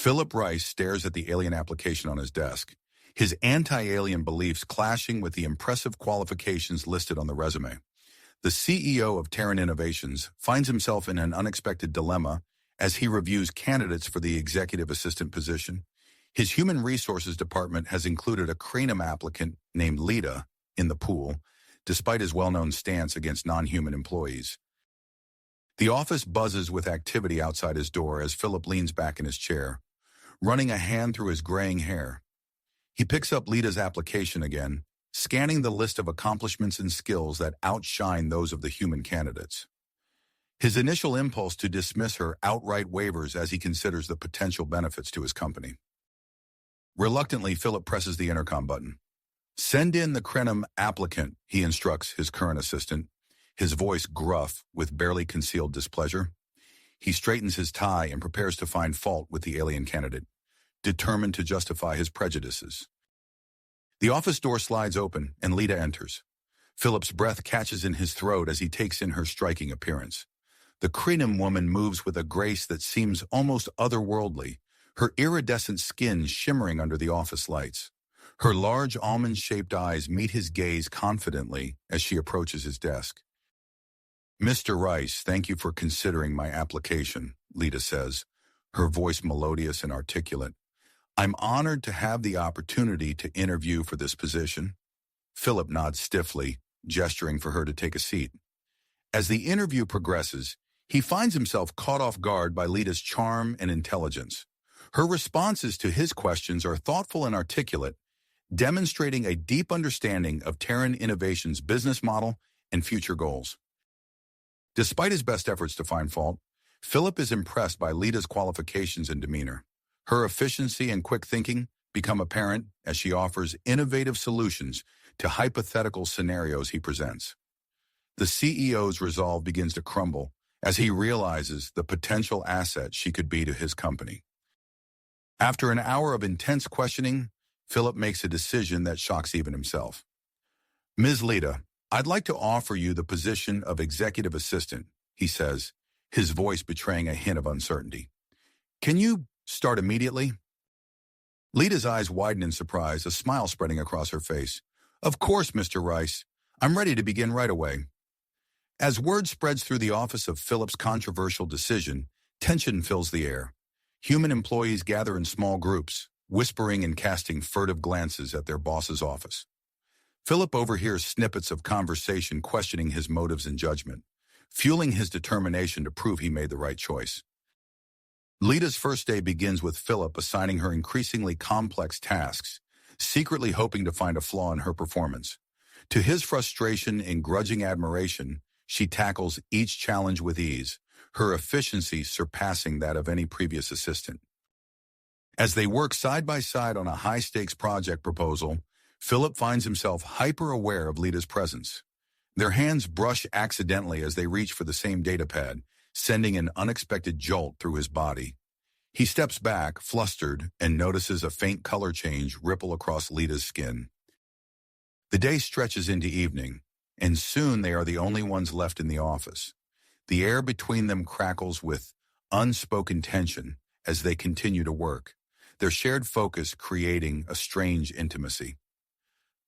Philip Rice stares at the alien application on his desk, his anti-alien beliefs clashing with the impressive qualifications listed on the resume. The CEO of Terran Innovations finds himself in an unexpected dilemma as he reviews candidates for the executive assistant position. His human resources department has included a cranium applicant named Lita in the pool, despite his well-known stance against non-human employees. The office buzzes with activity outside his door as Philip leans back in his chair, running a hand through his graying hair. He picks up Lita's application again, scanning the list of accomplishments and skills that outshine those of the human candidates. His initial impulse to dismiss her outright wavers as he considers the potential benefits to his company. Reluctantly, Philip presses the intercom button. "Send in the cranium applicant," he instructs his current assistant, his voice gruff with barely concealed displeasure. He straightens his tie and prepares to find fault with the alien candidate, determined to justify his prejudices. The office door slides open and Lita enters. Philip's breath catches in his throat as he takes in her striking appearance. The cranium woman moves with a grace that seems almost otherworldly, her iridescent skin shimmering under the office lights. Her large almond-shaped eyes meet his gaze confidently as she approaches his desk. "Mr. Rice, thank you for considering my application," Lita says, her voice melodious and articulate. "I'm honored to have the opportunity to interview for this position." Philip nods stiffly, gesturing for her to take a seat. As the interview progresses, he finds himself caught off guard by Lita's charm and intelligence. Her responses to his questions are thoughtful and articulate, demonstrating a deep understanding of Terran Innovations' business model and future goals. Despite his best efforts to find fault, Philip is impressed by Lita's qualifications and demeanor. Her efficiency and quick thinking become apparent as she offers innovative solutions to hypothetical scenarios he presents. The CEO's resolve begins to crumble as he realizes the potential asset she could be to his company. After an hour of intense questioning, Philip makes a decision that shocks even himself. "Ms. Lita, I'd like to offer you the position of executive assistant," he says, his voice betraying a hint of uncertainty. "Can you start immediately?" Lita's eyes widen in surprise, a smile spreading across her face. "Of course, Mr. Rice. I'm ready to begin right away." As word spreads through the office of Philip's controversial decision, tension fills the air. Human employees gather in small groups, whispering and casting furtive glances at their boss's office. Philip overhears snippets of conversation questioning his motives and judgment, fueling his determination to prove he made the right choice. Lita's first day begins with Philip assigning her increasingly complex tasks, secretly hoping to find a flaw in her performance. To his frustration and grudging admiration, she tackles each challenge with ease, her efficiency surpassing that of any previous assistant. As they work side by side on a high-stakes project proposal, Philip finds himself hyper-aware of Lita's presence. Their hands brush accidentally as they reach for the same datapad, sending an unexpected jolt through his body. He steps back, flustered, and notices a faint color change ripple across Lita's skin. The day stretches into evening, and soon they are the only ones left in the office. The air between them crackles with unspoken tension as they continue to work, their shared focus creating a strange intimacy.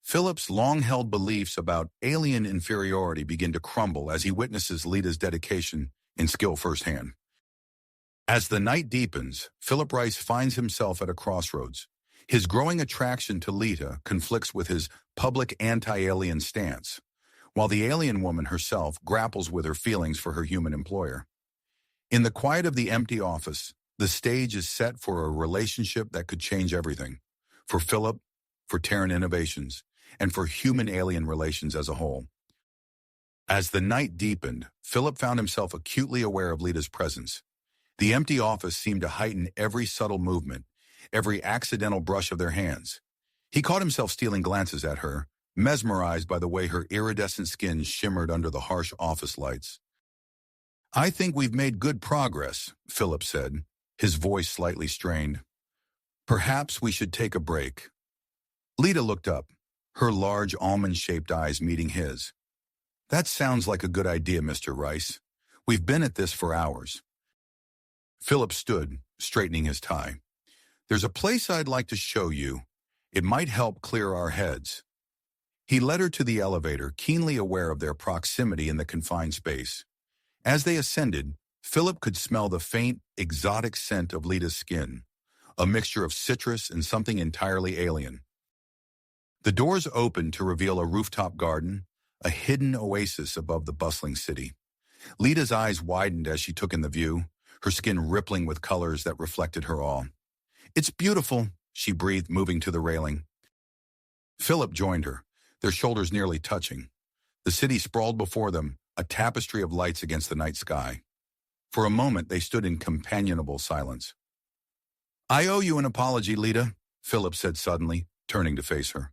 Philip's long-held beliefs about alien inferiority begin to crumble as he witnesses Lita's dedication and skill firsthand. As the night deepens, Philip Rice finds himself at a crossroads. His growing attraction to Lita conflicts with his public anti-alien stance, while the alien woman herself grapples with her feelings for her human employer. In the quiet of the empty office, the stage is set for a relationship that could change everything, for Philip, for Terran Innovations, and for human-alien relations as a whole. As the night deepened, Philip found himself acutely aware of Lita's presence. The empty office seemed to heighten every subtle movement, every accidental brush of their hands. He caught himself stealing glances at her, mesmerized by the way her iridescent skin shimmered under the harsh office lights. "I think we've made good progress," Philip said, his voice slightly strained. "Perhaps we should take a break." Lita looked up, her large almond-shaped eyes meeting his. "That sounds like a good idea, Mr. Rice. We've been at this for hours." Philip stood, straightening his tie. There's a place I'd like to show you. It might help clear our heads. He led her to the elevator, keenly aware of their proximity in the confined space. As they ascended, Philip could smell the faint, exotic scent of Lita's skin, a mixture of citrus and something entirely alien. The doors opened to reveal a rooftop garden, a hidden oasis above the bustling city. Lita's eyes widened as she took in the view, her skin rippling with colors that reflected her awe. "It's beautiful," she breathed, moving to the railing. Philip joined her, their shoulders nearly touching. The city sprawled before them, a tapestry of lights against the night sky. For a moment, they stood in companionable silence. "I owe you an apology, Lita," Philip said suddenly, turning to face her.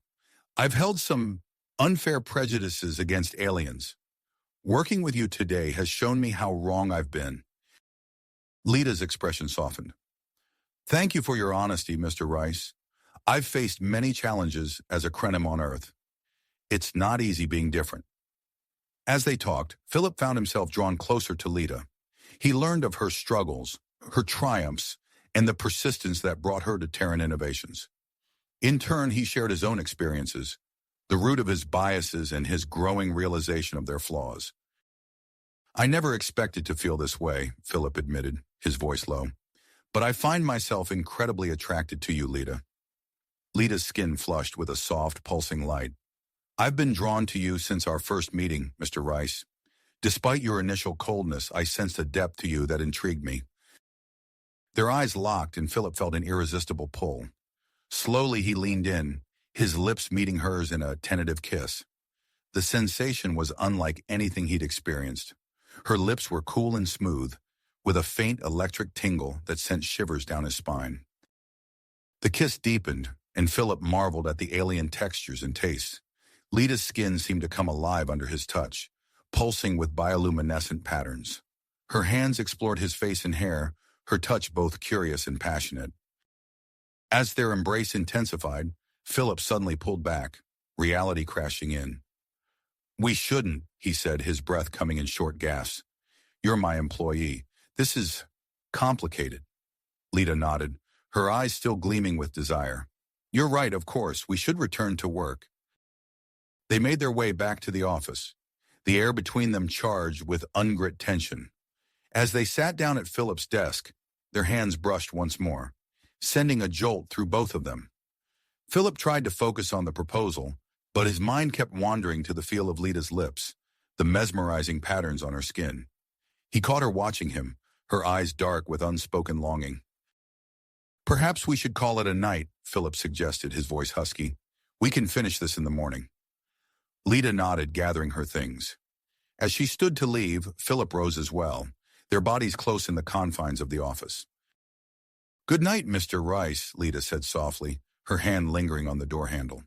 "I've held some unfair prejudices against aliens. Working with you today has shown me how wrong I've been." Lita's expression softened. "Thank you for your honesty, Mr. Rice. I've faced many challenges as a Krenim on Earth. It's not easy being different." As they talked, Philip found himself drawn closer to Lita. He learned of her struggles, her triumphs, and the persistence that brought her to Terran Innovations. In turn, he shared his own experiences, the root of his biases and his growing realization of their flaws. "I never expected to feel this way," Philip admitted, his voice low. "But I find myself incredibly attracted to you, Lita." Lita's skin flushed with a soft, pulsing light. "I've been drawn to you since our first meeting, Mr. Rice. Despite your initial coldness, I sensed a depth to you that intrigued me." Their eyes locked, and Philip felt an irresistible pull. Slowly, he leaned in, his lips meeting hers in a tentative kiss. The sensation was unlike anything he'd experienced. Her lips were cool and smooth, with a faint electric tingle that sent shivers down his spine. The kiss deepened, and Philip marveled at the alien textures and tastes. Lita's skin seemed to come alive under his touch, pulsing with bioluminescent patterns. Her hands explored his face and hair, her touch both curious and passionate. As their embrace intensified, Philip suddenly pulled back, reality crashing in. "We shouldn't," he said, his breath coming in short gasps. "You're my employee. This is complicated." Lita nodded, her eyes still gleaming with desire. "You're right, of course. We should return to work." They made their way back to the office, the air between them charged with ungrit tension. As they sat down at Philip's desk, their hands brushed once more, sending a jolt through both of them. Philip tried to focus on the proposal, but his mind kept wandering to the feel of Lita's lips, the mesmerizing patterns on her skin. He caught her watching him, her eyes dark with unspoken longing. "Perhaps we should call it a night," Philip suggested, his voice husky. "We can finish this in the morning." Lita nodded, gathering her things. As she stood to leave, Philip rose as well, their bodies close in the confines of the office. "Good night, Mr. Rice," Lita said softly, her hand lingering on the door handle.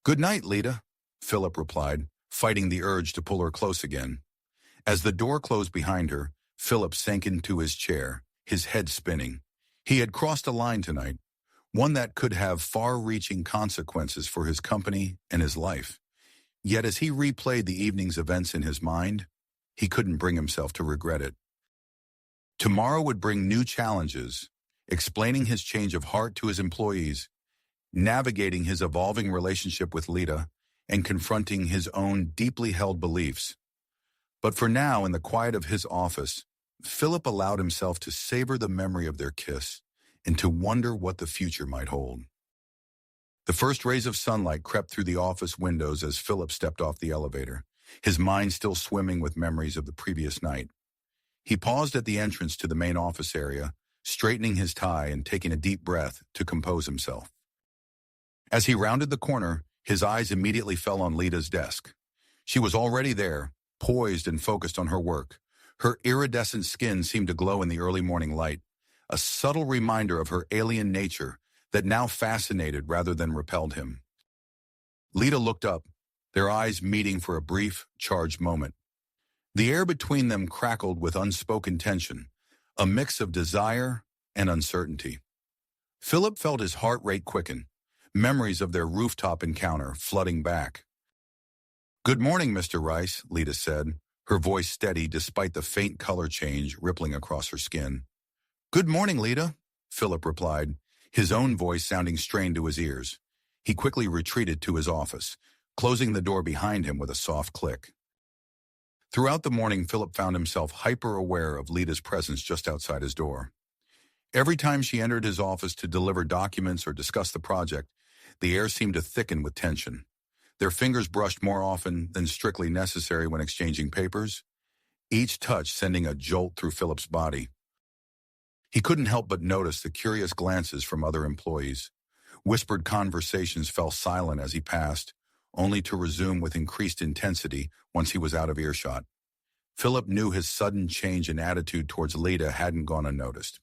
"Good night, Lita," Philip replied, fighting the urge to pull her close again. As the door closed behind her, Philip sank into his chair, his head spinning. He had crossed a line tonight, one that could have far-reaching consequences for his company and his life. Yet as he replayed the evening's events in his mind, he couldn't bring himself to regret it. Tomorrow would bring new challenges, explaining his change of heart to his employees, navigating his evolving relationship with Lita, and confronting his own deeply held beliefs. But for now, in the quiet of his office, Philip allowed himself to savor the memory of their kiss and to wonder what the future might hold. The first rays of sunlight crept through the office windows as Philip stepped off the elevator, his mind still swimming with memories of the previous night. He paused at the entrance to the main office area, straightening his tie and taking a deep breath to compose himself. As he rounded the corner, his eyes immediately fell on Lita's desk. She was already there, poised and focused on her work. Her iridescent skin seemed to glow in the early morning light, a subtle reminder of her alien nature that now fascinated rather than repelled him. Lita looked up, their eyes meeting for a brief, charged moment. The air between them crackled with unspoken tension, a mix of desire and uncertainty. Philip felt his heart rate quicken, memories of their rooftop encounter flooding back. "Good morning, Mr. Rice," Lita said, her voice steady despite the faint color change rippling across her skin. "Good morning, Lita," Philip replied, his own voice sounding strained to his ears. He quickly retreated to his office, closing the door behind him with a soft click. Throughout the morning, Philip found himself hyper-aware of Lita's presence just outside his door. Every time she entered his office to deliver documents or discuss the project, the air seemed to thicken with tension. Their fingers brushed more often than strictly necessary when exchanging papers, each touch sending a jolt through Philip's body. He couldn't help but notice the curious glances from other employees. Whispered conversations fell silent as he passed, only to resume with increased intensity once he was out of earshot. Philip knew his sudden change in attitude towards Lita hadn't gone unnoticed.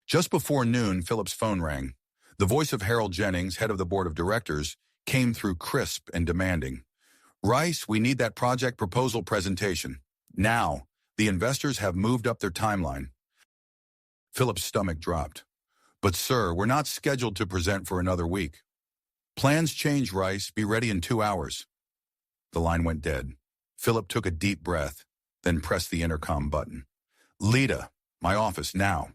Just before noon, Philip's phone rang. The voice of Harold Jennings, head of the board of directors, came through crisp and demanding. "Rice, we need that project proposal presentation. Now, the investors have moved up their timeline." Philip's stomach dropped. "But sir, we're not scheduled to present for another week." "Plans change, Rice. Be ready in 2 hours." The line went dead. Philip took a deep breath, then pressed the intercom button. "Lita, my office now."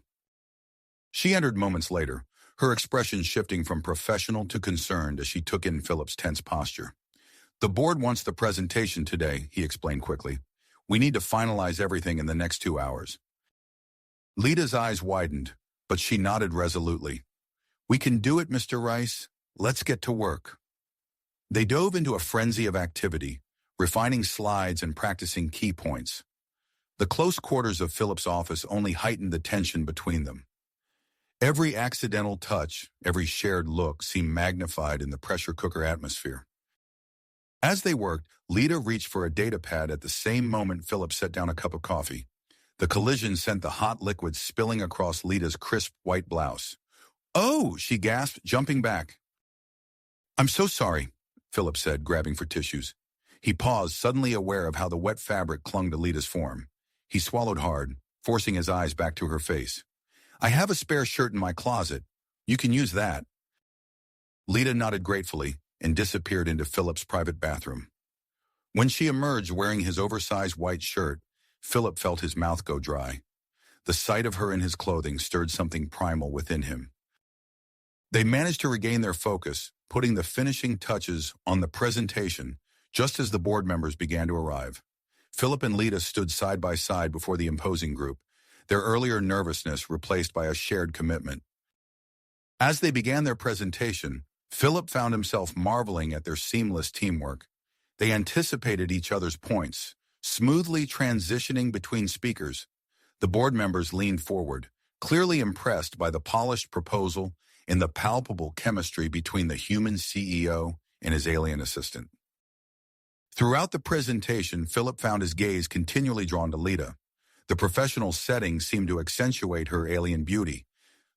She entered moments later, her expression shifting from professional to concerned as she took in Philip's tense posture. "The board wants the presentation today," he explained quickly. "We need to finalize everything in the next 2 hours." Lita's eyes widened, but she nodded resolutely. "We can do it, Mr. Rice. Let's get to work." They dove into a frenzy of activity, refining slides and practicing key points. The close quarters of Philip's office only heightened the tension between them. Every accidental touch, every shared look seemed magnified in the pressure cooker atmosphere. As they worked, Lita reached for a data pad at the same moment Philip set down a cup of coffee. The collision sent the hot liquid spilling across Lita's crisp white blouse. "Oh!" she gasped, jumping back. "I'm so sorry," Philip said, grabbing for tissues. He paused, suddenly aware of how the wet fabric clung to Lita's form. He swallowed hard, forcing his eyes back to her face. "I have a spare shirt in my closet. You can use that." Lita nodded gratefully and disappeared into Philip's private bathroom. When she emerged wearing his oversized white shirt, Philip felt his mouth go dry. The sight of her in his clothing stirred something primal within him. They managed to regain their focus, putting the finishing touches on the presentation just as the board members began to arrive. Philip and Lita stood side by side before the imposing group, their earlier nervousness replaced by a shared commitment. As they began their presentation, Philip found himself marveling at their seamless teamwork. They anticipated each other's points, smoothly transitioning between speakers. The board members leaned forward, clearly impressed by the polished proposal and the palpable chemistry between the human CEO and his alien assistant. Throughout the presentation, Philip found his gaze continually drawn to Lita. The professional setting seemed to accentuate her alien beauty,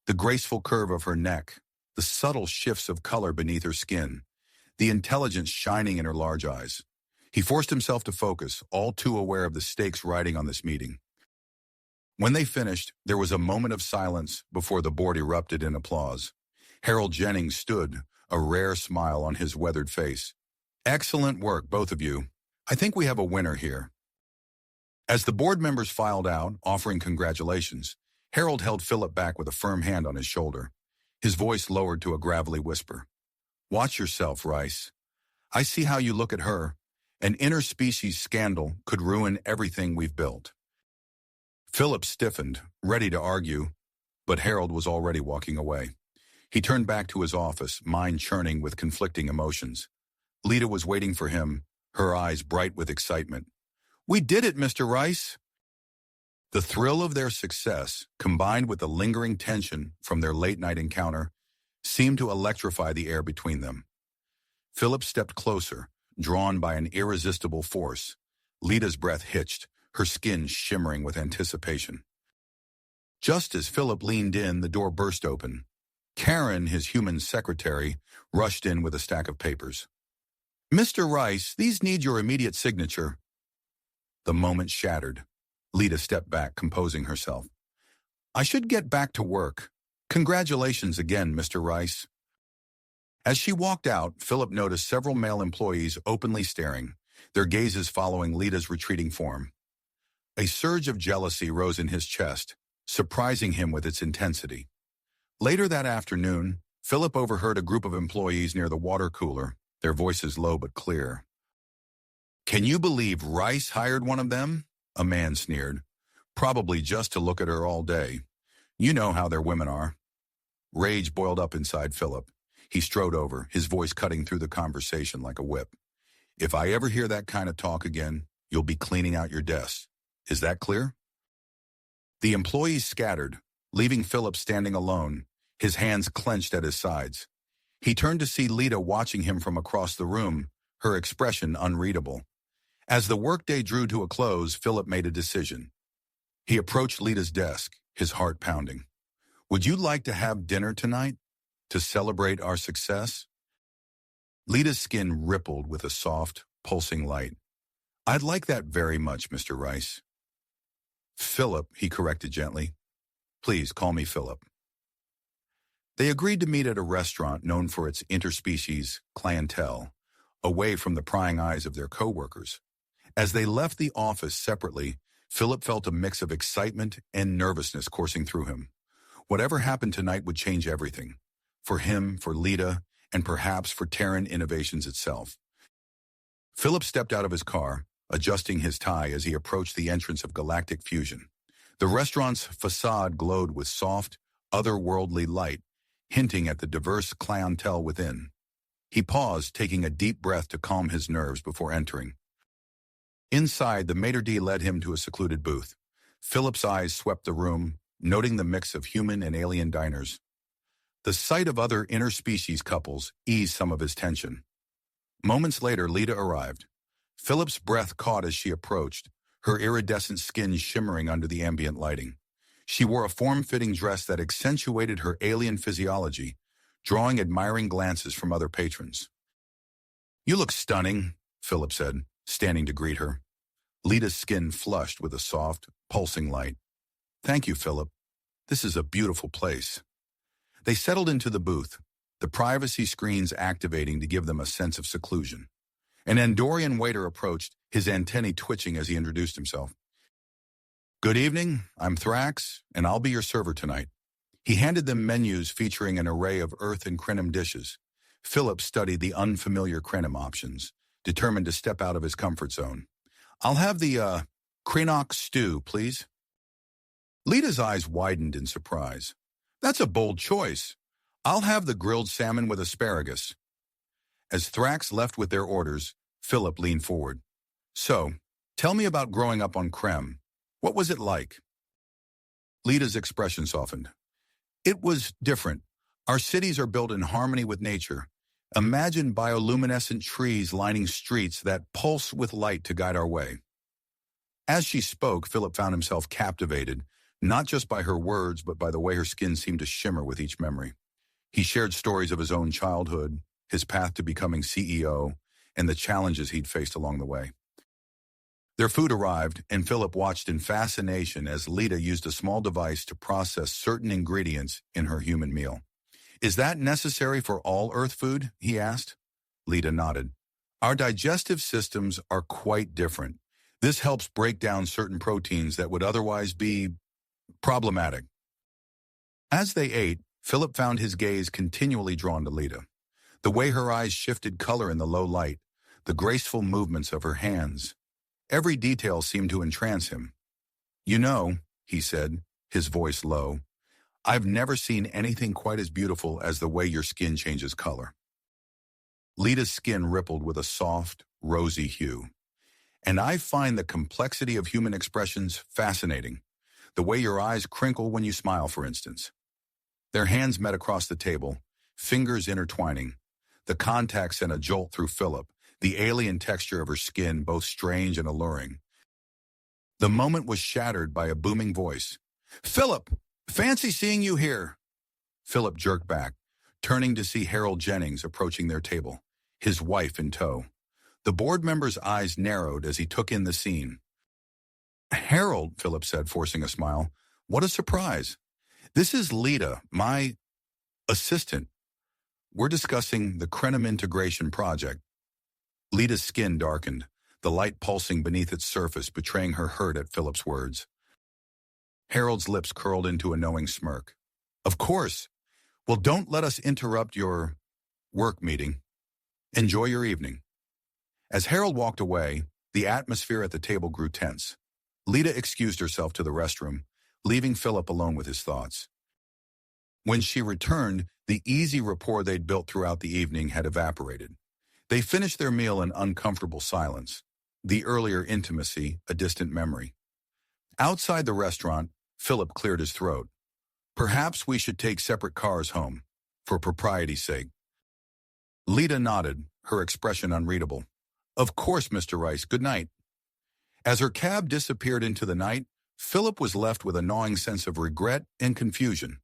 the graceful curve of her neck, the subtle shifts of color beneath her skin, the intelligence shining in her large eyes. He forced himself to focus, all too aware of the stakes riding on this meeting. When they finished, there was a moment of silence before the board erupted in applause. Harold Jennings stood, a rare smile on his weathered face. "Excellent work, both of you. I think we have a winner here." As the board members filed out, offering congratulations, Harold held Philip back with a firm hand on his shoulder. His voice lowered to a gravelly whisper. "Watch yourself, Rice. I see how you look at her. An interspecies scandal could ruin everything we've built." Philip stiffened, ready to argue, but Harold was already walking away. He turned back to his office, mind churning with conflicting emotions. Lita was waiting for him, her eyes bright with excitement. "We did it, Mr. Rice!" The thrill of their success, combined with the lingering tension from their late-night encounter, seemed to electrify the air between them. Philip stepped closer, drawn by an irresistible force. Lita's breath hitched, her skin shimmering with anticipation. Just as Philip leaned in, the door burst open. Karen, his human secretary, rushed in with a stack of papers. "Mr. Rice, these need your immediate signature." The moment shattered. Lita stepped back, composing herself. "I should get back to work. Congratulations again, Mr. Rice." As she walked out, Philip noticed several male employees openly staring, their gazes following Lita's retreating form. A surge of jealousy rose in his chest, surprising him with its intensity. Later that afternoon, Philip overheard a group of employees near the water cooler, their voices low but clear. "Can you believe Rice hired one of them?" a man sneered. "Probably just to look at her all day. You know how their women are." Rage boiled up inside Philip. He strode over, his voice cutting through the conversation like a whip. "If I ever hear that kind of talk again, you'll be cleaning out your desk. Is that clear?" The employees scattered, leaving Philip standing alone, his hands clenched at his sides. He turned to see Lita watching him from across the room, her expression unreadable. As the workday drew to a close, Philip made a decision. He approached Lita's desk, his heart pounding. "Would you like to have dinner tonight? To celebrate our success?" Lita's skin rippled with a soft, pulsing light. "I'd like that very much, Mr. Rice." "Philip," he corrected gently. "Please call me Philip." They agreed to meet at a restaurant known for its interspecies clientele, away from the prying eyes of their co-workers. As they left the office separately, Philip felt a mix of excitement and nervousness coursing through him. Whatever happened tonight would change everything. For him, for Lita, and perhaps for Terran Innovations itself. Philip stepped out of his car, adjusting his tie as he approached the entrance of Galactic Fusion. The restaurant's facade glowed with soft, otherworldly light, hinting at the diverse clientele within. He paused, taking a deep breath to calm his nerves before entering. Inside, the maitre d' led him to a secluded booth. Philip's eyes swept the room, noting the mix of human and alien diners. The sight of other interspecies couples eased some of his tension. Moments later, Lita arrived. Philip's breath caught as she approached, her iridescent skin shimmering under the ambient lighting. She wore a form-fitting dress that accentuated her alien physiology, drawing admiring glances from other patrons. "You look stunning," Philip said, standing to greet her. Lita's skin flushed with a soft, pulsing light. "Thank you, Philip. This is a beautiful place." They settled into the booth, the privacy screens activating to give them a sense of seclusion. An Andorian waiter approached, his antennae twitching as he introduced himself. "Good evening, I'm Thrax, and I'll be your server tonight." He handed them menus featuring an array of Earth and Krenim dishes. Philip studied the unfamiliar Krenim options, determined to step out of his comfort zone. "I'll have the, Krenak stew, please." Lita's eyes widened in surprise. "That's a bold choice. I'll have the grilled salmon with asparagus." As Thrax left with their orders, Philip leaned forward. "So, tell me about growing up on Krem. What was it like?" Lita's expression softened. "It was different. Our cities are built in harmony with nature. Imagine bioluminescent trees lining streets that pulse with light to guide our way." As she spoke, Philip found himself captivated, not just by her words, but by the way her skin seemed to shimmer with each memory. He shared stories of his own childhood, his path to becoming CEO, and the challenges he'd faced along the way. Their food arrived, and Philip watched in fascination as Lita used a small device to process certain ingredients in her human meal. "Is that necessary for all Earth food?" he asked. Lita nodded. "Our digestive systems are quite different. This helps break down certain proteins that would otherwise be problematic." As they ate, Philip found his gaze continually drawn to Lita. The way her eyes shifted color in the low light, the graceful movements of her hands. Every detail seemed to entrance him. "You know," he said, his voice low, "I've never seen anything quite as beautiful as the way your skin changes color." Lita's skin rippled with a soft, rosy hue. "And I find the complexity of human expressions fascinating. The way your eyes crinkle when you smile, for instance." Their hands met across the table, fingers intertwining. The contact sent a jolt through Philip, the alien texture of her skin both strange and alluring. The moment was shattered by a booming voice. "Philip! Fancy seeing you here!" Philip jerked back, turning to see Harold Jennings approaching their table, his wife in tow. The board member's eyes narrowed as he took in the scene. "Harold," Philip said, forcing a smile, "what a surprise. This is Lita, my assistant. We're discussing the Krenim integration project." Lita's skin darkened, the light pulsing beneath its surface betraying her hurt at Philip's words. Harold's lips curled into a knowing smirk. "Of course. Well, don't let us interrupt your work meeting. Enjoy your evening. As Harold walked away, the atmosphere at the table grew tense. Lita excused herself to the restroom, leaving Philip alone with his thoughts. When she returned, the easy rapport they'd built throughout the evening had evaporated. They finished their meal in uncomfortable silence, the earlier intimacy a distant memory. Outside the restaurant, Philip cleared his throat. Perhaps we should take separate cars home, for propriety's sake. Lita nodded, her expression unreadable. Of course, Mr. Rice, good night. As her cab disappeared into the night, Philip was left with a gnawing sense of regret and confusion.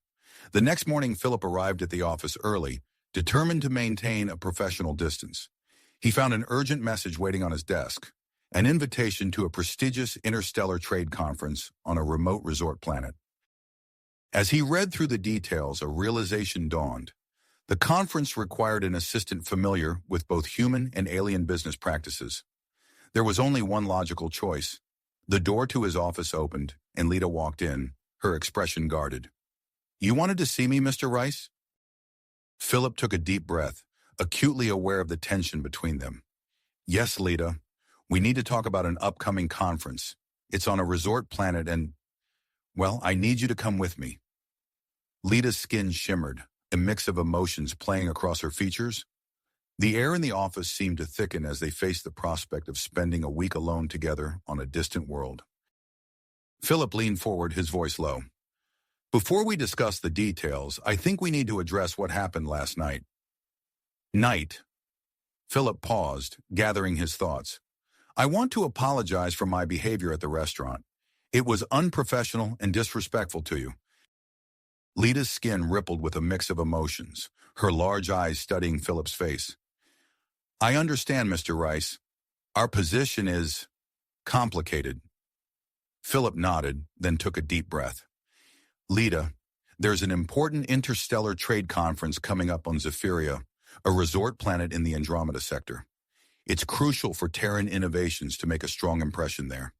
The next morning, Philip arrived at the office early, determined to maintain a professional distance. He found an urgent message waiting on his desk, an invitation to a prestigious interstellar trade conference on a remote resort planet. As he read through the details, a realization dawned. The conference required an assistant familiar with both human and alien business practices. There was only one logical choice. The door to his office opened, and Lita walked in, her expression guarded. You wanted to see me, Mr. Rice? Philip took a deep breath, acutely aware of the tension between them. Yes, Lita. We need to talk about an upcoming conference. It's on a resort planet and, well, I need you to come with me. Lita's skin shimmered, a mix of emotions playing across her features. The air in the office seemed to thicken as they faced the prospect of spending a week alone together on a distant world. Philip leaned forward, his voice low. Before we discuss the details, I think we need to address what happened last night. Night. Philip paused, gathering his thoughts. I want to apologize for my behavior at the restaurant. It was unprofessional and disrespectful to you. Lita's skin rippled with a mix of emotions, her large eyes studying Philip's face. I understand, Mr. Rice. Our position is complicated. Philip nodded, then took a deep breath. Lita, there's an important interstellar trade conference coming up on Zephyria, a resort planet in the Andromeda sector. It's crucial for Terran innovations to make a strong impression there.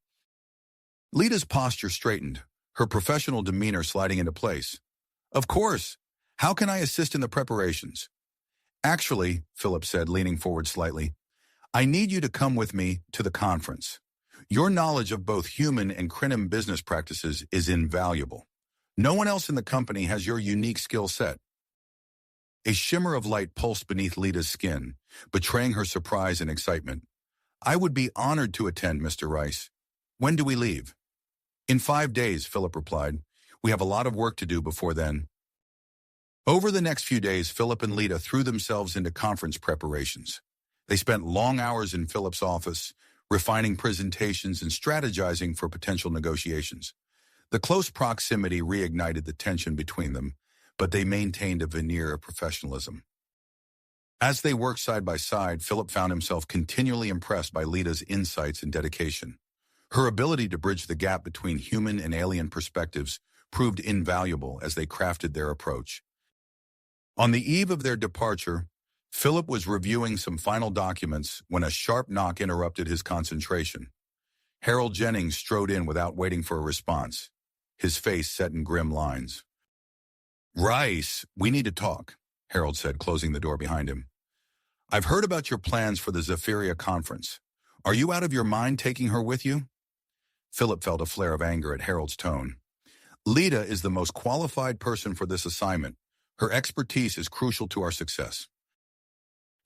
Lita's posture straightened, her professional demeanor sliding into place. Of course. How can I assist in the preparations? Actually, Philip said, leaning forward slightly, I need you to come with me to the conference. Your knowledge of both human and Crinim business practices is invaluable. No one else in the company has your unique skill set. A shimmer of light pulsed beneath Lita's skin, betraying her surprise and excitement. I would be honored to attend, Mr. Rice. When do we leave? In 5 days, Philip replied. We have a lot of work to do before then. Over the next few days, Philip and Lita threw themselves into conference preparations. They spent long hours in Philip's office, refining presentations and strategizing for potential negotiations. The close proximity reignited the tension between them, but they maintained a veneer of professionalism. As they worked side by side, Philip found himself continually impressed by Lita's insights and dedication. Her ability to bridge the gap between human and alien perspectives proved invaluable as they crafted their approach. On the eve of their departure, Philip was reviewing some final documents when a sharp knock interrupted his concentration. Harold Jennings strode in without waiting for a response, his face set in grim lines. Rice, we need to talk, Harold said, closing the door behind him. I've heard about your plans for the Zephyria conference. Are you out of your mind taking her with you? Philip felt a flare of anger at Harold's tone. Lita is the most qualified person for this assignment. Her expertise is crucial to our success.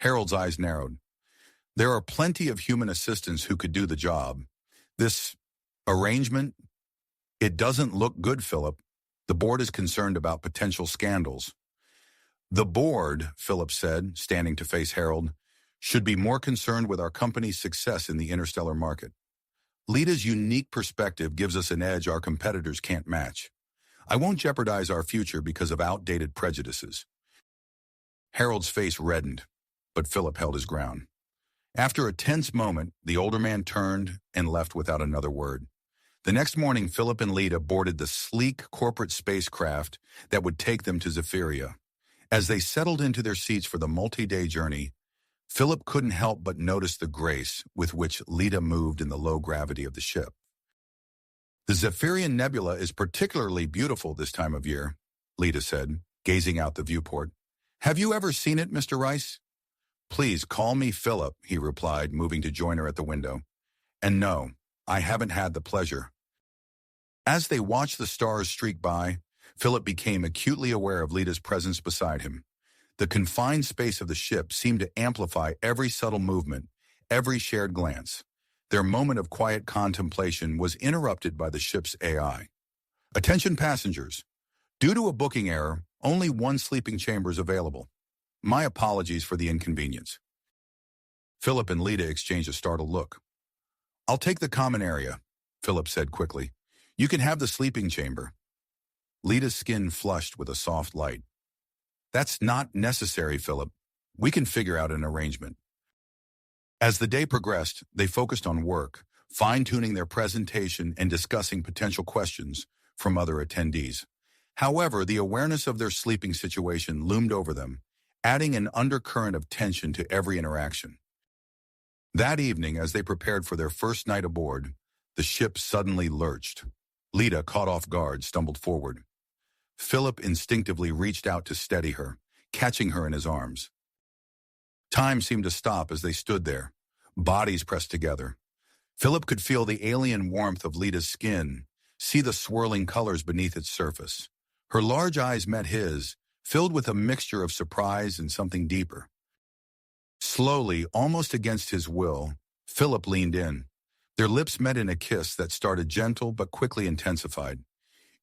Harold's eyes narrowed. There are plenty of human assistants who could do the job. This arrangement, it doesn't look good, Philip. The board is concerned about potential scandals. The board, Philip said, standing to face Harold, should be more concerned with our company's success in the interstellar market. Lita's unique perspective gives us an edge our competitors can't match. I won't jeopardize our future because of outdated prejudices. Harold's face reddened, but Philip held his ground. After a tense moment, the older man turned and left without another word. The next morning, Philip and Lita boarded the sleek corporate spacecraft that would take them to Zephyria. As they settled into their seats for the multi-day journey, Philip couldn't help but notice the grace with which Lita moved in the low gravity of the ship. The Zephirian Nebula is particularly beautiful this time of year, Lita said, gazing out the viewport. "Have you ever seen it, Mr. Rice?" "Please call me Philip," he replied, moving to join her at the window. "And no, I haven't had the pleasure." As they watched the stars streak by, Philip became acutely aware of Lita's presence beside him. The confined space of the ship seemed to amplify every subtle movement, every shared glance. Their moment of quiet contemplation was interrupted by the ship's AI. "Attention passengers. Due to a booking error, only one sleeping chamber is available. My apologies for the inconvenience." Philip and Lita exchanged a startled look. "I'll take the common area," Philip said quickly. "You can have the sleeping chamber." Lita's skin flushed with a soft light. "That's not necessary, Philip. We can figure out an arrangement." As the day progressed, they focused on work, fine-tuning their presentation and discussing potential questions from other attendees. However, the awareness of their sleeping situation loomed over them, adding an undercurrent of tension to every interaction. That evening, as they prepared for their first night aboard, the ship suddenly lurched. Lita, caught off guard, stumbled forward. Philip instinctively reached out to steady her, catching her in his arms. Time seemed to stop as they stood there, bodies pressed together. Philip could feel the alien warmth of Lita's skin, see the swirling colors beneath its surface. Her large eyes met his, filled with a mixture of surprise and something deeper. Slowly, almost against his will, Philip leaned in. Their lips met in a kiss that started gentle but quickly intensified.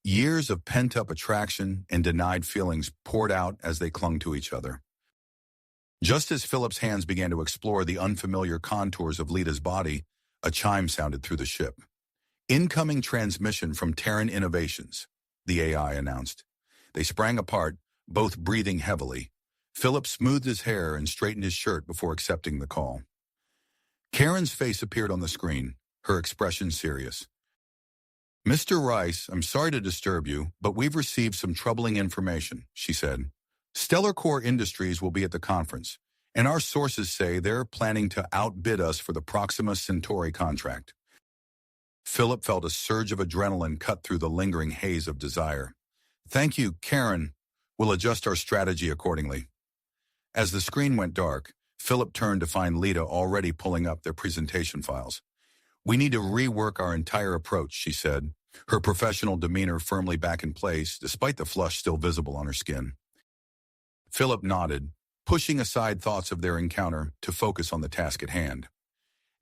Years of pent-up attraction and denied feelings poured out as they clung to each other. Just as Philip's hands began to explore the unfamiliar contours of Lita's body, a chime sounded through the ship. "Incoming transmission from Terran Innovations," the AI announced. They sprang apart, both breathing heavily. Philip smoothed his hair and straightened his shirt before accepting the call. Karen's face appeared on the screen, her expression serious. "Mr. Rice, I'm sorry to disturb you, but we've received some troubling information," she said. "Stellar Core Industries will be at the conference, and our sources say they're planning to outbid us for the Proxima Centauri contract." Philip felt a surge of adrenaline cut through the lingering haze of desire. "Thank you, Karen. We'll adjust our strategy accordingly." As the screen went dark, Philip turned to find Lita already pulling up their presentation files. "We need to rework our entire approach," she said, her professional demeanor firmly back in place, despite the flush still visible on her skin. Philip nodded, pushing aside thoughts of their encounter to focus on the task at hand.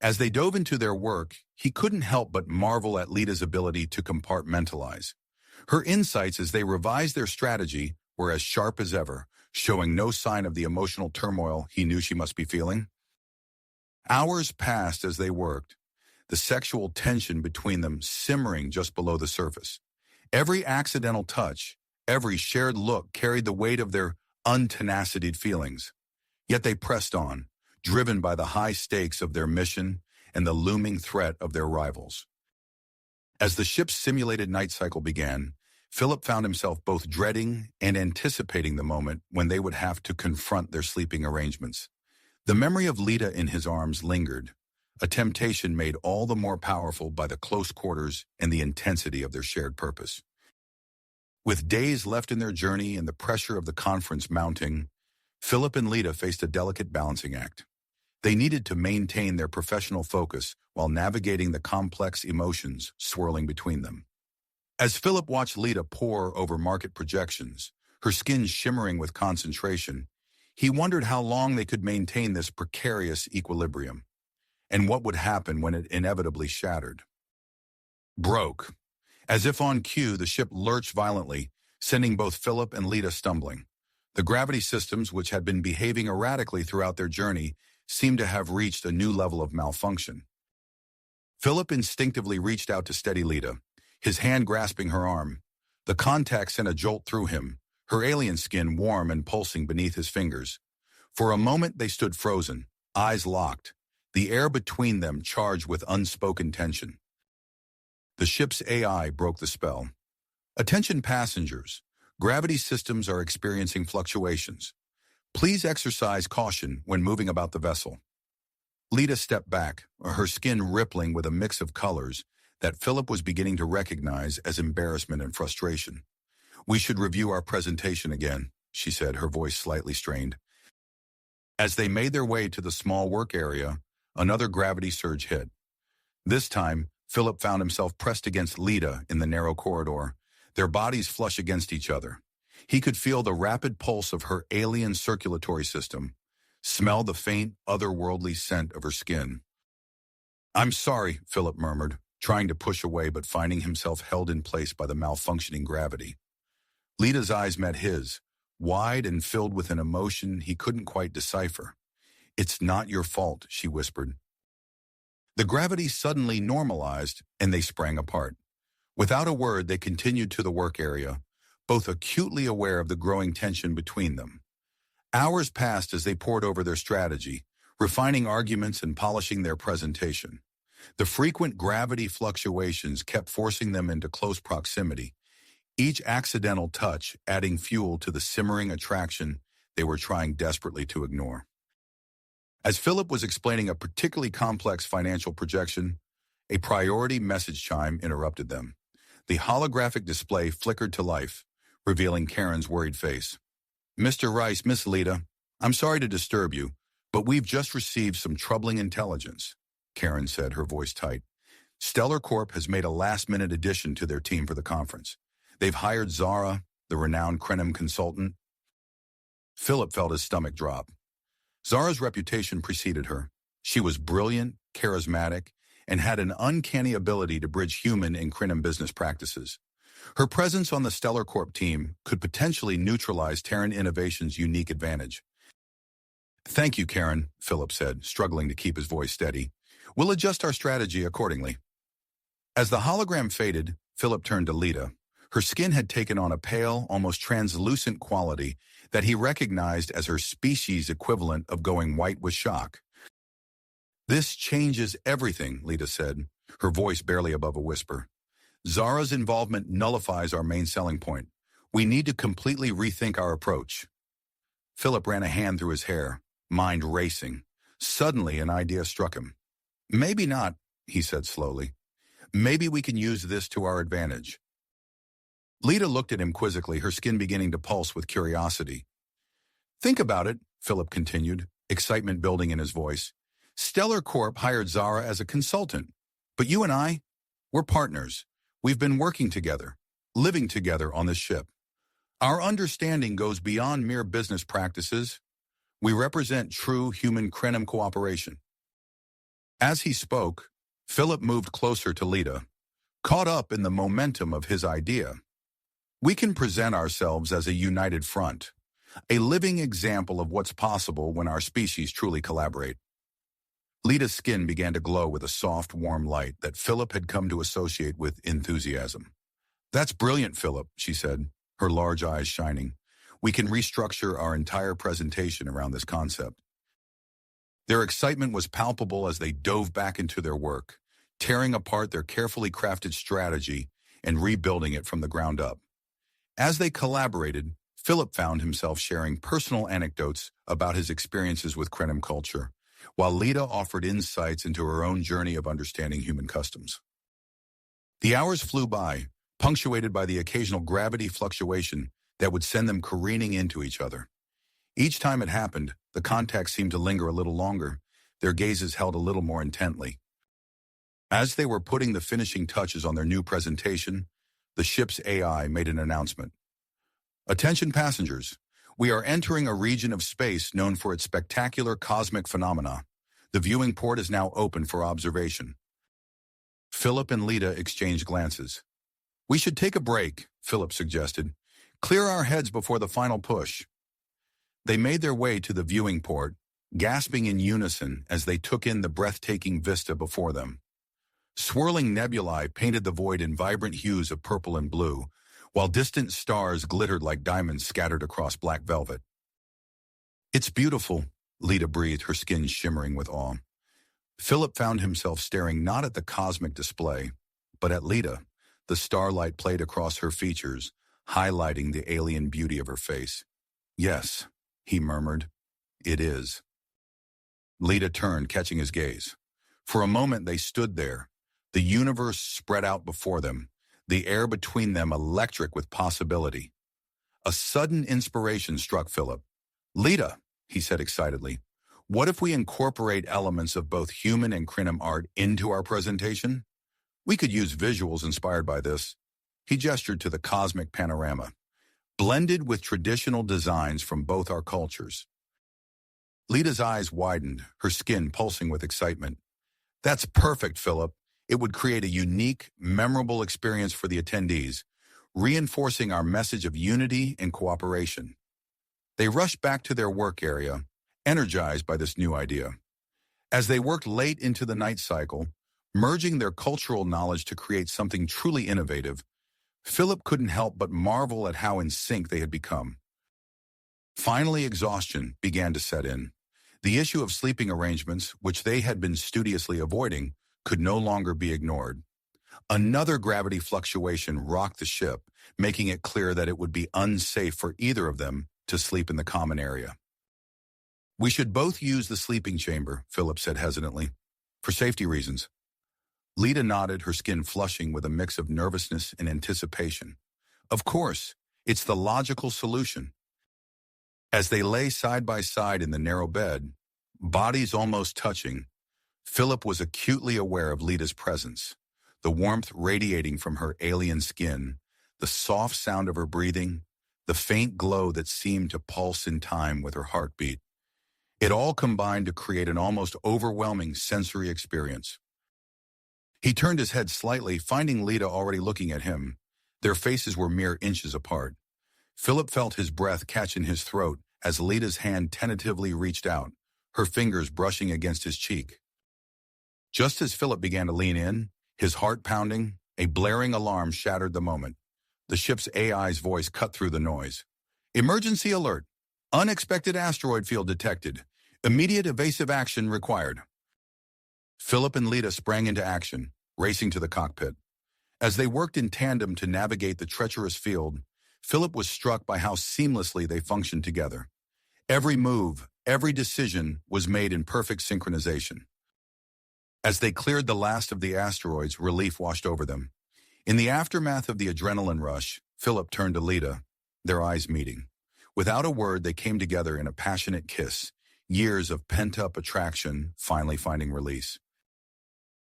As they dove into their work, he couldn't help but marvel at Lita's ability to compartmentalize. Her insights as they revised their strategy were as sharp as ever, showing no sign of the emotional turmoil he knew she must be feeling. Hours passed as they worked, the sexual tension between them simmering just below the surface. Every accidental touch, every shared look carried the weight of their untenacitated feelings. Yet they pressed on, driven by the high stakes of their mission and the looming threat of their rivals. As the ship's simulated night cycle began, Philip found himself both dreading and anticipating the moment when they would have to confront their sleeping arrangements. The memory of Lita in his arms lingered, a temptation made all the more powerful by the close quarters and the intensity of their shared purpose. With days left in their journey and the pressure of the conference mounting, Philip and Lita faced a delicate balancing act. They needed to maintain their professional focus while navigating the complex emotions swirling between them. As Philip watched Lita pore over market projections, her skin shimmering with concentration, he wondered how long they could maintain this precarious equilibrium, and what would happen when it inevitably shattered. Broke. As if on cue, the ship lurched violently, sending both Philip and Lita stumbling. The gravity systems, which had been behaving erratically throughout their journey, seemed to have reached a new level of malfunction. Philip instinctively reached out to steady Lita, his hand grasping her arm. The contact sent a jolt through him, her alien skin warm and pulsing beneath his fingers. For a moment they stood frozen, eyes locked, the air between them charged with unspoken tension. The ship's AI broke the spell. "Attention passengers, gravity systems are experiencing fluctuations. Please exercise caution when moving about the vessel." Lita stepped back, her skin rippling with a mix of colors that Philip was beginning to recognize as embarrassment and frustration. We should review our presentation again, she said, her voice slightly strained. As they made their way to the small work area, another gravity surge hit. This time, Philip found himself pressed against Lita in the narrow corridor, their bodies flush against each other. He could feel the rapid pulse of her alien circulatory system, smell the faint, otherworldly scent of her skin. "I'm sorry," Philip murmured, trying to push away but finding himself held in place by the malfunctioning gravity. Lita's eyes met his, wide and filled with an emotion he couldn't quite decipher. "It's not your fault," she whispered. The gravity suddenly normalized, and they sprang apart. Without a word, they continued to the work area, both acutely aware of the growing tension between them. Hours passed as they pored over their strategy, refining arguments and polishing their presentation. The frequent gravity fluctuations kept forcing them into close proximity, each accidental touch adding fuel to the simmering attraction they were trying desperately to ignore. As Philip was explaining a particularly complex financial projection, a priority message chime interrupted them. The holographic display flickered to life, revealing Karen's worried face. "Mr. Rice, Miss Lita, I'm sorry to disturb you, but we've just received some troubling intelligence," Karen said, her voice tight. "Stellar Corp has made a last-minute addition to their team for the conference. They've hired Zara, the renowned Krenim consultant." Philip felt his stomach drop. Zara's reputation preceded her. She was brilliant, charismatic, and had an uncanny ability to bridge human and Krenim business practices. Her presence on the Stellar Corp team could potentially neutralize Terran Innovation's unique advantage. "Thank you, Karen," Philip said, struggling to keep his voice steady. "We'll adjust our strategy accordingly." As the hologram faded, Philip turned to Lita. Her skin had taken on a pale, almost translucent quality that he recognized as her species equivalent of going white with shock. "This changes everything," Lita said, her voice barely above a whisper. "Zara's involvement nullifies our main selling point. We need to completely rethink our approach." Philip ran a hand through his hair, mind racing. Suddenly, an idea struck him. "Maybe not," he said slowly. "Maybe we can use this to our advantage." Lita looked at him quizzically, her skin beginning to pulse with curiosity. "Think about it," Philip continued, excitement building in his voice. "Stellar Corp hired Zara as a consultant, but you and I, we're partners. We've been working together, living together on this ship. Our understanding goes beyond mere business practices. We represent true human Krenim cooperation." As he spoke, Philip moved closer to Lita, caught up in the momentum of his idea. "We can present ourselves as a united front, a living example of what's possible when our species truly collaborate." Lita's skin began to glow with a soft, warm light that Philip had come to associate with enthusiasm. "That's brilliant, Philip," she said, her large eyes shining. "We can restructure our entire presentation around this concept." Their excitement was palpable as they dove back into their work, tearing apart their carefully crafted strategy and rebuilding it from the ground up. As they collaborated, Philip found himself sharing personal anecdotes about his experiences with Krenim culture, while Lita offered insights into her own journey of understanding human customs. The hours flew by, punctuated by the occasional gravity fluctuation that would send them careening into each other. Each time it happened, the contact seemed to linger a little longer, their gazes held a little more intently. As they were putting the finishing touches on their new presentation, the ship's AI made an announcement. "Attention passengers, we are entering a region of space known for its spectacular cosmic phenomena. The viewing port is now open for observation." Philip and Lita exchanged glances. "We should take a break," Philip suggested. "Clear our heads before the final push." They made their way to the viewing port, gasping in unison as they took in the breathtaking vista before them. Swirling nebulae painted the void in vibrant hues of purple and blue, while distant stars glittered like diamonds scattered across black velvet. "It's beautiful," Lita breathed, her skin shimmering with awe. Philip found himself staring not at the cosmic display, but at Lita. The starlight played across her features, highlighting the alien beauty of her face. "Yes," he murmured, "it is." Lita turned, catching his gaze. For a moment they stood there, the universe spread out before them, the air between them electric with possibility. A sudden inspiration struck Philip. "Lita," he said excitedly, "what if we incorporate elements of both human and Crinum art into our presentation? We could use visuals inspired by this." He gestured to the cosmic panorama, blended with traditional designs from both our cultures. Lita's eyes widened, her skin pulsing with excitement. "That's perfect, Philip. It would create a unique, memorable experience for the attendees, reinforcing our message of unity and cooperation." They rushed back to their work area, energized by this new idea. As they worked late into the night cycle, merging their cultural knowledge to create something truly innovative, Philip couldn't help but marvel at how in sync they had become. Finally, exhaustion began to set in. The issue of sleeping arrangements, which they had been studiously avoiding, could no longer be ignored. Another gravity fluctuation rocked the ship, making it clear that it would be unsafe for either of them to sleep in the common area. "We should both use the sleeping chamber," Philip said hesitantly, "for safety reasons." Lita nodded, her skin flushing with a mix of nervousness and anticipation. "Of course, it's the logical solution." As they lay side by side in the narrow bed, bodies almost touching, Philip was acutely aware of Lita's presence, the warmth radiating from her alien skin, the soft sound of her breathing, the faint glow that seemed to pulse in time with her heartbeat. It all combined to create an almost overwhelming sensory experience. He turned his head slightly, finding Lita already looking at him. Their faces were mere inches apart. Philip felt his breath catch in his throat as Lita's hand tentatively reached out, her fingers brushing against his cheek. Just as Philip began to lean in, his heart pounding, a blaring alarm shattered the moment. The ship's AI's voice cut through the noise. "Emergency alert. Unexpected asteroid field detected. Immediate evasive action required." Philip and Lita sprang into action, racing to the cockpit. As they worked in tandem to navigate the treacherous field, Philip was struck by how seamlessly they functioned together. Every move, every decision was made in perfect synchronization. As they cleared the last of the asteroids, relief washed over them. In the aftermath of the adrenaline rush, Philip turned to Lita, their eyes meeting. Without a word, they came together in a passionate kiss, years of pent-up attraction finally finding release.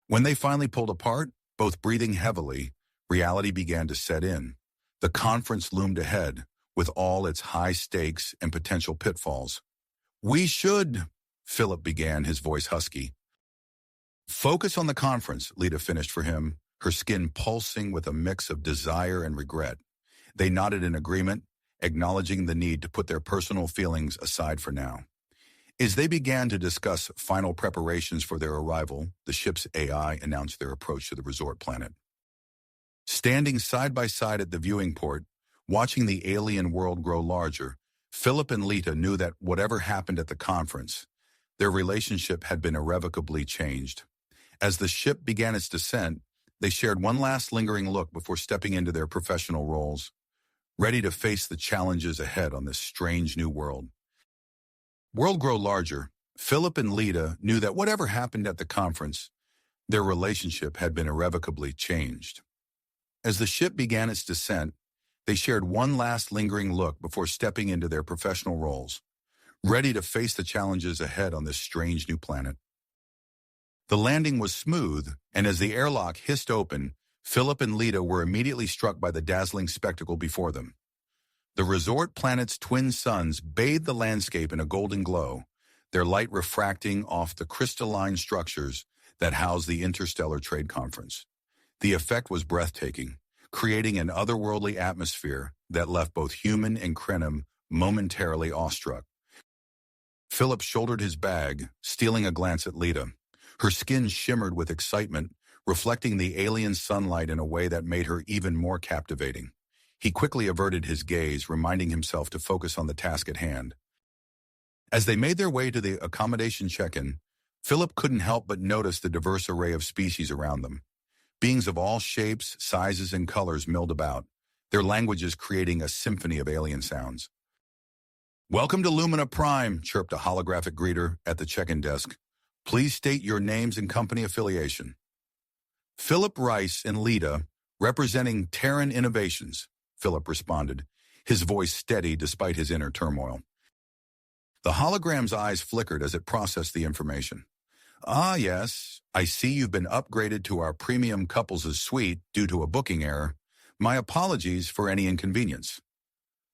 When they finally pulled apart, both breathing heavily, reality began to set in. The conference loomed ahead, with all its high stakes and potential pitfalls. "We should," Philip began, his voice husky. "Focus on the conference," Lita finished for him, her skin pulsing with a mix of desire and regret. They nodded in agreement, acknowledging the need to put their personal feelings aside for now. As they began to discuss final preparations for their arrival, the ship's AI announced their approach to the resort planet. Standing side by side at the viewing port, watching the alien world grow larger, Philip and Lita knew that whatever happened at the conference, their relationship had been irrevocably changed. As the ship began its descent, they shared one last lingering look before stepping into their professional roles, ready to face the challenges ahead on this strange new world. World grow larger, Philip and Lita knew that whatever happened at the conference, their relationship had been irrevocably changed. As the ship began its descent, they shared one last lingering look before stepping into their professional roles, ready to face the challenges ahead on this strange new planet. The landing was smooth, and as the airlock hissed open, Philip and Lita were immediately struck by the dazzling spectacle before them. The resort planet's twin suns bathed the landscape in a golden glow, their light refracting off the crystalline structures that housed the Interstellar Trade Conference. The effect was breathtaking, creating an otherworldly atmosphere that left both human and Crinum momentarily awestruck. Philip shouldered his bag, stealing a glance at Lita. Her skin shimmered with excitement, reflecting the alien sunlight in a way that made her even more captivating. He quickly averted his gaze, reminding himself to focus on the task at hand. As they made their way to the accommodation check-in, Philip couldn't help but notice the diverse array of species around them. Beings of all shapes, sizes, and colors milled about, their languages creating a symphony of alien sounds. "Welcome to Lumina Prime," chirped a holographic greeter at the check-in desk. "Please state your names and company affiliation." Philip Rice and Lita Representing Terran Innovations, Philip responded, his voice steady despite his inner turmoil. The hologram's eyes flickered as it processed the information. Ah, yes, I see you've been upgraded to our premium couples' suite due to a booking error. My apologies for any inconvenience.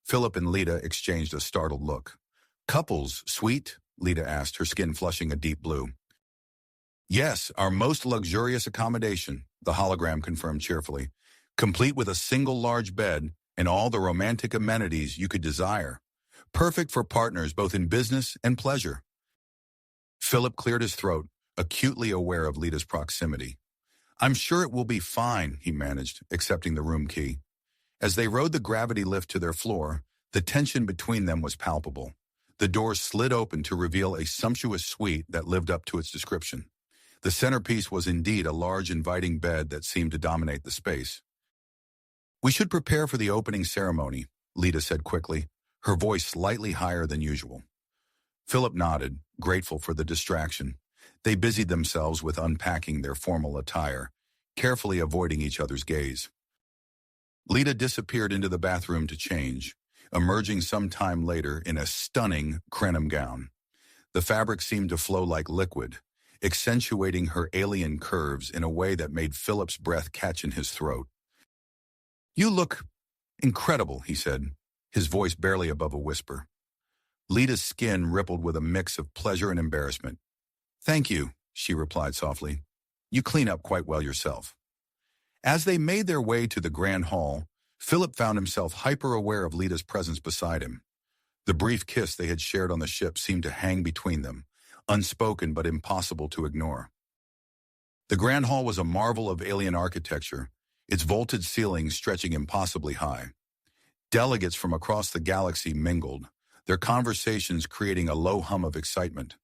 Philip and Lita exchanged a startled look. Couples suite? Lita asked, her skin flushing a deep blue. Yes, our most luxurious accommodation, the hologram confirmed cheerfully, complete with a single large bed and all the romantic amenities you could desire. Perfect for partners both in business and pleasure. Philip cleared his throat, acutely aware of Lita's proximity. I'm sure it will be fine, he managed, accepting the room key. As they rode the gravity lift to their floor, the tension between them was palpable. The door slid open to reveal a sumptuous suite that lived up to its description. The centerpiece was indeed a large, inviting bed that seemed to dominate the space. We should prepare for the opening ceremony, Lita said quickly, her voice slightly higher than usual. Philip nodded, grateful for the distraction. They busied themselves with unpacking their formal attire, carefully avoiding each other's gaze. Lita disappeared into the bathroom to change, emerging some time later in a stunning cream gown. The fabric seemed to flow like liquid, accentuating her alien curves in a way that made Philip's breath catch in his throat. You look incredible, he said, his voice barely above a whisper. Lita's skin rippled with a mix of pleasure and embarrassment. Thank you, she replied softly. You clean up quite well yourself. As they made their way to the grand hall, Philip found himself hyper-aware of Lita's presence beside him. The brief kiss they had shared on the ship seemed to hang between them, unspoken but impossible to ignore. The grand hall was a marvel of alien architecture, its vaulted ceilings stretching impossibly high. Delegates from across the galaxy mingled, their conversations creating a low hum of excitement.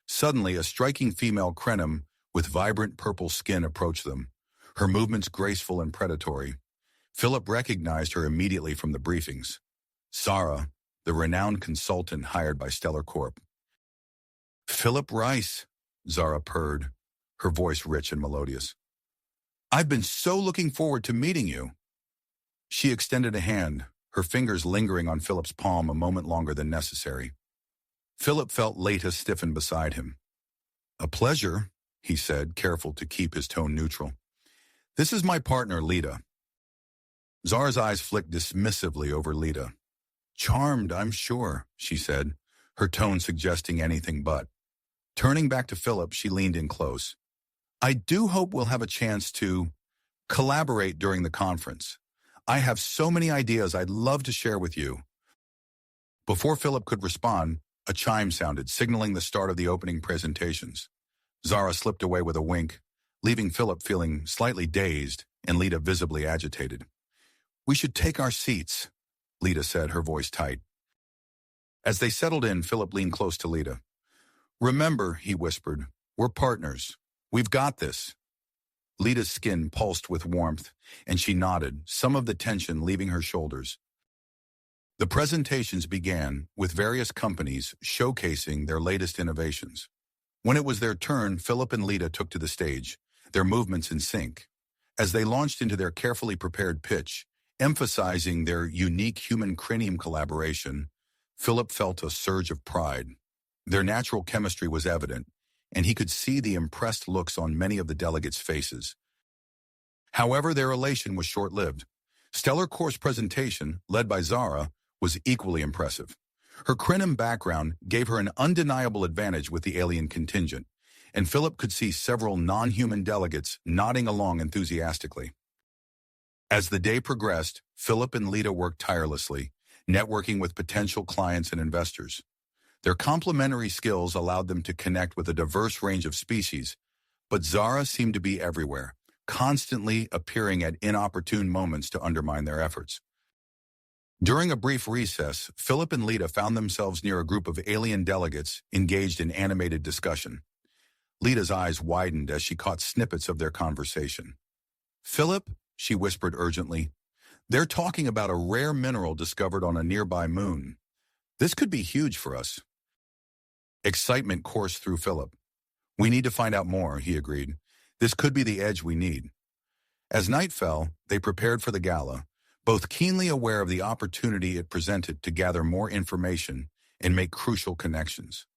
Suddenly, a striking female Krenim with vibrant purple skin approached them, her movements graceful and predatory. Philip recognized her immediately from the briefings. Zara, the renowned consultant hired by Stellar Corp. Philip Rice, Zara purred, her voice rich and melodious. I've been so looking forward to meeting you. She extended a hand, her fingers lingering on Philip's palm a moment longer than necessary. Philip felt Lita stiffen beside him. A pleasure, he said, careful to keep his tone neutral. This is my partner, Lita. Zara's eyes flicked dismissively over Lita. Charmed, I'm sure, she said, her tone suggesting anything but. Turning back to Philip, she leaned in close. I do hope we'll have a chance to collaborate during the conference. I have so many ideas I'd love to share with you. Before Philip could respond, a chime sounded, signaling the start of the opening presentations. Zara slipped away with a wink, leaving Philip feeling slightly dazed and Lita visibly agitated. We should take our seats, Lita said, her voice tight. As they settled in, Philip leaned close to Lita. Remember, he whispered, we're partners. We've got this. Lita's skin pulsed with warmth, and she nodded, some of the tension leaving her shoulders. The presentations began, with various companies showcasing their latest innovations. When it was their turn, Philip and Lita took to the stage, their movements in sync. As they launched into their carefully prepared pitch, emphasizing their unique human cranium collaboration, Philip felt a surge of pride. Their natural chemistry was evident, and he could see the impressed looks on many of the delegates' faces. However, their elation was short-lived. Stellar Corp's presentation, led by Zara, was equally impressive. Her cranium background gave her an undeniable advantage with the alien contingent, and Philip could see several non-human delegates nodding along enthusiastically. As the day progressed, Philip and Lita worked tirelessly, networking with potential clients and investors. Their complementary skills allowed them to connect with a diverse range of species, but Zara seemed to be everywhere, constantly appearing at inopportune moments to undermine their efforts. During a brief recess, Philip and Lita found themselves near a group of alien delegates engaged in animated discussion. Lita's eyes widened as she caught snippets of their conversation. Philip, she whispered urgently, they're talking about a rare mineral discovered on a nearby moon. This could be huge for us. Excitement coursed through Philip. We need to find out more, he agreed. This could be the edge we need. As night fell, they prepared for the gala, both keenly aware of the opportunity it presented to gather more information and make crucial connections.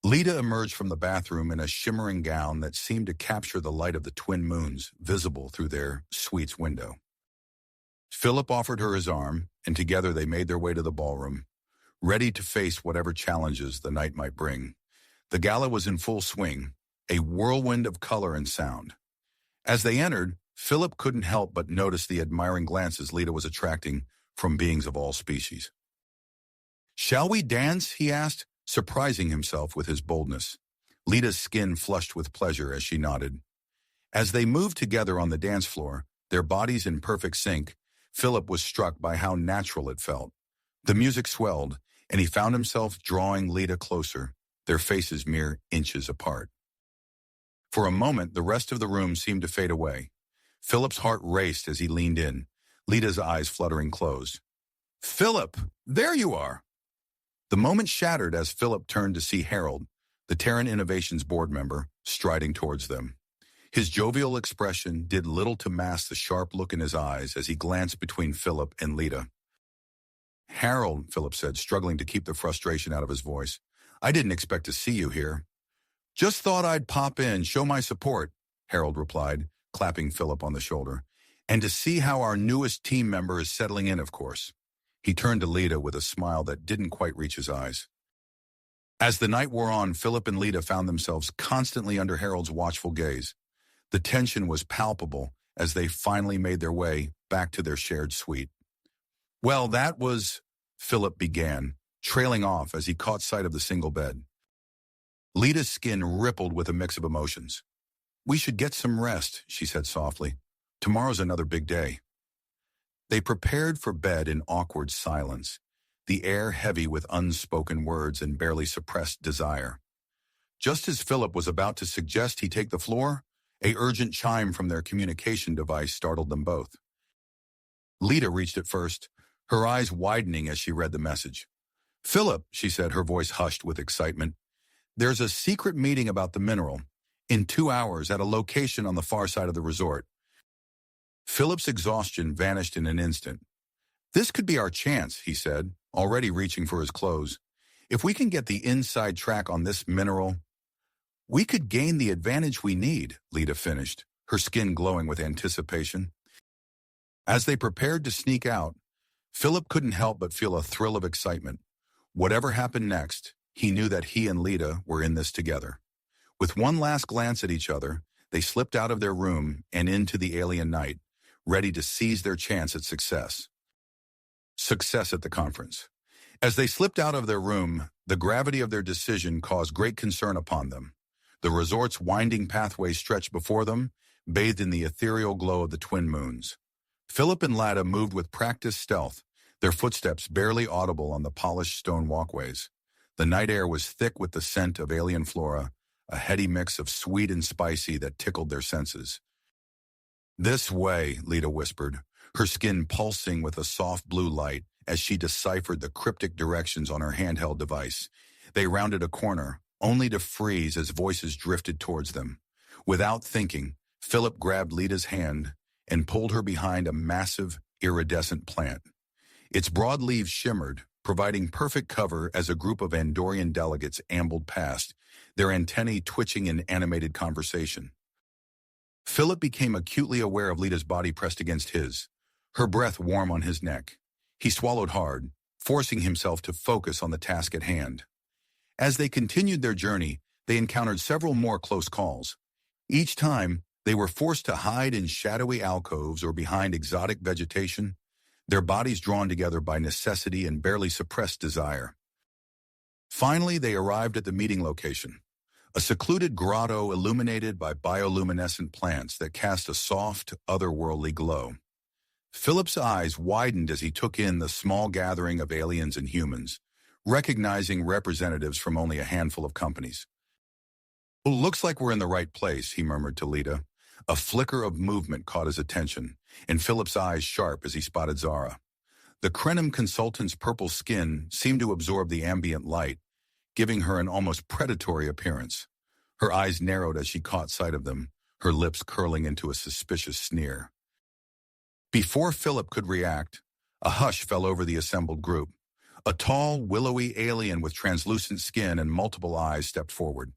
Lita emerged from the bathroom in a shimmering gown that seemed to capture the light of the twin moons visible through their suite's window. Philip offered her his arm, and together they made their way to the ballroom, ready to face whatever challenges the night might bring. The gala was in full swing, a whirlwind of color and sound. As they entered, Philip couldn't help but notice the admiring glances Lita was attracting from beings of all species. "Shall we dance?" he asked, surprising himself with his boldness. Lita's skin flushed with pleasure as she nodded. As they moved together on the dance floor, their bodies in perfect sync, Philip was struck by how natural it felt. The music swelled, and he found himself drawing Lita closer, their faces mere inches apart. For a moment, the rest of the room seemed to fade away. Philip's heart raced as he leaned in, Lita's eyes fluttering closed. "Philip, there you are!" The moment shattered as Philip turned to see Harold, the Terran Innovations board member, striding towards them. His jovial expression did little to mask the sharp look in his eyes as he glanced between Philip and Lita. "Harold," Philip said, struggling to keep the frustration out of his voice, "I didn't expect to see you here." "Just thought I'd pop in, show my support," Harold replied, clapping Philip on the shoulder. "And to see how our newest team member is settling in, of course." He turned to Lita with a smile that didn't quite reach his eyes. As the night wore on, Philip and Lita found themselves constantly under Harold's watchful gaze. The tension was palpable as they finally made their way back to their shared suite. "Well, that was," Philip began, trailing off as he caught sight of the single bed. Lita's skin rippled with a mix of emotions. "We should get some rest," she said softly. "Tomorrow's another big day." They prepared for bed in awkward silence, the air heavy with unspoken words and barely suppressed desire. Just as Philip was about to suggest he take the floor, an urgent chime from their communication device startled them both. Lita reached it first, her eyes widening as she read the message. "Philip," she said, her voice hushed with excitement, "there's a secret meeting about the mineral, in 2 hours at a location on the far side of the resort." Philip's exhaustion vanished in an instant. "This could be our chance," he said, already reaching for his clothes. "If we can get the inside track on this mineral, we could gain the advantage we need," Lita finished, her skin glowing with anticipation. As they prepared to sneak out, Philip couldn't help but feel a thrill of excitement. Whatever happened next, he knew that he and Lita were in this together. With one last glance at each other, they slipped out of their room and into the alien night, ready to seize their chance at success. Success at the conference. As they slipped out of their room, the gravity of their decision caused great concern upon them. The resort's winding pathway stretched before them, bathed in the ethereal glow of the twin moons. Philip and Lita moved with practiced stealth, their footsteps barely audible on the polished stone walkways. The night air was thick with the scent of alien flora, a heady mix of sweet and spicy that tickled their senses. "This way," Lita whispered, her skin pulsing with a soft blue light as she deciphered the cryptic directions on her handheld device. They rounded a corner, only to freeze as voices drifted towards them. Without thinking, Philip grabbed Lita's hand and pulled her behind a massive, iridescent plant. Its broad leaves shimmered, providing perfect cover as a group of Andorian delegates ambled past, their antennae twitching in animated conversation. Philip became acutely aware of Lita's body pressed against his, her breath warm on his neck. He swallowed hard, forcing himself to focus on the task at hand. As they continued their journey, they encountered several more close calls. Each time, they were forced to hide in shadowy alcoves or behind exotic vegetation, their bodies drawn together by necessity and barely suppressed desire. Finally, they arrived at the meeting location, a secluded grotto illuminated by bioluminescent plants that cast a soft, otherworldly glow. Philip's eyes widened as he took in the small gathering of aliens and humans, recognizing representatives from only a handful of companies. "Well, looks like we're in the right place," he murmured to Lita. A flicker of movement caught his attention, and Philip's eyes sharp as he spotted Zara. The Krenim consultant's purple skin seemed to absorb the ambient light, giving her an almost predatory appearance. Her eyes narrowed as she caught sight of them, her lips curling into a suspicious sneer. Before Philip could react, a hush fell over the assembled group. A tall, willowy alien with translucent skin and multiple eyes stepped forward.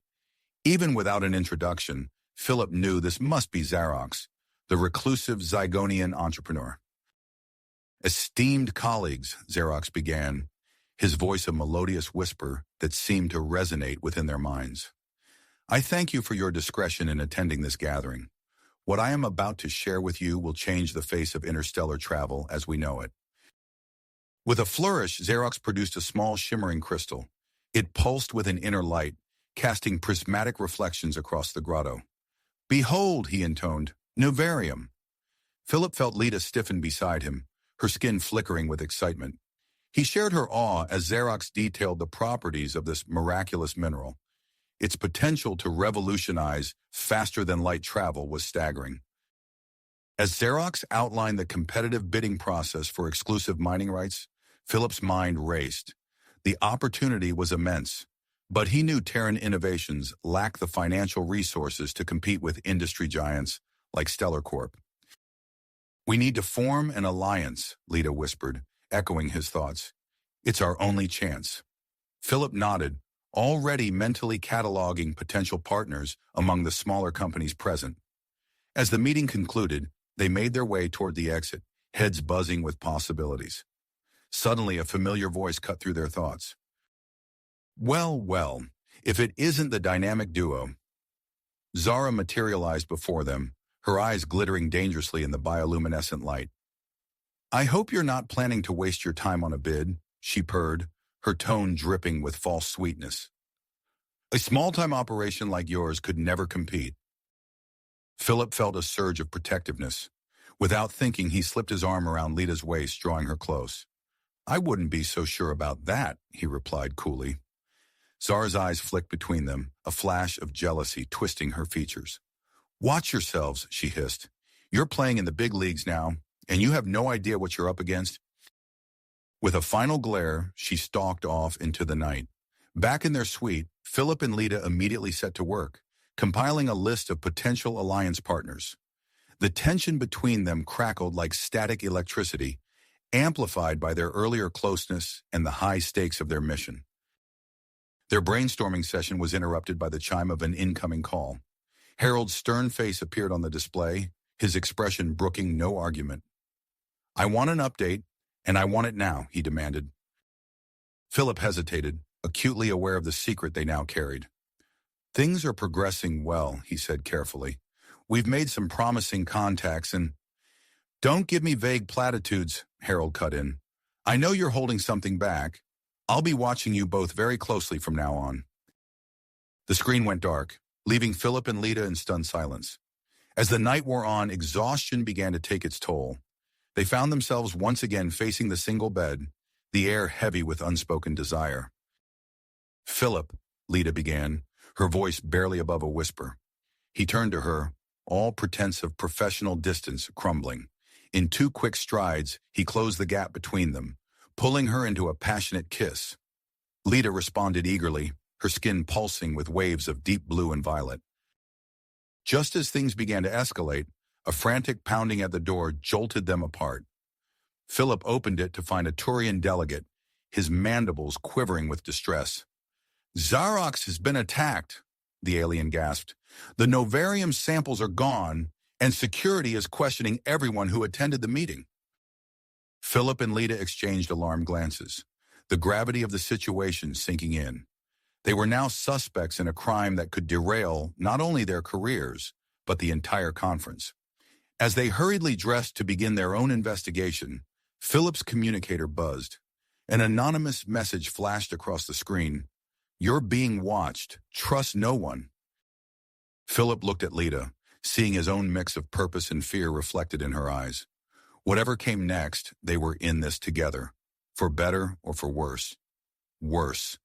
Even without an introduction, Philip knew this must be Xerox, the reclusive Zygonian entrepreneur. Esteemed colleagues, Xerox began, his voice a melodious whisper that seemed to resonate within their minds. I thank you for your discretion in attending this gathering. What I am about to share with you will change the face of interstellar travel as we know it. With a flourish, Xerox produced a small shimmering crystal. It pulsed with an inner light, casting prismatic reflections across the grotto. Behold, he intoned, novarum. Philip felt Lita stiffen beside him, her skin flickering with excitement. He shared her awe as Xerox detailed the properties of this miraculous mineral. Its potential to revolutionize faster-than-light travel was staggering. As Xerox outlined the competitive bidding process for exclusive mining rights, Philip's mind raced. The opportunity was immense, but he knew Terran Innovations lacked the financial resources to compete with industry giants like Stellar Corp. We need to form an alliance, Lita whispered, echoing his thoughts. It's our only chance. Philip nodded, already mentally cataloging potential partners among the smaller companies present. As the meeting concluded, they made their way toward the exit, heads buzzing with possibilities. Suddenly, a familiar voice cut through their thoughts. Well, if it isn't the dynamic duo. Zara materialized before them, her eyes glittering dangerously in the bioluminescent light. I hope you're not planning to waste your time on a bid, she purred, her tone dripping with false sweetness. A small-time operation like yours could never compete. Philip felt a surge of protectiveness. Without thinking, he slipped his arm around Lita's waist, drawing her close. I wouldn't be so sure about that, he replied coolly. Zara's eyes flicked between them, a flash of jealousy twisting her features. Watch yourselves, she hissed. You're playing in the big leagues now, and you have no idea what you're up against. With a final glare, she stalked off into the night. Back in their suite, Philip and Lita immediately set to work, compiling a list of potential alliance partners. The tension between them crackled like static electricity, amplified by their earlier closeness and the high stakes of their mission. Their brainstorming session was interrupted by the chime of an incoming call. Harold's stern face appeared on the display, his expression brooking no argument. I want an update, and I want it now, he demanded. Philip hesitated, acutely aware of the secret they now carried. Things are progressing well, he said carefully. We've made some promising contacts and... Don't give me vague platitudes, Harold cut in. I know you're holding something back. I'll be watching you both very closely from now on. The screen went dark, leaving Philip and Lita in stunned silence. As the night wore on, exhaustion began to take its toll. They found themselves once again facing the single bed, the air heavy with unspoken desire. Philip, Lita began, her voice barely above a whisper. He turned to her, all pretense of professional distance crumbling. In 2 quick strides, he closed the gap between them, pulling her into a passionate kiss. Lita responded eagerly, her skin pulsing with waves of deep blue and violet. Just as things began to escalate, a frantic pounding at the door jolted them apart. Philip opened it to find a Turian delegate, his mandibles quivering with distress. Xerox has been attacked, the alien gasped. The novarum samples are gone, and security is questioning everyone who attended the meeting. Philip and Lita exchanged alarmed glances, the gravity of the situation sinking in. They were now suspects in a crime that could derail not only their careers, but the entire conference. As they hurriedly dressed to begin their own investigation, Philip's communicator buzzed. An anonymous message flashed across the screen. You're being watched. Trust no one. Philip looked at Lita, seeing his own mix of purpose and fear reflected in her eyes. Whatever came next, they were in this together, for better or for worse. Worse.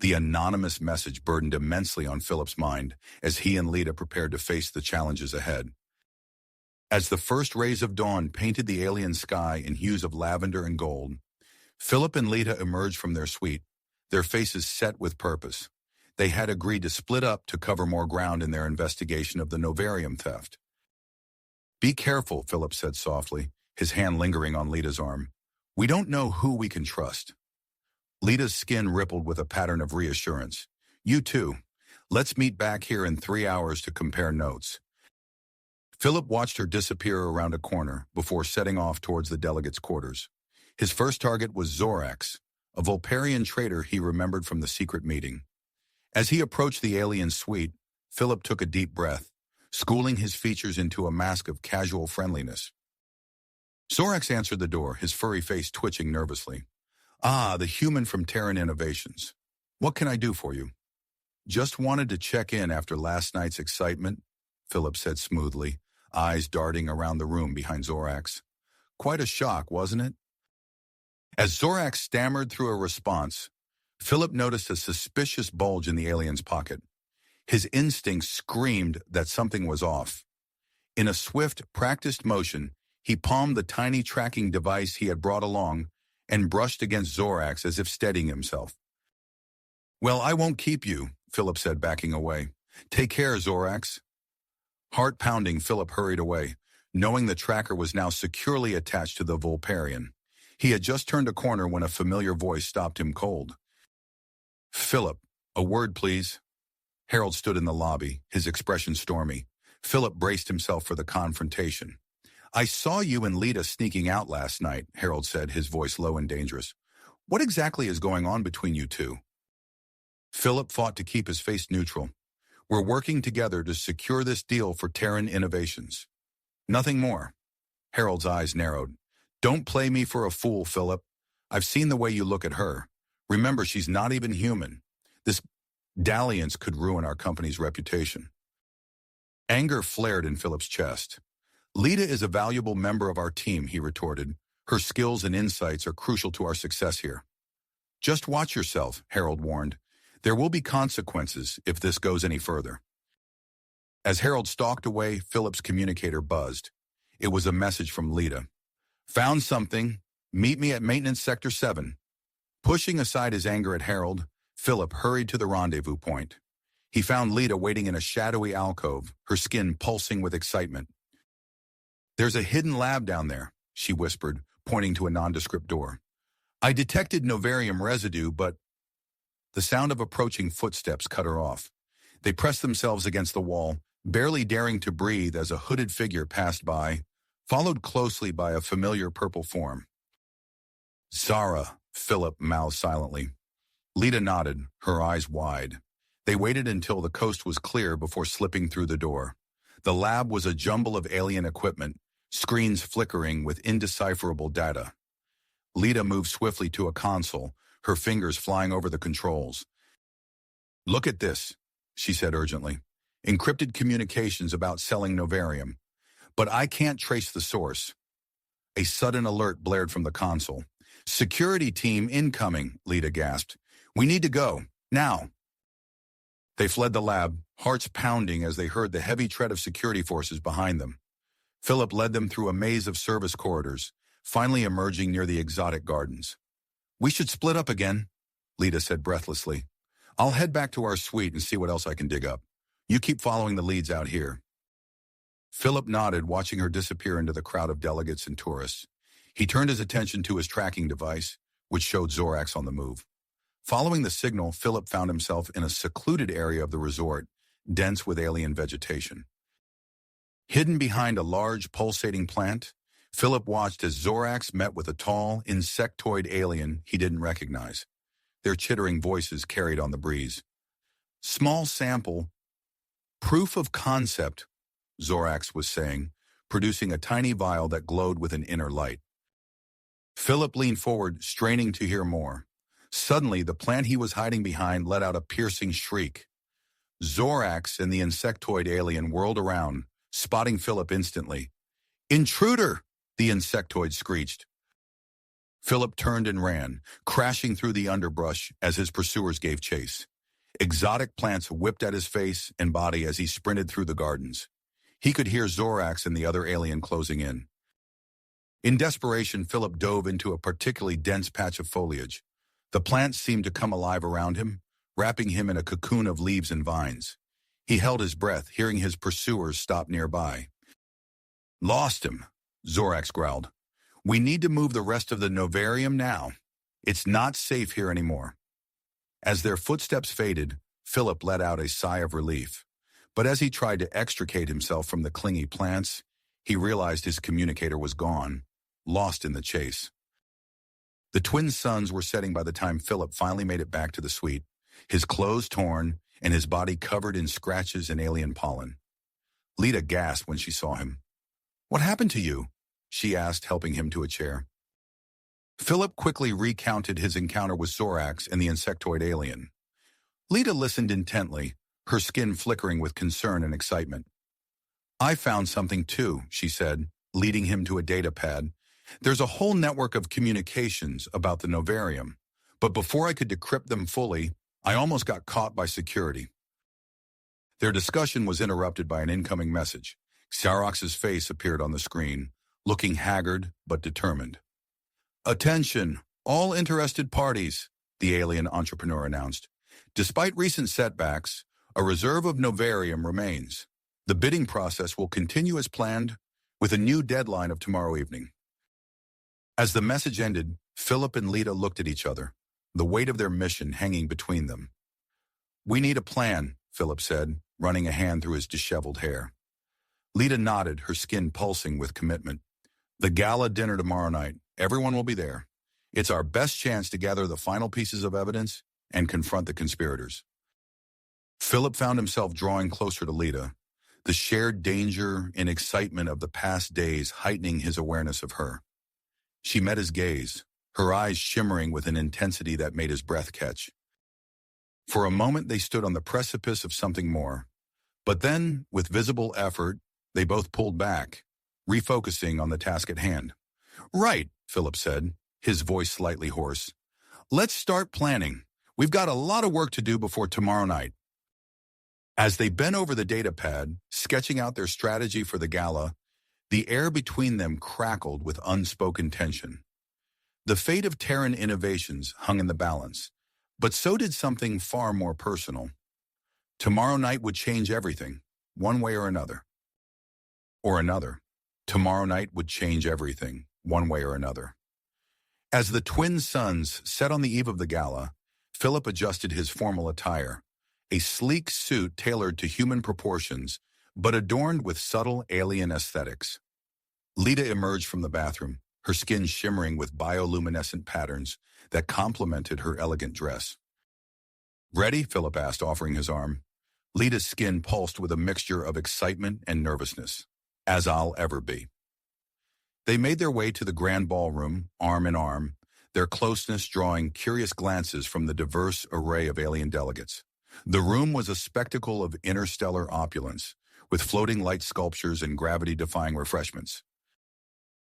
The anonymous message burdened immensely on Philip's mind as he and Lita prepared to face the challenges ahead. As the first rays of dawn painted the alien sky in hues of lavender and gold, Philip and Lita emerged from their suite, their faces set with purpose. They had agreed to split up to cover more ground in their investigation of the novarium theft. Be careful, Philip said softly, his hand lingering on Lita's arm. We don't know who we can trust. Lita's skin rippled with a pattern of reassurance. You too. Let's meet back here in 3 hours to compare notes. Philip watched her disappear around a corner before setting off towards the delegates' quarters. His first target was Zorax, a Volparian traitor he remembered from the secret meeting. As he approached the alien suite, Philip took a deep breath, schooling his features into a mask of casual friendliness. Zorax answered the door, his furry face twitching nervously. Ah, the human from Terran Innovations. What can I do for you? Just wanted to check in after last night's excitement, Philip said smoothly, eyes darting around the room behind Zorax. Quite a shock, wasn't it? As Zorax stammered through a response, Philip noticed a suspicious bulge in the alien's pocket. His instincts screamed that something was off. In a swift, practiced motion, he palmed the tiny tracking device he had brought along and brushed against Zorax as if steadying himself. Well, I won't keep you, Philip said, backing away. Take care, Zorax. Heart pounding, Philip hurried away, knowing the tracker was now securely attached to the Volparian. He had just turned a corner when a familiar voice stopped him cold. Philip, a word, please. Harold stood in the lobby, his expression stormy. Philip braced himself for the confrontation. I saw you and Lita sneaking out last night, Harold said, his voice low and dangerous. What exactly is going on between you two? Philip fought to keep his face neutral. We're working together to secure this deal for Terran Innovations. Nothing more. Harold's eyes narrowed. Don't play me for a fool, Philip. I've seen the way you look at her. Remember, she's not even human. This dalliance could ruin our company's reputation. Anger flared in Philip's chest. Lita is a valuable member of our team, he retorted. Her skills and insights are crucial to our success here. Just watch yourself, Harold warned. There will be consequences if this goes any further. As Harold stalked away, Philip's communicator buzzed. It was a message from Lita. Found something. Meet me at Maintenance Sector 7. Pushing aside his anger at Harold, Philip hurried to the rendezvous point. He found Lita waiting in a shadowy alcove, her skin pulsing with excitement. There's a hidden lab down there, she whispered, pointing to a nondescript door. I detected novarium residue, but... The sound of approaching footsteps cut her off. They pressed themselves against the wall, barely daring to breathe as a hooded figure passed by, followed closely by a familiar purple form. Zara, Philip mouthed silently. Lita nodded, her eyes wide. They waited until the coast was clear before slipping through the door. The lab was a jumble of alien equipment, screens flickering with indecipherable data. Lita moved swiftly to a console, her fingers flying over the controls. Look at this, she said urgently. Encrypted communications about selling novarium. But I can't trace the source. A sudden alert blared from the console. Security team incoming, Lita gasped. We need to go, now. They fled the lab, hearts pounding as they heard the heavy tread of security forces behind them. Philip led them through a maze of service corridors, finally emerging near the exotic gardens. We should split up again, Lita said breathlessly. I'll head back to our suite and see what else I can dig up. You keep following the leads out here. Philip nodded, watching her disappear into the crowd of delegates and tourists. He turned his attention to his tracking device, which showed Zorax on the move. Following the signal, Philip found himself in a secluded area of the resort, dense with alien vegetation. Hidden behind a large, pulsating plant, Philip watched as Zorax met with a tall, insectoid alien he didn't recognize. Their chittering voices carried on the breeze. Small sample. Proof of concept, Zorax was saying, producing a tiny vial that glowed with an inner light. Philip leaned forward, straining to hear more. Suddenly, the plant he was hiding behind let out a piercing shriek. Zorax and the insectoid alien whirled around, spotting Philip instantly. Intruder! The insectoid screeched. Philip turned and ran, crashing through the underbrush as his pursuers gave chase. Exotic plants whipped at his face and body as he sprinted through the gardens. He could hear Zorax and the other alien closing in. In desperation, Philip dove into a particularly dense patch of foliage. The plants seemed to come alive around him, wrapping him in a cocoon of leaves and vines. He held his breath, hearing his pursuers stop nearby. "Lost him," Zorax growled. "We need to move the rest of the novarium now. It's not safe here anymore." As their footsteps faded, Philip let out a sigh of relief. But as he tried to extricate himself from the clingy plants, he realized his communicator was gone, lost in the chase. The twin suns were setting by the time Philip finally made it back to the suite, his clothes torn and his body covered in scratches and alien pollen. Lita gasped when she saw him. "What happened to you?" she asked, helping him to a chair. Philip quickly recounted his encounter with Zorax and the insectoid alien. Lita listened intently, her skin flickering with concern and excitement. "I found something too," she said, leading him to a data pad. "There's a whole network of communications about the novarium, but before I could decrypt them fully, I almost got caught by security." Their discussion was interrupted by an incoming message. Xerox's face appeared on the screen, looking haggard but determined. "Attention, all interested parties," the alien entrepreneur announced. "Despite recent setbacks, a reserve of novarium remains. The bidding process will continue as planned, with a new deadline of tomorrow evening." As the message ended, Philip and Lita looked at each other, the weight of their mission hanging between them. "We need a plan," Philip said, running a hand through his disheveled hair. Lita nodded, her skin pulsing with commitment. "The gala dinner tomorrow night. Everyone will be there. It's our best chance to gather the final pieces of evidence and confront the conspirators." Philip found himself drawing closer to Lita, the shared danger and excitement of the past days heightening his awareness of her. She met his gaze, her eyes shimmering with an intensity that made his breath catch. For a moment they stood on the precipice of something more, but then, with visible effort, they both pulled back, refocusing on the task at hand. "Right," Philip said, his voice slightly hoarse. "Let's start planning. We've got a lot of work to do before tomorrow night." As they bent over the data pad, sketching out their strategy for the gala, the air between them crackled with unspoken tension. The fate of Terran innovations hung in the balance, but so did something far more personal. Tomorrow night would change everything, one way or another. Or another. Tomorrow night would change everything, one way or another. As the twin suns set on the eve of the gala, Philip adjusted his formal attire, a sleek suit tailored to human proportions, but adorned with subtle alien aesthetics. Lita emerged from the bathroom, her skin shimmering with bioluminescent patterns that complemented her elegant dress. "Ready?" Philip asked, offering his arm. Lita's skin pulsed with a mixture of excitement and nervousness, as I'll ever be. They made their way to the grand ballroom, arm in arm, their closeness drawing curious glances from the diverse array of alien delegates. The room was a spectacle of interstellar opulence, with floating light sculptures and gravity-defying refreshments.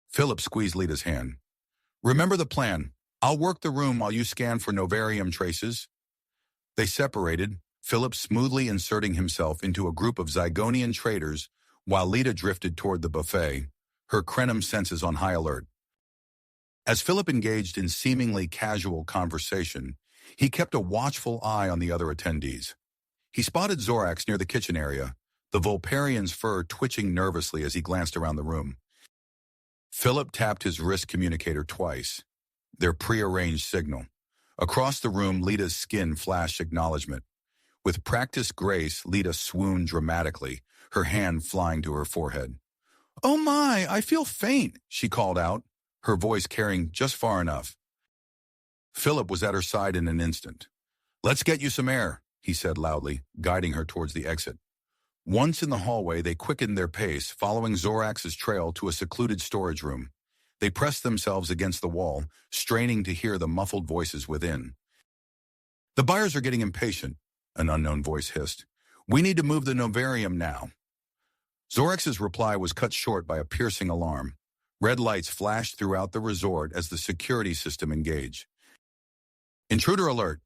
Philip squeezed Lita's hand. "Remember the plan. I'll work the room while you scan for novarium traces." They separated, Philip smoothly inserting himself into a group of Zygonian traders while Lita drifted toward the buffet, her Krenim senses on high alert. As Philip engaged in seemingly casual conversation, he kept a watchful eye on the other attendees. He spotted Zorax near the kitchen area, the Vulparian's fur twitching nervously as he glanced around the room. Philip tapped his wrist communicator twice, their prearranged signal. Across the room, Lita's skin flashed acknowledgement. With practiced grace, Lita swooned dramatically, her hand flying to her forehead. "Oh my, I feel faint," she called out, her voice carrying just far enough. Philip was at her side in an instant. "Let's get you some air," he said loudly, guiding her towards the exit. Once in the hallway, they quickened their pace, following Zorax's trail to a secluded storage room. They pressed themselves against the wall, straining to hear the muffled voices within. "The buyers are getting impatient," an unknown voice hissed. "We need to move the novarium now." Zorax's reply was cut short by a piercing alarm. Red lights flashed throughout the resort as the security system engaged. "Intruder alert!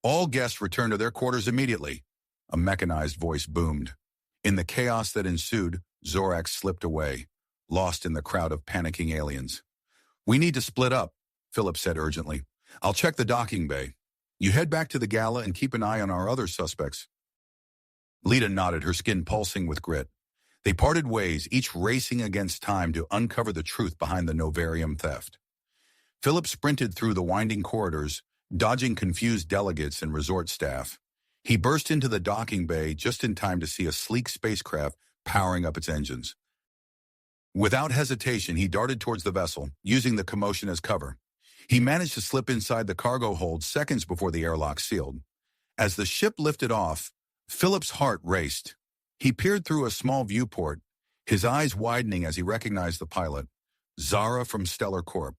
All guests return to their quarters immediately," a mechanized voice boomed. In the chaos that ensued, Zorax slipped away, lost in the crowd of panicking aliens. "We need to split up," Philip said urgently. "I'll check the docking bay." You head back to the gala and keep an eye on our other suspects. Lita nodded, her skin pulsing with grit. They parted ways, each racing against time to uncover the truth behind the novarium theft. Philip sprinted through the winding corridors, dodging confused delegates and resort staff. He burst into the docking bay just in time to see a sleek spacecraft powering up its engines. Without hesitation, he darted towards the vessel, using the commotion as cover. He managed to slip inside the cargo hold seconds before the airlock sealed. As the ship lifted off, Philip's heart raced. He peered through a small viewport, his eyes widening as he recognized the pilot, Zara from Stellar Corp.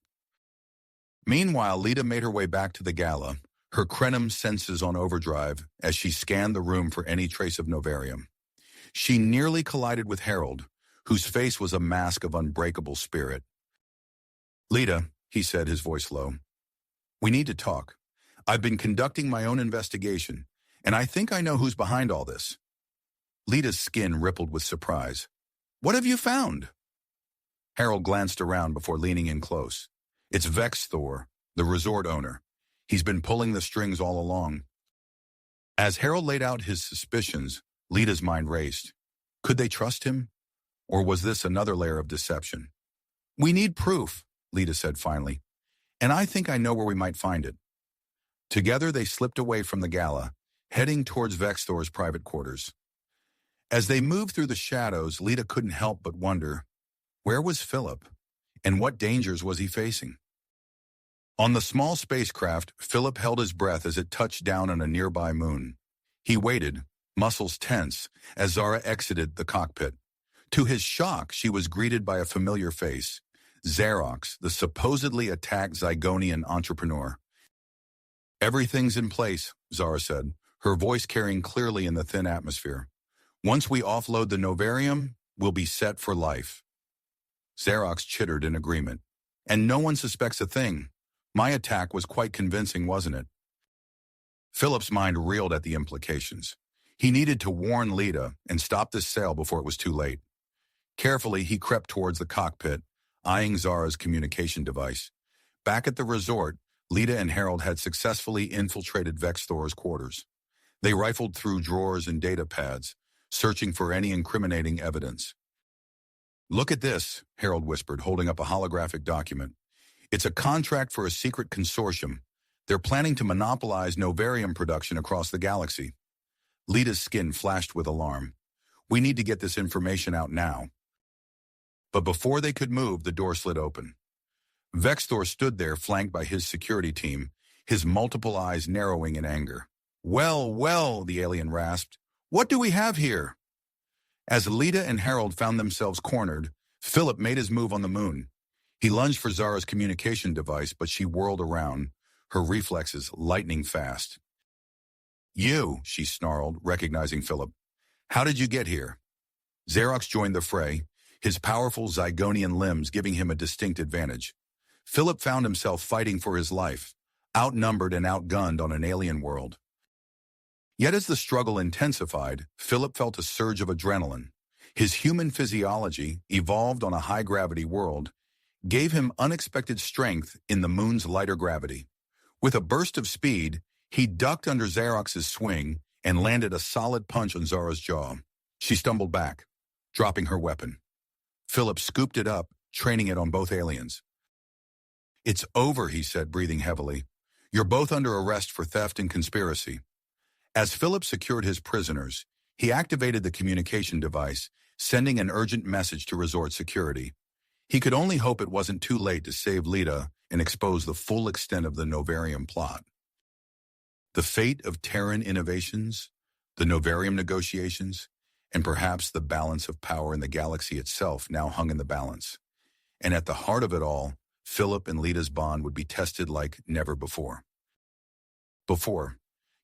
Meanwhile, Lita made her way back to the gala, her Krenim senses on overdrive as she scanned the room for any trace of novarium. She nearly collided with Harold, whose face was a mask of unbreakable spirit. "Lita," he said, his voice low, "we need to talk. I've been conducting my own investigation, and I think I know who's behind all this." Lita's skin rippled with surprise. "What have you found?" Harold glanced around before leaning in close. "It's Vex Thor, the resort owner. He's been pulling the strings all along." As Harold laid out his suspicions, Lita's mind raced. Could they trust him? Or was this another layer of deception? "We need proof," Lita said finally, "and I think I know where we might find it." Together they slipped away from the gala, heading towards Vex Thor's private quarters. As they moved through the shadows, Lita couldn't help but wonder, where was Philip? And what dangers was he facing? On the small spacecraft, Philip held his breath as it touched down on a nearby moon. He waited, muscles tense, as Zara exited the cockpit. To his shock, she was greeted by a familiar face, Xerox, the supposedly attacked Zygonian entrepreneur. "Everything's in place," Zara said, her voice carrying clearly in the thin atmosphere. "Once we offload the novarium, we'll be set for life." Xerox chittered in agreement. "And no one suspects a thing. My attack was quite convincing, wasn't it?" Philip's mind reeled at the implications. He needed to warn Lita and stop this sale before it was too late. Carefully, he crept towards the cockpit, eyeing Zara's communication device. Back at the resort, Lita and Harold had successfully infiltrated Vex Thor's quarters. They rifled through drawers and data pads, searching for any incriminating evidence. "Look at this," Harold whispered, holding up a holographic document. "It's a contract for a secret consortium. They're planning to monopolize novarium production across the galaxy." Lita's skin flashed with alarm. "We need to get this information out now." But before they could move, the door slid open. Vex Thor stood there, flanked by his security team, his multiple eyes narrowing in anger. "Well, well," the alien rasped. "What do we have here?" As Lita and Harold found themselves cornered, Philip made his move on the moon. He lunged for Zara's communication device, but she whirled around, her reflexes lightning fast. "You," she snarled, recognizing Philip. "How did you get here?" Xerox joined the fray, his powerful Zygonian limbs giving him a distinct advantage. Philip found himself fighting for his life, outnumbered and outgunned on an alien world. Yet as the struggle intensified, Philip felt a surge of adrenaline. His human physiology, evolved on a high-gravity world, gave him unexpected strength in the moon's lighter gravity. With a burst of speed, he ducked under Xerox's swing and landed a solid punch on Zara's jaw. She stumbled back, dropping her weapon. Philip scooped it up, training it on both aliens. "It's over," he said, breathing heavily. "You're both under arrest for theft and conspiracy." As Philip secured his prisoners, he activated the communication device, sending an urgent message to resort security. He could only hope it wasn't too late to save Lita and expose the full extent of the novarium plot. The fate of Terran innovations, the novarium negotiations, and perhaps the balance of power in the galaxy itself now hung in the balance. And at the heart of it all, Philip and Lita's bond would be tested like never before.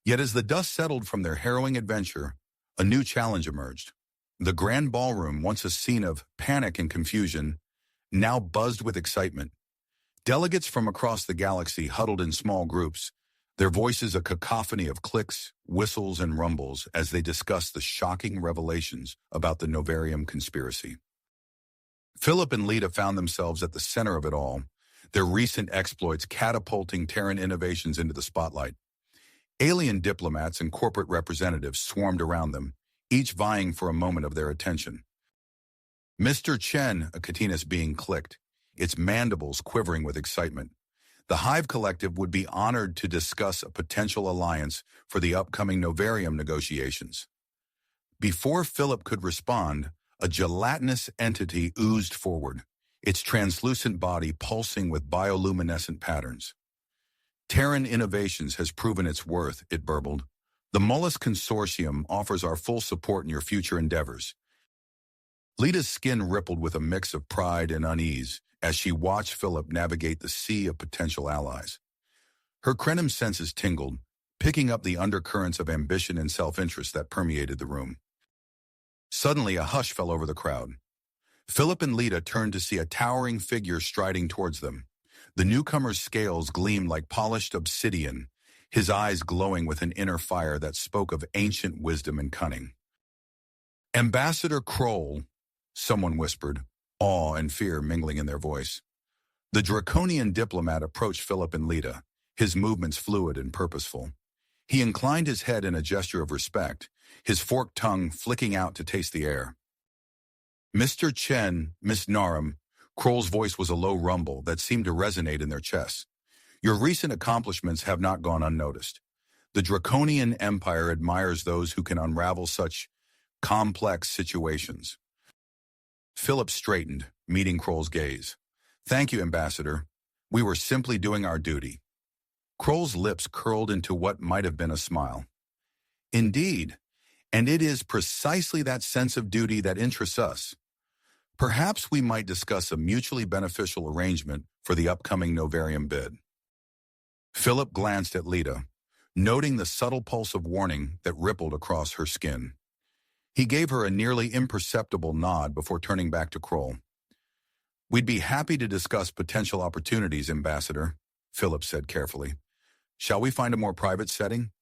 Yet as the dust settled from their harrowing adventure, a new challenge emerged. The grand ballroom, once a scene of panic and confusion, now buzzed with excitement. Delegates from across the galaxy huddled in small groups, their voices a cacophony of clicks, whistles, and rumbles as they discussed the shocking revelations about the novarium conspiracy. Philip and Lita found themselves at the center of it all, their recent exploits catapulting Terran innovations into the spotlight. Alien diplomats and corporate representatives swarmed around them, each vying for a moment of their attention. Mr. Chen, a Catinus being clicked, its mandibles quivering with excitement. The Hive Collective would be honored to discuss a potential alliance for the upcoming Novarium negotiations. Before Philip could respond, a gelatinous entity oozed forward, its translucent body pulsing with bioluminescent patterns. Terran Innovations has proven its worth, it burbled. The Mollusk Consortium offers our full support in your future endeavors. Lita's skin rippled with a mix of pride and unease as she watched Philip navigate the sea of potential allies. Her Krenim senses tingled, picking up the undercurrents of ambition and self-interest that permeated the room. Suddenly, a hush fell over the crowd. Philip and Lita turned to see a towering figure striding towards them. The newcomer's scales gleamed like polished obsidian, his eyes glowing with an inner fire that spoke of ancient wisdom and cunning. "Ambassador Kroll," someone whispered, awe and fear mingling in their voice. The draconian diplomat approached Philip and Lita, his movements fluid and purposeful. He inclined his head in a gesture of respect, his forked tongue flicking out to taste the air. "Mr. Chen, Miss Narum," Kroll's voice was a low rumble that seemed to resonate in their chests. "Your recent accomplishments have not gone unnoticed. The Draconian Empire admires those who can unravel such complex situations." Philip straightened, meeting Kroll's gaze. "Thank you, Ambassador. We were simply doing our duty." Kroll's lips curled into what might have been a smile. "Indeed, and it is precisely that sense of duty that interests us. Perhaps we might discuss a mutually beneficial arrangement for the upcoming Novarium bid." Philip glanced at Lita, noting the subtle pulse of warning that rippled across her skin. He gave her a nearly imperceptible nod before turning back to Kroll. "We'd be happy to discuss potential opportunities, Ambassador," Philip said carefully. "Shall we find a more private setting?"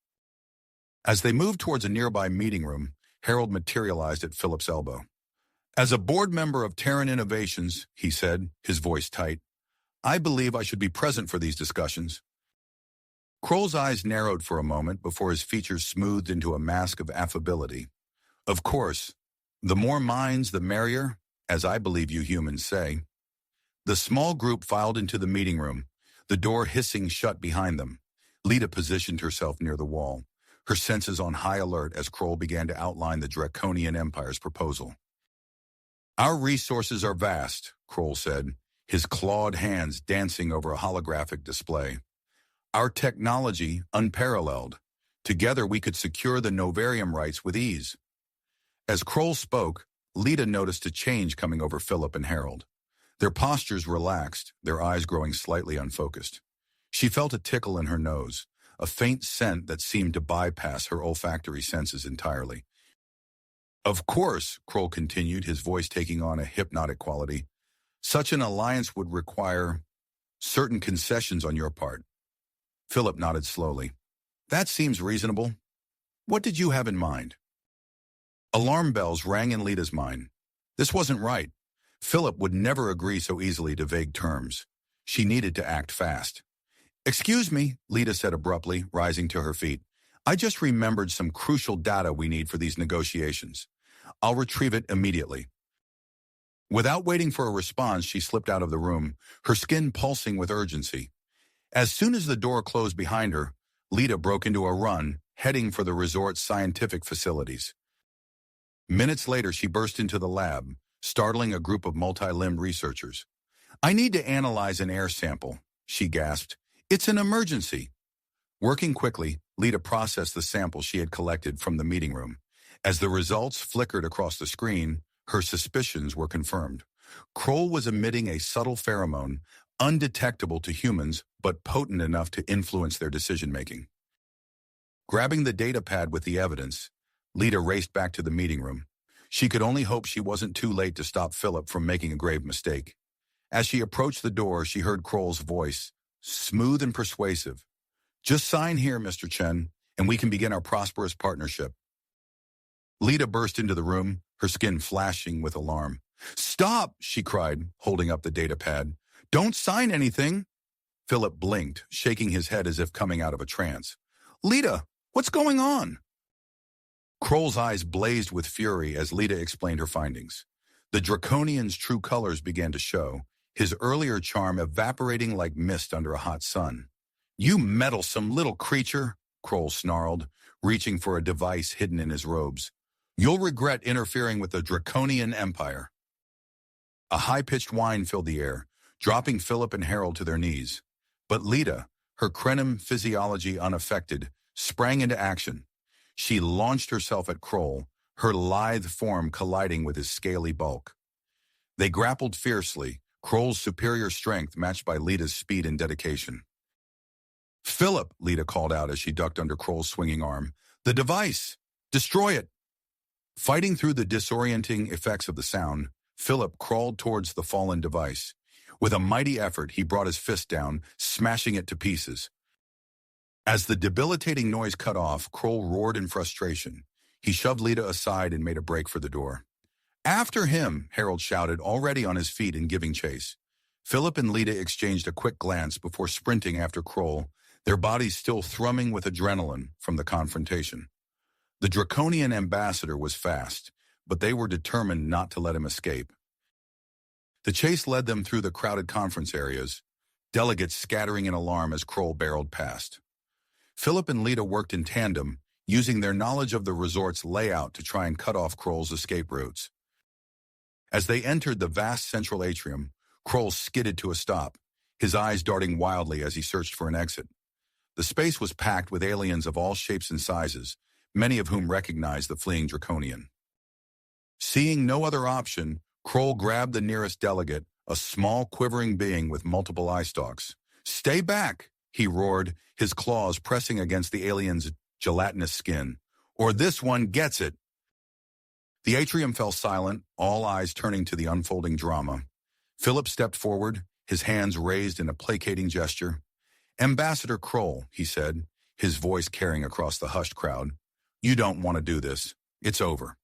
As they moved towards a nearby meeting room, Harold materialized at Philip's elbow. "As a board member of Terran Innovations," he said, his voice tight, "I believe I should be present for these discussions." Kroll's eyes narrowed for a moment before his features smoothed into a mask of affability. "Of course, the more minds, the merrier, as I believe you humans say." The small group filed into the meeting room, the door hissing shut behind them. Lita positioned herself near the wall, her senses on high alert as Kroll began to outline the Draconian Empire's proposal. "Our resources are vast," Kroll said, his clawed hands dancing over a holographic display. "Our technology unparalleled. Together we could secure the Novarium rights with ease." As Kroll spoke, Lita noticed a change coming over Philip and Harold. Their postures relaxed, their eyes growing slightly unfocused. She felt a tickle in her nose, a faint scent that seemed to bypass her olfactory senses entirely. "Of course," Kroll continued, his voice taking on a hypnotic quality, "such an alliance would require certain concessions on your part." Philip nodded slowly. "That seems reasonable. What did you have in mind?" Alarm bells rang in Lita's mind. This wasn't right. Philip would never agree so easily to vague terms. She needed to act fast. "Excuse me," Lita said abruptly, rising to her feet. "I just remembered some crucial data we need for these negotiations. I'll retrieve it immediately." Without waiting for a response, she slipped out of the room, her skin pulsing with urgency. As soon as the door closed behind her, Lita broke into a run, heading for the resort's scientific facilities. Minutes later, she burst into the lab, startling a group of multi-limbed researchers. "I need to analyze an air sample," she gasped. "It's an emergency." Working quickly, Lita processed the sample she had collected from the meeting room. As the results flickered across the screen, her suspicions were confirmed. Kroll was emitting a subtle pheromone, undetectable to humans, but potent enough to influence their decision-making. Grabbing the data pad with the evidence, Lita raced back to the meeting room. She could only hope she wasn't too late to stop Philip from making a grave mistake. As she approached the door, she heard Kroll's voice, smooth and persuasive. "Just sign here, Mr. Chen, and we can begin our prosperous partnership." Lita burst into the room, her skin flashing with alarm. "Stop!" she cried, holding up the data pad. "Don't sign anything!" Philip blinked, shaking his head as if coming out of a trance. Lita, what's going on? Kroll's eyes blazed with fury as Lita explained her findings. The Draconian's true colors began to show, his earlier charm evaporating like mist under a hot sun. You meddlesome little creature, Kroll snarled, reaching for a device hidden in his robes. You'll regret interfering with the Draconian Empire. A high-pitched whine filled the air, dropping Philip and Harold to their knees. But Lita, her Krenim physiology unaffected, sprang into action. She launched herself at Kroll, her lithe form colliding with his scaly bulk. They grappled fiercely, Kroll's superior strength matched by Lita's speed and dedication. Philip, Lita called out as she ducked under Kroll's swinging arm. The device! Destroy it! Fighting through the disorienting effects of the sound, Philip crawled towards the fallen device. With a mighty effort, he brought his fist down, smashing it to pieces. As the debilitating noise cut off, Kroll roared in frustration. He shoved Lita aside and made a break for the door. After him, Harold shouted, already on his feet and giving chase. Philip and Lita exchanged a quick glance before sprinting after Kroll, their bodies still thrumming with adrenaline from the confrontation. The Draconian ambassador was fast, but they were determined not to let him escape. The chase led them through the crowded conference areas, delegates scattering in alarm as Kroll barreled past. Philip and Lita worked in tandem, using their knowledge of the resort's layout to try and cut off Kroll's escape routes. As they entered the vast central atrium, Kroll skidded to a stop, his eyes darting wildly as he searched for an exit. The space was packed with aliens of all shapes and sizes, many of whom recognized the fleeing Draconian. Seeing no other option, Kroll grabbed the nearest delegate, a small, quivering being with multiple eye stalks. "Stay back!" he roared, his claws pressing against the alien's gelatinous skin. "Or this one gets it!" The atrium fell silent, all eyes turning to the unfolding drama. Philip stepped forward, his hands raised in a placating gesture. "Ambassador Kroll," he said, his voice carrying across the hushed crowd. "You don't want to do this. It's over."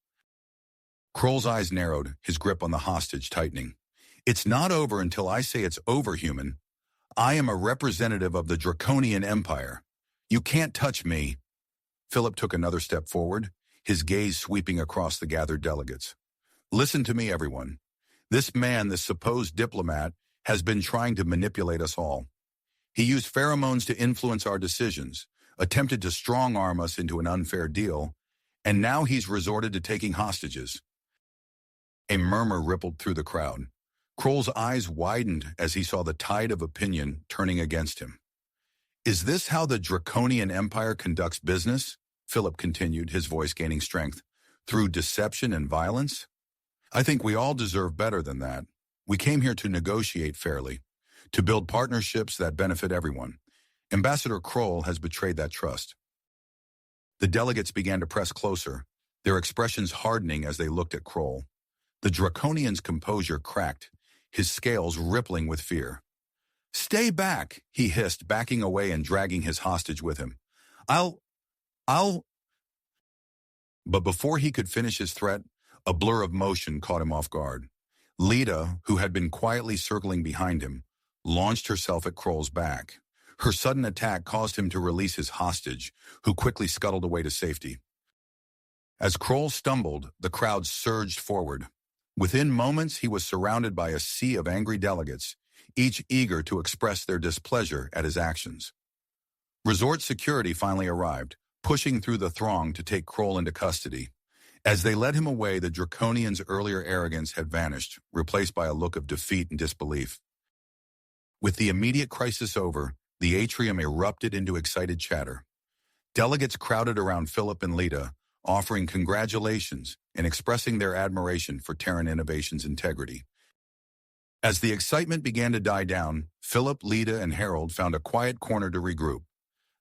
Kroll's eyes narrowed, his grip on the hostage tightening. "It's not over until I say it's over, human. I am a representative of the Draconian Empire. You can't touch me." Philip took another step forward, his gaze sweeping across the gathered delegates. "Listen to me, everyone. This man, this supposed diplomat, has been trying to manipulate us all. He used pheromones to influence our decisions, attempted to strong-arm us into an unfair deal, and now he's resorted to taking hostages." A murmur rippled through the crowd. Kroll's eyes widened as he saw the tide of opinion turning against him. "Is this how the Draconian Empire conducts business?" Philip continued, his voice gaining strength. "Through deception and violence? I think we all deserve better than that. We came here to negotiate fairly, to build partnerships that benefit everyone. Ambassador Kroll has betrayed that trust." The delegates began to press closer, their expressions hardening as they looked at Kroll. The Draconian's composure cracked, his scales rippling with fear. "Stay back," he hissed, backing away and dragging his hostage with him. I'll... But before he could finish his threat, a blur of motion caught him off guard. Lita, who had been quietly circling behind him, launched herself at Kroll's back. Her sudden attack caused him to release his hostage, who quickly scuttled away to safety. As Kroll stumbled, the crowd surged forward. Within moments, he was surrounded by a sea of angry delegates, each eager to express their displeasure at his actions. Resort security finally arrived, pushing through the throng to take Kroll into custody. As they led him away, the Draconian's earlier arrogance had vanished, replaced by a look of defeat and disbelief. With the immediate crisis over, the atrium erupted into excited chatter. Delegates crowded around Philip and Lita, offering congratulations and expressing their admiration for Terran Innovation's integrity. As the excitement began to die down, Philip, Lita, and Harold found a quiet corner to regroup.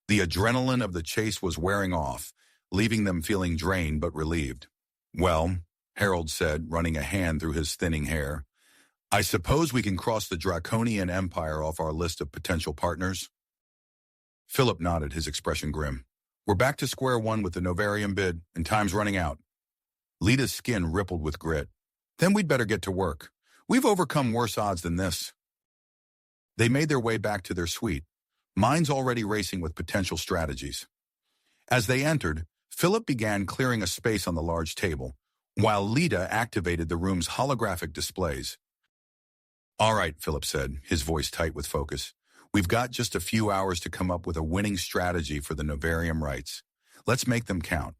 The adrenaline of the chase was wearing off, leaving them feeling drained but relieved. "Well," Harold said, running a hand through his thinning hair, "I suppose we can cross the Draconian Empire off our list of potential partners?" Philip nodded, his expression grim. "We're back to square one with the novarum bid, and time's running out." Lita's skin rippled with grit. "Then we'd better get to work. We've overcome worse odds than this." They made their way back to their suite, minds already racing with potential strategies. As they entered, Philip began clearing a space on the large table, while Lita activated the room's holographic displays. "All right," Philip said, his voice tight with focus. "We've got just a few hours to come up with a winning strategy for the novarium rights. Let's make them count."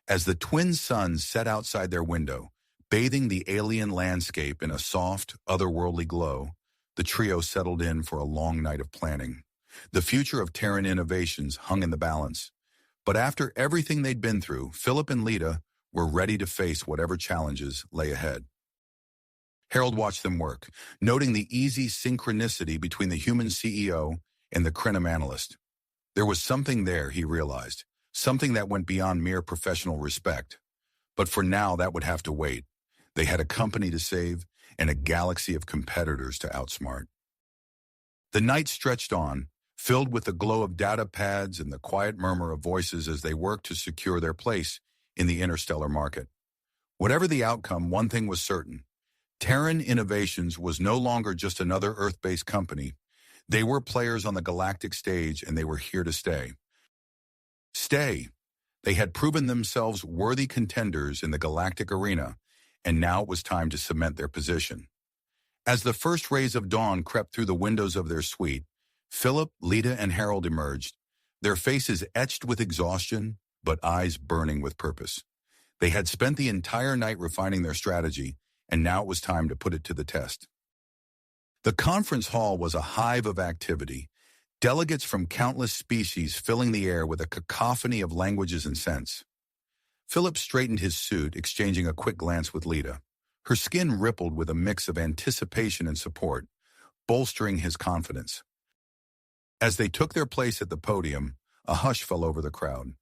As the twin suns set outside their window, bathing the alien landscape in a soft, otherworldly glow, the trio settled in for a long night of planning. The future of Terran innovations hung in the balance. But after everything they'd been through, Philip and Lita were ready to face whatever challenges lay ahead. Harold watched them work, noting the easy synchronicity between the human CEO and the Krenim analyst. There was something there, he realized, something that went beyond mere professional respect. But for now, that would have to wait. They had a company to save and a galaxy of competitors to outsmart. The night stretched on, filled with the glow of data pads and the quiet murmur of voices as they worked to secure their place in the interstellar market. Whatever the outcome, one thing was certain. Terran Innovations was no longer just another Earth-based company. They were players on the galactic stage, and they were here to stay. They had proven themselves worthy contenders in the galactic arena, and now it was time to cement their position. As the first rays of dawn crept through the windows of their suite, Philip, Lita, and Harold emerged, their faces etched with exhaustion, but eyes burning with purpose. They had spent the entire night refining their strategy, and now it was time to put it to the test. The conference hall was a hive of activity, delegates from countless species filling the air with a cacophony of languages and scents. Philip straightened his suit, exchanging a quick glance with Lita. Her skin rippled with a mix of anticipation and support, bolstering his confidence. As they took their place at the podium, a hush fell over the crowd.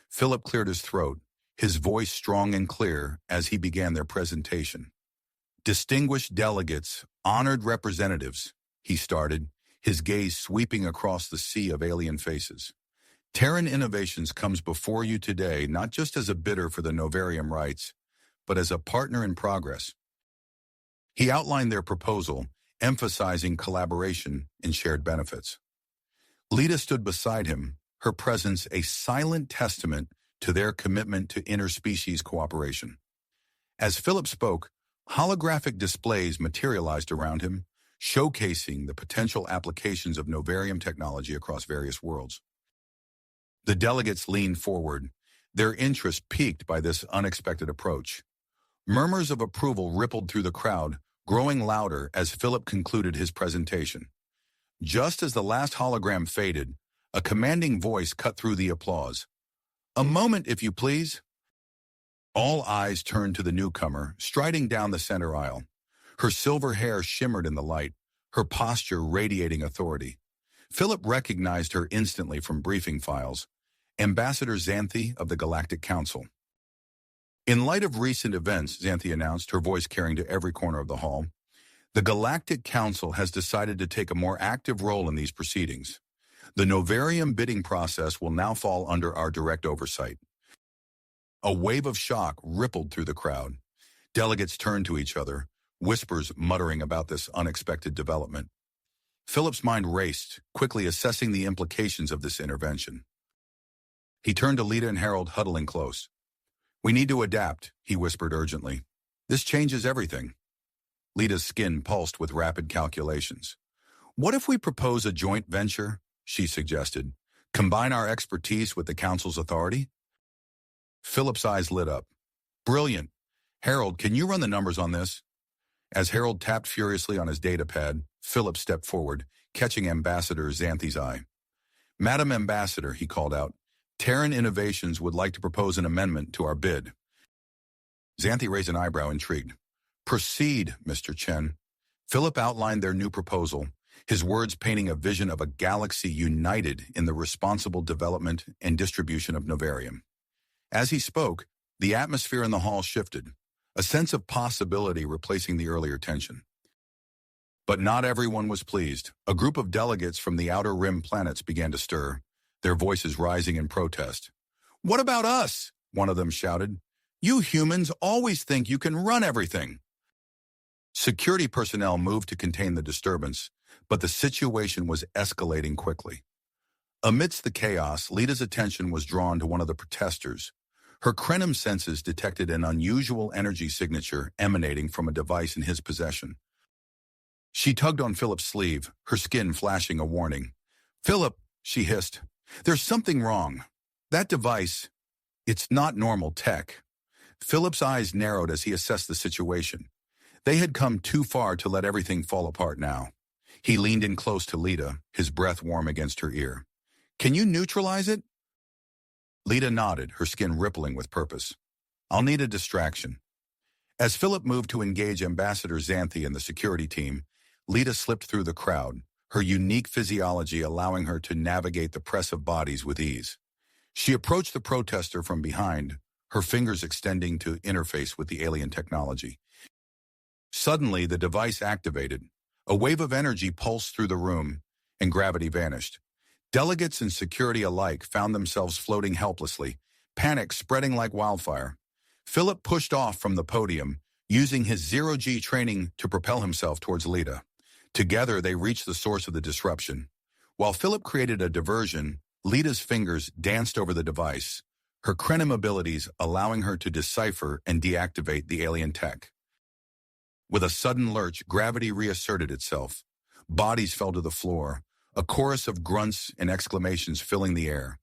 Philip cleared his throat, his voice strong and clear as he began their presentation. "Distinguished delegates, honored representatives," he started, his gaze sweeping across the sea of alien faces. "Terran Innovations comes before you today not just as a bidder for the novarium rights, but as a partner in progress." He outlined their proposal, emphasizing collaboration and shared benefits. Lita stood beside him, her presence a silent testament to their commitment to interspecies cooperation. As Philip spoke, holographic displays materialized around him, showcasing the potential applications of novarium technology across various worlds. The delegates leaned forward, their interest piqued by this unexpected approach. Murmurs of approval rippled through the crowd, growing louder as Philip concluded his presentation. Just as the last hologram faded, a commanding voice cut through the applause. "A moment, if you please." All eyes turned to the newcomer, striding down the center aisle. Her silver hair shimmered in the light, her posture radiating authority. Philip recognized her instantly from briefing files, Ambassador Xanthi of the Galactic Council. "In light of recent events," Xanthi announced, her voice carrying to every corner of the hall, "the Galactic Council has decided to take a more active role in these proceedings. The novarium bidding process will now fall under our direct oversight." A wave of shock rippled through the crowd. Delegates turned to each other, whispers muttering about this unexpected development. Philip's mind raced, quickly assessing the implications of this intervention. He turned to Lita and Harold, huddling close. "We need to adapt," he whispered urgently. "This changes everything." Lita's skin pulsed with rapid calculations. "What if we propose a joint venture?" she suggested. "Combine our expertise with the Council's authority?" Philip's eyes lit up. "Brilliant. Harold, can you run the numbers on this?" As Harold tapped furiously on his datapad, Philip stepped forward, catching Ambassador Xanthi's eye. "Madam Ambassador," he called out, "Terran Innovations would like to propose an amendment to our bid." Xanthi raised an eyebrow, intrigued. "Proceed, Mr. Chen." Philip outlined their new proposal, his words painting a vision of a galaxy united in the responsible development and distribution of novarium. As he spoke, the atmosphere in the hall shifted, a sense of possibility replacing the earlier tension. But not everyone was pleased. A group of delegates from the outer rim planets began to stir, their voices rising in protest. "What about us?" one of them shouted. "You humans always think you can run everything." Security personnel moved to contain the disturbance, but the situation was escalating quickly. Amidst the chaos, Lita's attention was drawn to one of the protesters. Her Krenim senses detected an unusual energy signature emanating from a device in his possession. She tugged on Philip's sleeve, her skin flashing a warning. "Philip," she hissed, "there's something wrong. That device, it's not normal tech." Philip's eyes narrowed as he assessed the situation. They had come too far to let everything fall apart now. He leaned in close to Lita, his breath warm against her ear. "Can you neutralize it?" Lita nodded, her skin rippling with purpose. "I'll need a distraction." As Philip moved to engage Ambassador Xanthi and the security team, Lita slipped through the crowd, her unique physiology allowing her to navigate the press of bodies with ease. She approached the protester from behind, her fingers extending to interface with the alien technology. Suddenly, the device activated. A wave of energy pulsed through the room, and gravity vanished. Delegates and security alike found themselves floating helplessly, panic spreading like wildfire. Philip pushed off from the podium, using his zero-G training to propel himself towards Lita. Together, they reached the source of the disruption. While Philip created a diversion, Lita's fingers danced over the device, her Krenim abilities allowing her to decipher and deactivate the alien tech. With a sudden lurch, gravity reasserted itself. Bodies fell to the floor, a chorus of grunts and exclamations filling the air.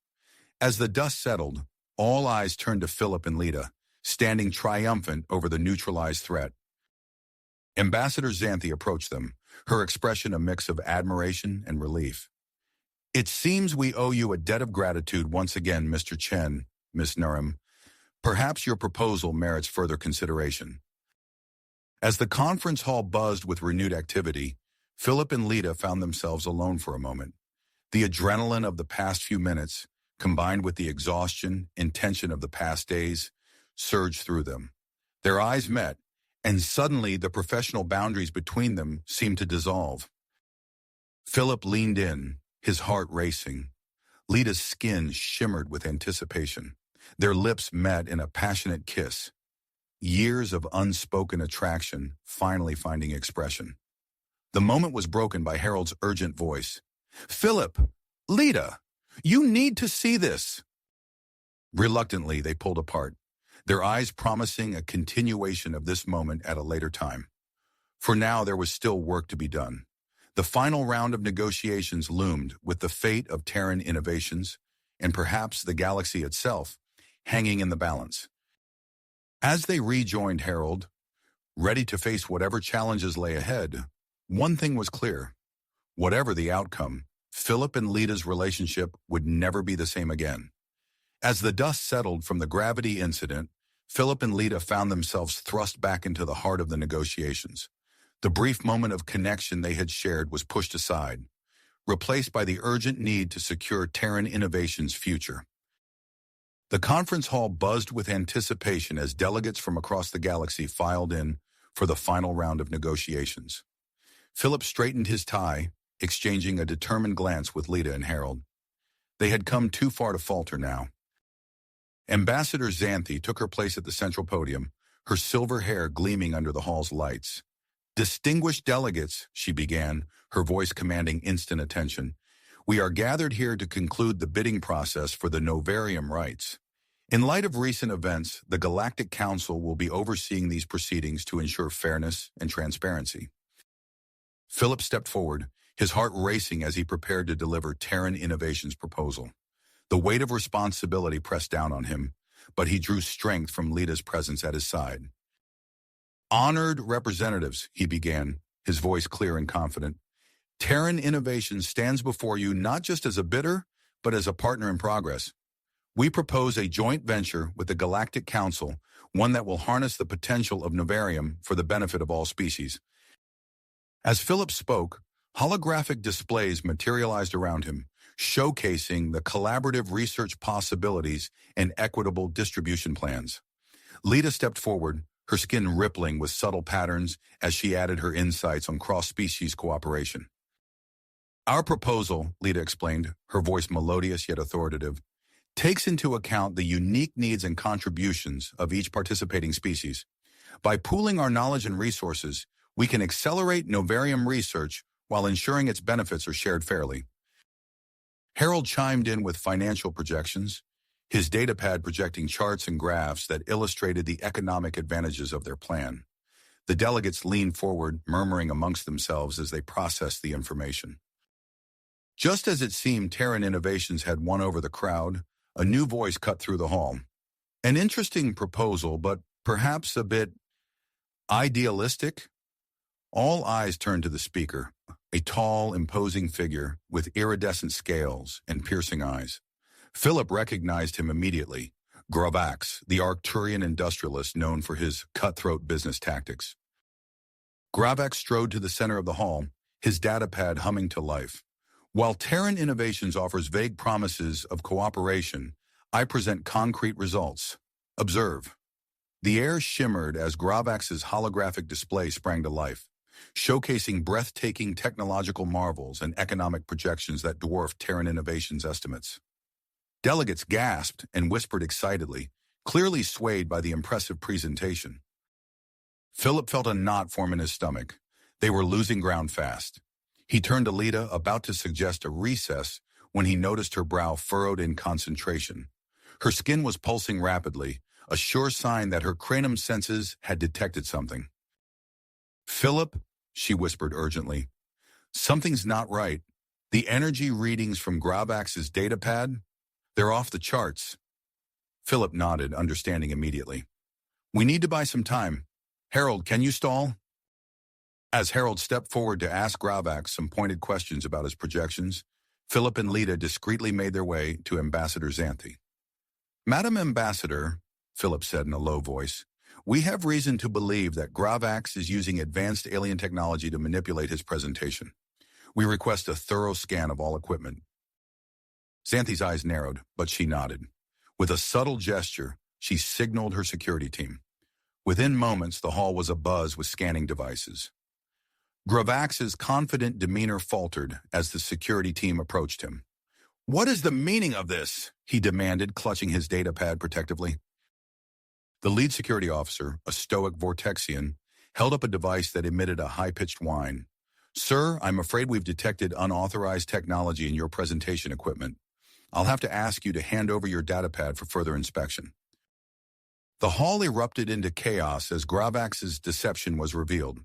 As the dust settled, all eyes turned to Philip and Lita, standing triumphant over the neutralized threat. Ambassador Xanthi approached them, her expression a mix of admiration and relief. "It seems we owe you a debt of gratitude once again, Mr. Chen, Miss Novarum. Perhaps your proposal merits further consideration." As the conference hall buzzed with renewed activity, Philip and Lita found themselves alone for a moment. The adrenaline of the past few minutes, combined with the exhaustion and tension of the past days, surged through them. Their eyes met, and suddenly the professional boundaries between them seemed to dissolve. Philip leaned in, his heart racing. Lita's skin shimmered with anticipation. Their lips met in a passionate kiss. Years of unspoken attraction finally finding expression. The moment was broken by Harold's urgent voice. "Philip! Lita! You need to see this!" Reluctantly, they pulled apart, their eyes promising a continuation of this moment at a later time. For now, there was still work to be done. The final round of negotiations loomed, with the fate of Terran innovations, and perhaps the galaxy itself, hanging in the balance. As they rejoined Harold, ready to face whatever challenges lay ahead, one thing was clear. Whatever the outcome, Philip and Lita's relationship would never be the same again. As the dust settled from the gravity incident, Philip and Lita found themselves thrust back into the heart of the negotiations. The brief moment of connection they had shared was pushed aside, replaced by the urgent need to secure Terran Innovation's future. The conference hall buzzed with anticipation as delegates from across the galaxy filed in for the final round of negotiations. Philip straightened his tie, exchanging a determined glance with Lita and Harold. They had come too far to falter now. Ambassador Xanthi took her place at the central podium, her silver hair gleaming under the hall's lights. "Distinguished delegates," she began, her voice commanding instant attention, "we are gathered here to conclude the bidding process for the novarum rights. In light of recent events, the Galactic Council will be overseeing these proceedings to ensure fairness and transparency." Philip stepped forward, his heart racing as he prepared to deliver Terran Innovation's proposal. The weight of responsibility pressed down on him, but he drew strength from Lita's presence at his side. "Honored representatives," he began, his voice clear and confident, "Terran Innovation stands before you not just as a bidder, but as a partner in progress. We propose a joint venture with the Galactic Council, one that will harness the potential of novarum for the benefit of all species." As Philip spoke, holographic displays materialized around him, showcasing the collaborative research possibilities and equitable distribution plans. Lita stepped forward, her skin rippling with subtle patterns as she added her insights on cross-species cooperation. "Our proposal," Lita explained, her voice melodious yet authoritative, "takes into account the unique needs and contributions of each participating species. By pooling our knowledge and resources, we can accelerate novarum research while ensuring its benefits are shared fairly." Harold chimed in with financial projections, his datapad projecting charts and graphs that illustrated the economic advantages of their plan. The delegates leaned forward, murmuring amongst themselves as they processed the information. Just as it seemed Terran Innovations had won over the crowd, a new voice cut through the hall. An interesting proposal, but perhaps a bit idealistic? All eyes turned to the speaker, a tall, imposing figure with iridescent scales and piercing eyes. Philip recognized him immediately, Gravax, the Arcturian industrialist known for his cutthroat business tactics. Gravax strode to the center of the hall, his datapad humming to life. While Terran Innovations offers vague promises of cooperation, I present concrete results. Observe. The air shimmered as Gravax's holographic display sprang to life, showcasing breathtaking technological marvels and economic projections that dwarfed Terran Innovations' estimates. Delegates gasped and whispered excitedly, clearly swayed by the impressive presentation. Philip felt a knot form in his stomach. They were losing ground fast. He turned to Lita, about to suggest a recess, when he noticed her brow furrowed in concentration. Her skin was pulsing rapidly, a sure sign that her cranium senses had detected something. "Philip," she whispered urgently, "something's not right. The energy readings from Gravax's datapad, they're off the charts." Philip nodded, understanding immediately. "We need to buy some time. Harold, can you stall?" As Harold stepped forward to ask Gravax some pointed questions about his projections, Philip and Lita discreetly made their way to Ambassador Xanthi. "Madam Ambassador," Philip said in a low voice, "we have reason to believe that Gravax is using advanced alien technology to manipulate his presentation. We request a thorough scan of all equipment." Xanthi's eyes narrowed, but she nodded. With a subtle gesture, she signaled her security team. Within moments, the hall was abuzz with scanning devices. Gravax's confident demeanor faltered as the security team approached him. "What is the meaning of this?" he demanded, clutching his datapad protectively. The lead security officer, a stoic Vortexian, held up a device that emitted a high-pitched whine. "Sir, I'm afraid we've detected unauthorized technology in your presentation equipment. I'll have to ask you to hand over your datapad for further inspection." The hall erupted into chaos as Gravax's deception was revealed.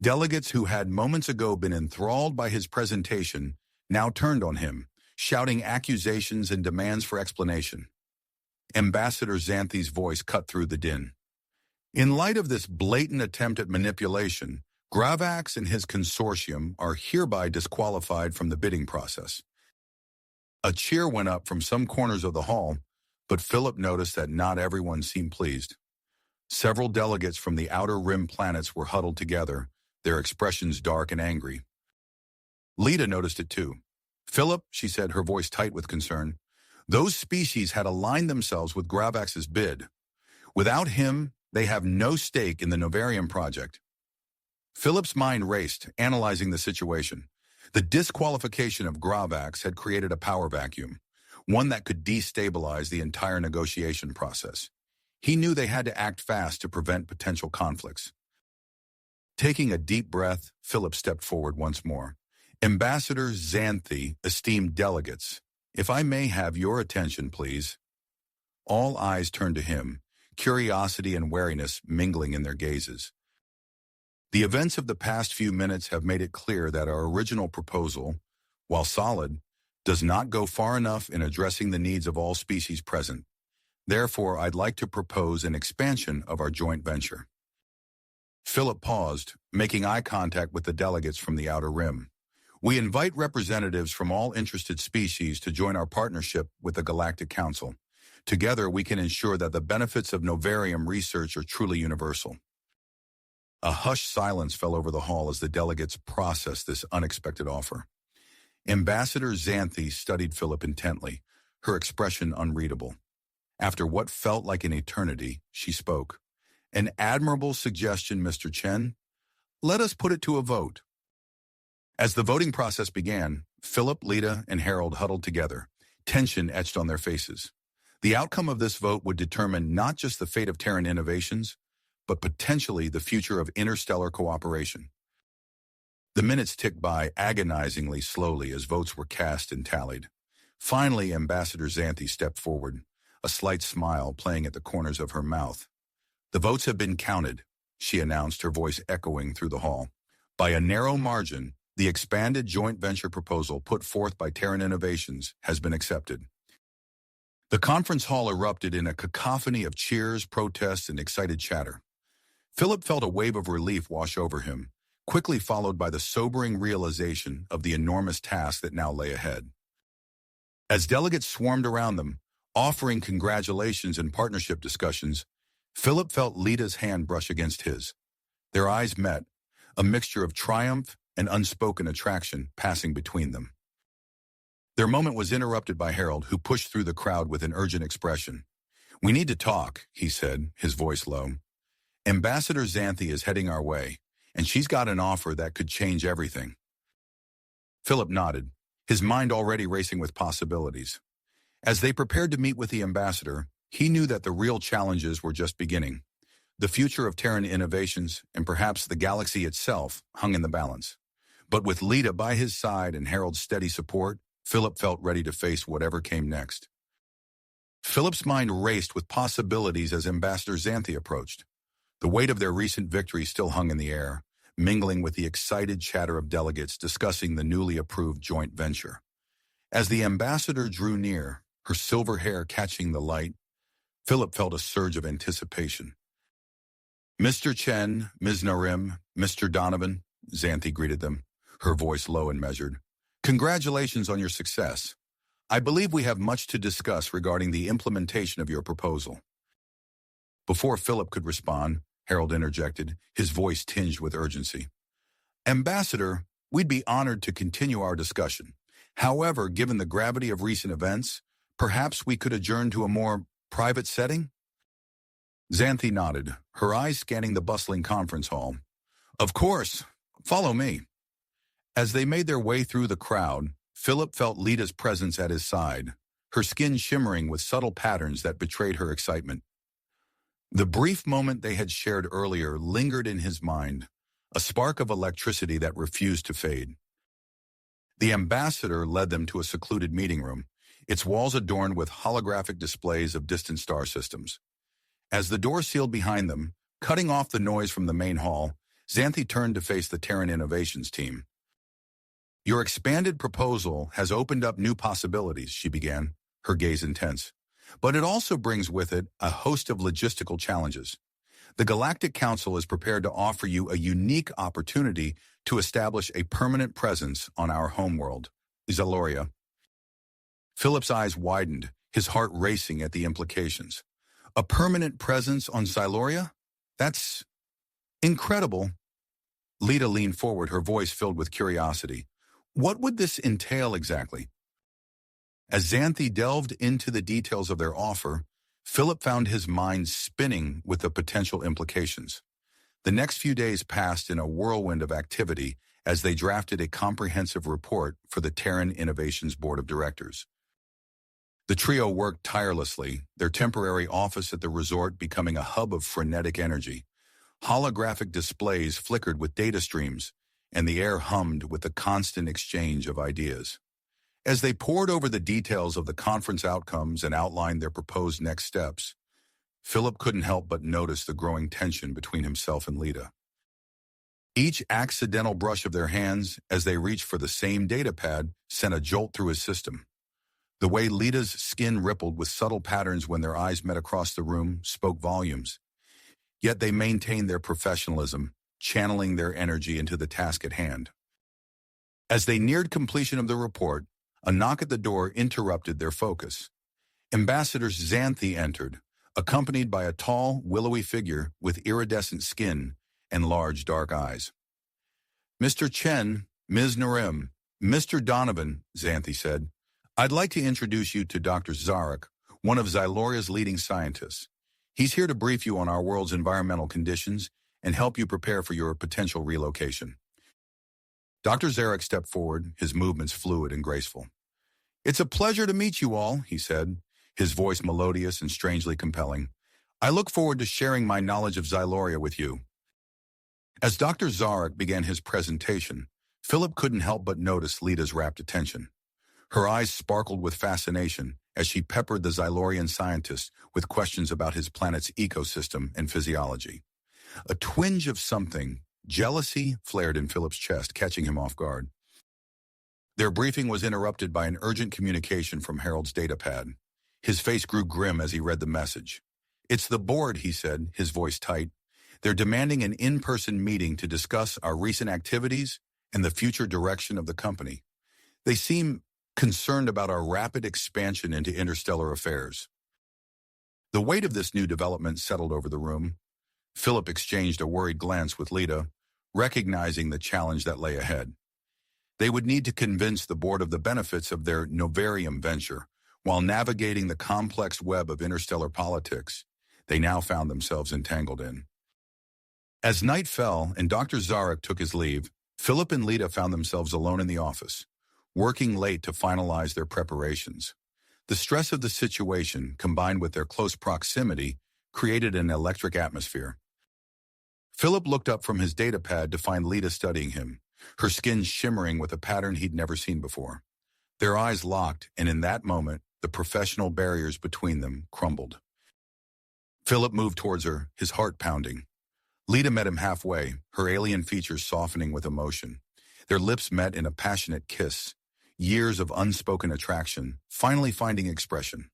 Delegates who had moments ago been enthralled by his presentation now turned on him, shouting accusations and demands for explanation. Ambassador Xanthi's voice cut through the din. "In light of this blatant attempt at manipulation, Gravax and his consortium are hereby disqualified from the bidding process." A cheer went up from some corners of the hall, but Philip noticed that not everyone seemed pleased. Several delegates from the outer rim planets were huddled together, their expressions dark and angry. Lita noticed it too. "Philip," she said, her voice tight with concern, "those species had aligned themselves with Gravax's bid. Without him, they have no stake in the Novarum project." Philip's mind raced, analyzing the situation. The disqualification of Gravax had created a power vacuum, one that could destabilize the entire negotiation process. He knew they had to act fast to prevent potential conflicts. Taking a deep breath, Philip stepped forward once more. "Ambassador Xanthi, esteemed delegates, if I may have your attention, please." All eyes turned to him, curiosity and wariness mingling in their gazes. The events of the past few minutes have made it clear that our original proposal, while solid, does not go far enough in addressing the needs of all species present. Therefore, I'd like to propose an expansion of our joint venture. Philip paused, making eye contact with the delegates from the outer rim. "We invite representatives from all interested species to join our partnership with the Galactic Council. Together, we can ensure that the benefits of Novarum research are truly universal." A hushed silence fell over the hall as the delegates processed this unexpected offer. Ambassador Xanthi studied Philip intently, her expression unreadable. After what felt like an eternity, she spoke. "An admirable suggestion, Mr. Chen. Let us put it to a vote." As the voting process began, Philip, Lita, and Harold huddled together, tension etched on their faces. The outcome of this vote would determine not just the fate of Terran Innovations, but potentially the future of interstellar cooperation. The minutes ticked by agonizingly slowly as votes were cast and tallied. Finally, Ambassador Xanthi stepped forward, a slight smile playing at the corners of her mouth. "The votes have been counted," she announced, her voice echoing through the hall. "By a narrow margin, the expanded joint venture proposal put forth by Terran Innovations has been accepted." The conference hall erupted in a cacophony of cheers, protests, and excited chatter. Philip felt a wave of relief wash over him, quickly followed by the sobering realization of the enormous task that now lay ahead. As delegates swarmed around them, offering congratulations and partnership discussions, Philip felt Lita's hand brush against his. Their eyes met, a mixture of triumph and unspoken attraction passing between them. Their moment was interrupted by Harold, who pushed through the crowd with an urgent expression. "We need to talk," he said, his voice low. "Ambassador Xanthi is heading our way, and she's got an offer that could change everything." Philip nodded, his mind already racing with possibilities. As they prepared to meet with the ambassador, he knew that the real challenges were just beginning. The future of Terran Innovations, and perhaps the galaxy itself, hung in the balance. But with Lita by his side and Harold's steady support, Philip felt ready to face whatever came next. Philip's mind raced with possibilities as Ambassador Xanthi approached. The weight of their recent victory still hung in the air, mingling with the excited chatter of delegates discussing the newly approved joint venture. As the ambassador drew near, her silver hair catching the light, Philip felt a surge of anticipation. "Mr. Chen, Ms. Narim, Mr. Donovan," Xanthi greeted them, her voice low and measured. "Congratulations on your success. I believe we have much to discuss regarding the implementation of your proposal." Before Philip could respond, Harold interjected, his voice tinged with urgency. "Ambassador, we'd be honored to continue our discussion. However, given the gravity of recent events, perhaps we could adjourn to a more private setting?" Xanthi nodded, her eyes scanning the bustling conference hall. "Of course. Follow me." As they made their way through the crowd, Philip felt Lita's presence at his side, her skin shimmering with subtle patterns that betrayed her excitement. The brief moment they had shared earlier lingered in his mind, a spark of electricity that refused to fade. The ambassador led them to a secluded meeting room, its walls adorned with holographic displays of distant star systems. As the door sealed behind them, cutting off the noise from the main hall, Xanthi turned to face the Terran Innovations team. "Your expanded proposal has opened up new possibilities," she began, her gaze intense. "But it also brings with it a host of logistical challenges. The Galactic Council is prepared to offer you a unique opportunity to establish a permanent presence on our homeworld, Xyloria." Philip's eyes widened, his heart racing at the implications. "A permanent presence on Xyloria? That's incredible." Lita leaned forward, her voice filled with curiosity. "What would this entail exactly?" As Xanthi delved into the details of their offer, Philip found his mind spinning with the potential implications. The next few days passed in a whirlwind of activity as they drafted a comprehensive report for the Terran Innovations Board of Directors. The trio worked tirelessly, their temporary office at the resort becoming a hub of frenetic energy. Holographic displays flickered with data streams, and the air hummed with the constant exchange of ideas. As they pored over the details of the conference outcomes and outlined their proposed next steps, Philip couldn't help but notice the growing tension between himself and Lita. Each accidental brush of their hands as they reached for the same data pad sent a jolt through his system. The way Lita's skin rippled with subtle patterns when their eyes met across the room spoke volumes. Yet they maintained their professionalism, channeling their energy into the task at hand. As they neared completion of the report, a knock at the door interrupted their focus. Ambassador Xanthi entered, accompanied by a tall, willowy figure with iridescent skin and large dark eyes. "Mr. Chen, Ms. Narim, Mr. Donovan," Xanthi said, "I'd like to introduce you to Dr. Zarek, one of Xyloria's leading scientists. He's here to brief you on our world's environmental conditions and help you prepare for your potential relocation." Dr. Zarek stepped forward, his movements fluid and graceful. "It's a pleasure to meet you all," he said, his voice melodious and strangely compelling. "I look forward to sharing my knowledge of Xyloria with you." As Dr. Zarek began his presentation, Philip couldn't help but notice Lita's rapt attention. Her eyes sparkled with fascination as she peppered the Xylorian scientist with questions about his planet's ecosystem and physiology. A twinge of something, jealousy, flared in Philip's chest, catching him off guard. Their briefing was interrupted by an urgent communication from Harold's datapad. His face grew grim as he read the message. "It's the board," he said, his voice tight. "They're demanding an in-person meeting to discuss our recent activities and the future direction of the company. They seem concerned about our rapid expansion into interstellar affairs." The weight of this new development settled over the room. Philip exchanged a worried glance with Lita, recognizing the challenge that lay ahead. They would need to convince the board of the benefits of their novarum venture, while navigating the complex web of interstellar politics they now found themselves entangled in. As night fell and Dr. Zarek took his leave, Philip and Lita found themselves alone in the office, working late to finalize their preparations. The stress of the situation, combined with their close proximity, created an electric atmosphere. Philip looked up from his datapad to find Lita studying him, her skin shimmering with a pattern he'd never seen before. Their eyes locked, and in that moment, the professional barriers between them crumbled. Philip moved towards her, his heart pounding. Lita met him halfway, her alien features softening with emotion. Their lips met in a passionate kiss, years of unspoken attraction, finally finding expression.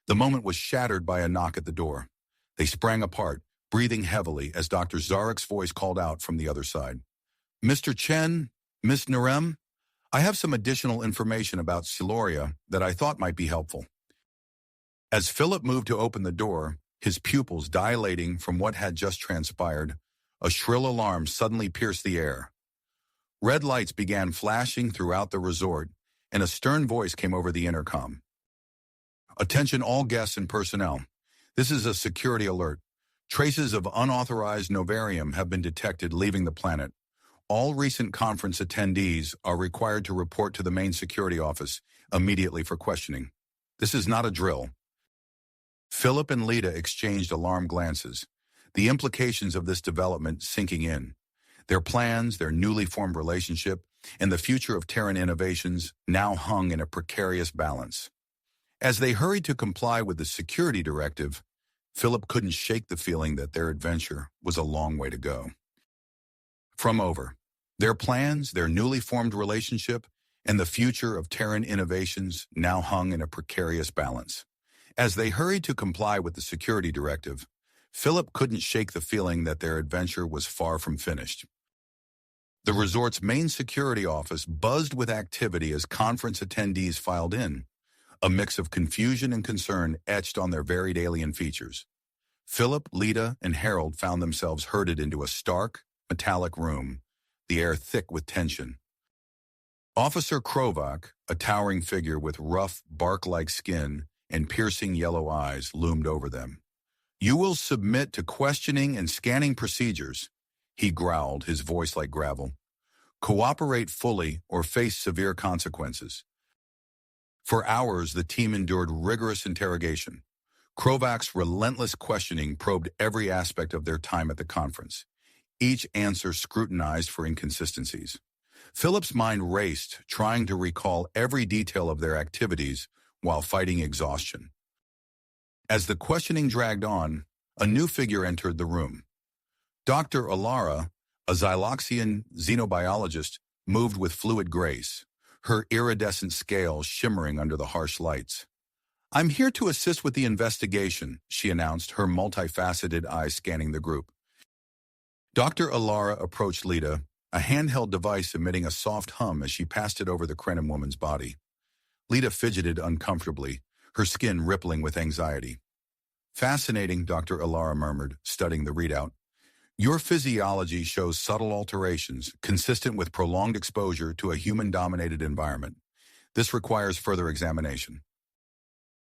The moment was shattered by a knock at the door. They sprang apart, breathing heavily as Dr. Zarek's voice called out from the other side. "Mr. Chen, Miss Narem, I have some additional information about Siloria that I thought might be helpful." As Philip moved to open the door, his pupils dilating from what had just transpired, a shrill alarm suddenly pierced the air. Red lights began flashing throughout the resort, and a stern voice came over the intercom. "Attention all guests and personnel. This is a security alert. Traces of unauthorized novarum have been detected leaving the planet. All recent conference attendees are required to report to the main security office immediately for questioning. This is not a drill." Philip and Lita exchanged alarmed glances, the implications of this development sinking in. Their plans, their newly formed relationship, and the future of Terran innovations now hung in a precarious balance. As they hurried to comply with the security directive, Philip couldn't shake the feeling that their adventure was a long way to go. From over, their plans, their newly formed relationship, and the future of Terran innovations now hung in a precarious balance. As they hurried to comply with the security directive, Philip couldn't shake the feeling that their adventure was far from finished. The resort's main security office buzzed with activity as conference attendees filed in, a mix of confusion and concern etched on their varied alien features. Philip, Lita, and Harold found themselves herded into a stark, metallic room, the air thick with tension. Officer Krovak, a towering figure with rough, bark-like skin and piercing yellow eyes, loomed over them. "You will submit to questioning and scanning procedures," he growled, his voice like gravel. "Cooperate fully or face severe consequences." For hours, the team endured rigorous interrogation. Krovak's relentless questioning probed every aspect of their time at the conference, each answer scrutinized for inconsistencies. Philip's mind raced, trying to recall every detail of their activities while fighting exhaustion. As the questioning dragged on, a new figure entered the room. Dr. Alara, a Xyloxian xenobiologist, moved with fluid grace, her iridescent scales shimmering under the harsh lights. "I'm here to assist with the investigation," she announced, her multifaceted eyes scanning the group. Dr. Alara approached Lita, a handheld device emitting a soft hum as she passed it over the Krenim woman's body. Lita fidgeted uncomfortably, her skin rippling with anxiety. "Fascinating," Dr. Alara murmured, studying the readout. "Your physiology shows subtle alterations consistent with prolonged exposure to a human-dominated environment. This requires further examination."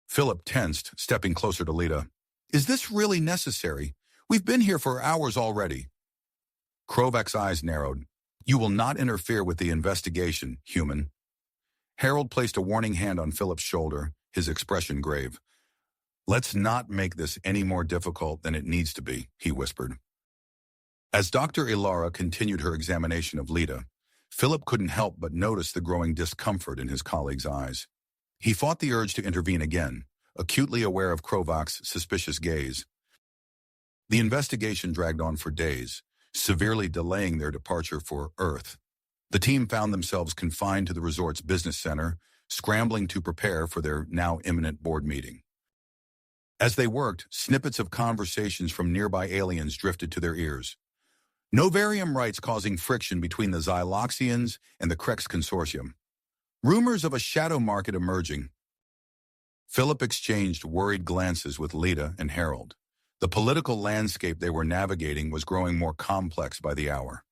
Philip tensed, stepping closer to Lita. "Is this really necessary? We've been here for hours already." Krovak's eyes narrowed. "You will not interfere with the investigation, human." Harold placed a warning hand on Philip's shoulder, his expression grave. "Let's not make this any more difficult than it needs to be," he whispered. As Dr. Ilara continued her examination of Lita, Philip couldn't help but notice the growing discomfort in his colleague's eyes. He fought the urge to intervene again, acutely aware of Krovak's suspicious gaze. The investigation dragged on for days, severely delaying their departure for Earth. The team found themselves confined to the resort's business center, scrambling to prepare for their now imminent board meeting. As they worked, snippets of conversations from nearby aliens drifted to their ears. Novarium rights causing friction between the Xyloxians and the Krex Consortium. Rumors of a shadow market emerging. Philip exchanged worried glances with Lita and Harold. The political landscape they were navigating was growing more complex by the hour.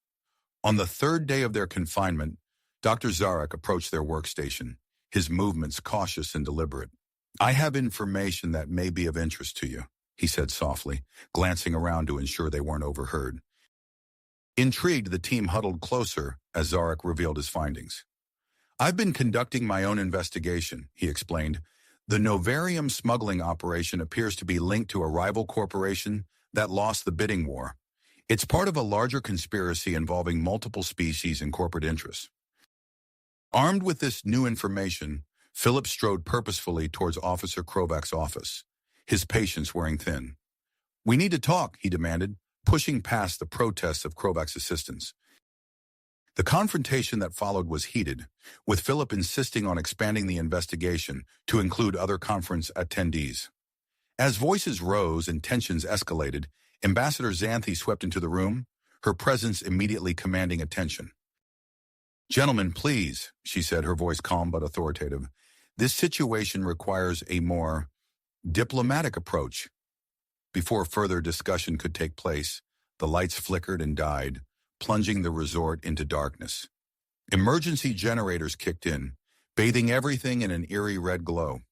On the third day of their confinement, Dr. Zarek approached their workstation, his movements cautious and deliberate. "I have information that may be of interest to you," he said softly, glancing around to ensure they weren't overheard. Intrigued, the team huddled closer as Zarek revealed his findings. "I've been conducting my own investigation," he explained. "The Novarium smuggling operation appears to be linked to a rival corporation that lost the bidding war. It's part of a larger conspiracy involving multiple species and corporate interests." Armed with this new information, Philip strode purposefully towards Officer Krovak's office, his patience wearing thin. "We need to talk," he demanded, pushing past the protests of Krovak's assistants. The confrontation that followed was heated, with Philip insisting on expanding the investigation to include other conference attendees. As voices rose and tensions escalated, Ambassador Xanthi swept into the room, her presence immediately commanding attention. "Gentlemen, please," she said, her voice calm but authoritative. "This situation requires a more diplomatic approach." Before further discussion could take place, the lights flickered and died, plunging the resort into darkness. Emergency generators kicked in, bathing everything in an eerie red glow.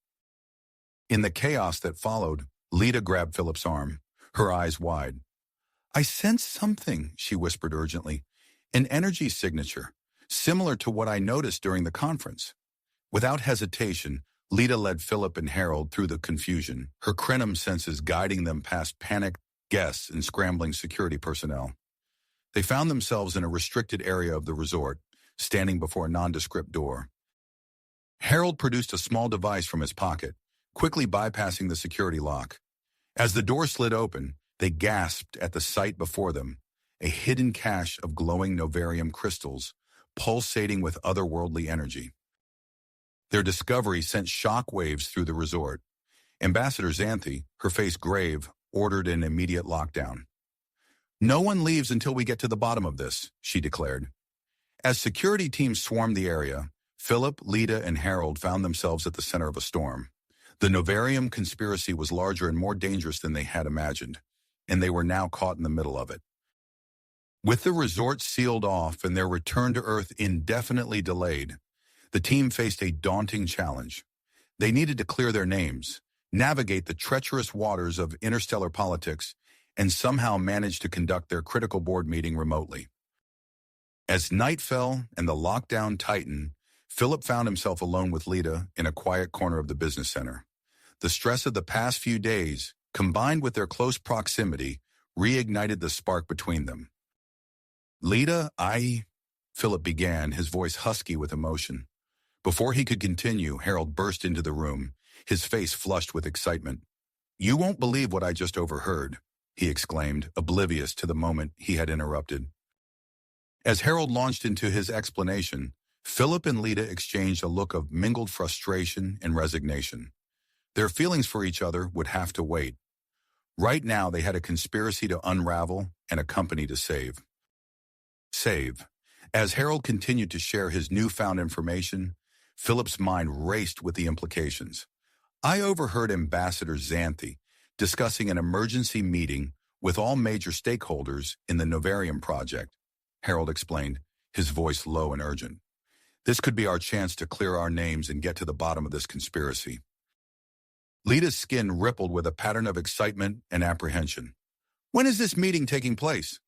In the chaos that followed, Lita grabbed Philip's arm, her eyes wide. "I sense something," she whispered urgently. "An energy signature, similar to what I noticed during the conference." Without hesitation, Lita led Philip and Harold through the confusion, her Krenim senses guiding them past panicked guests and scrambling security personnel. They found themselves in a restricted area of the resort, standing before a nondescript door. Harold produced a small device from his pocket, quickly bypassing the security lock. As the door slid open, they gasped at the sight before them, a hidden cache of glowing Novarium crystals, pulsating with otherworldly energy. Their discovery sent shockwaves through the resort. Ambassador Xanthi, her face grave, ordered an immediate lockdown. "No one leaves until we get to the bottom of this," she declared. As security teams swarmed the area, Philip, Lita, and Harold found themselves at the center of a storm. The Novarium conspiracy was larger and more dangerous than they had imagined, and they were now caught in the middle of it. With the resort sealed off and their return to Earth indefinitely delayed, the team faced a daunting challenge. They needed to clear their names, navigate the treacherous waters of interstellar politics, and somehow manage to conduct their critical board meeting remotely. As night fell and the lockdown tightened, Philip found himself alone with Lita in a quiet corner of the business center. The stress of the past few days, combined with their close proximity, reignited the spark between them. "Lita, Philip began, his voice husky with emotion. Before he could continue, Harold burst into the room, his face flushed with excitement. "You won't believe what I just overheard," he exclaimed, oblivious to the moment he had interrupted. As Harold launched into his explanation, Philip and Lita exchanged a look of mingled frustration and resignation. Their feelings for each other would have to wait. Right now, they had a conspiracy to unravel and a company to save. As Harold continued to share his newfound information, Philip's mind raced with the implications. "I overheard Ambassador Xanthi discussing an emergency meeting with all major stakeholders in the Novarium project," Harold explained, his voice low and urgent. "This could be our chance to clear our names and get to the bottom of this conspiracy." Lita's skin rippled with a pattern of excitement and apprehension. "When is this meeting taking place?"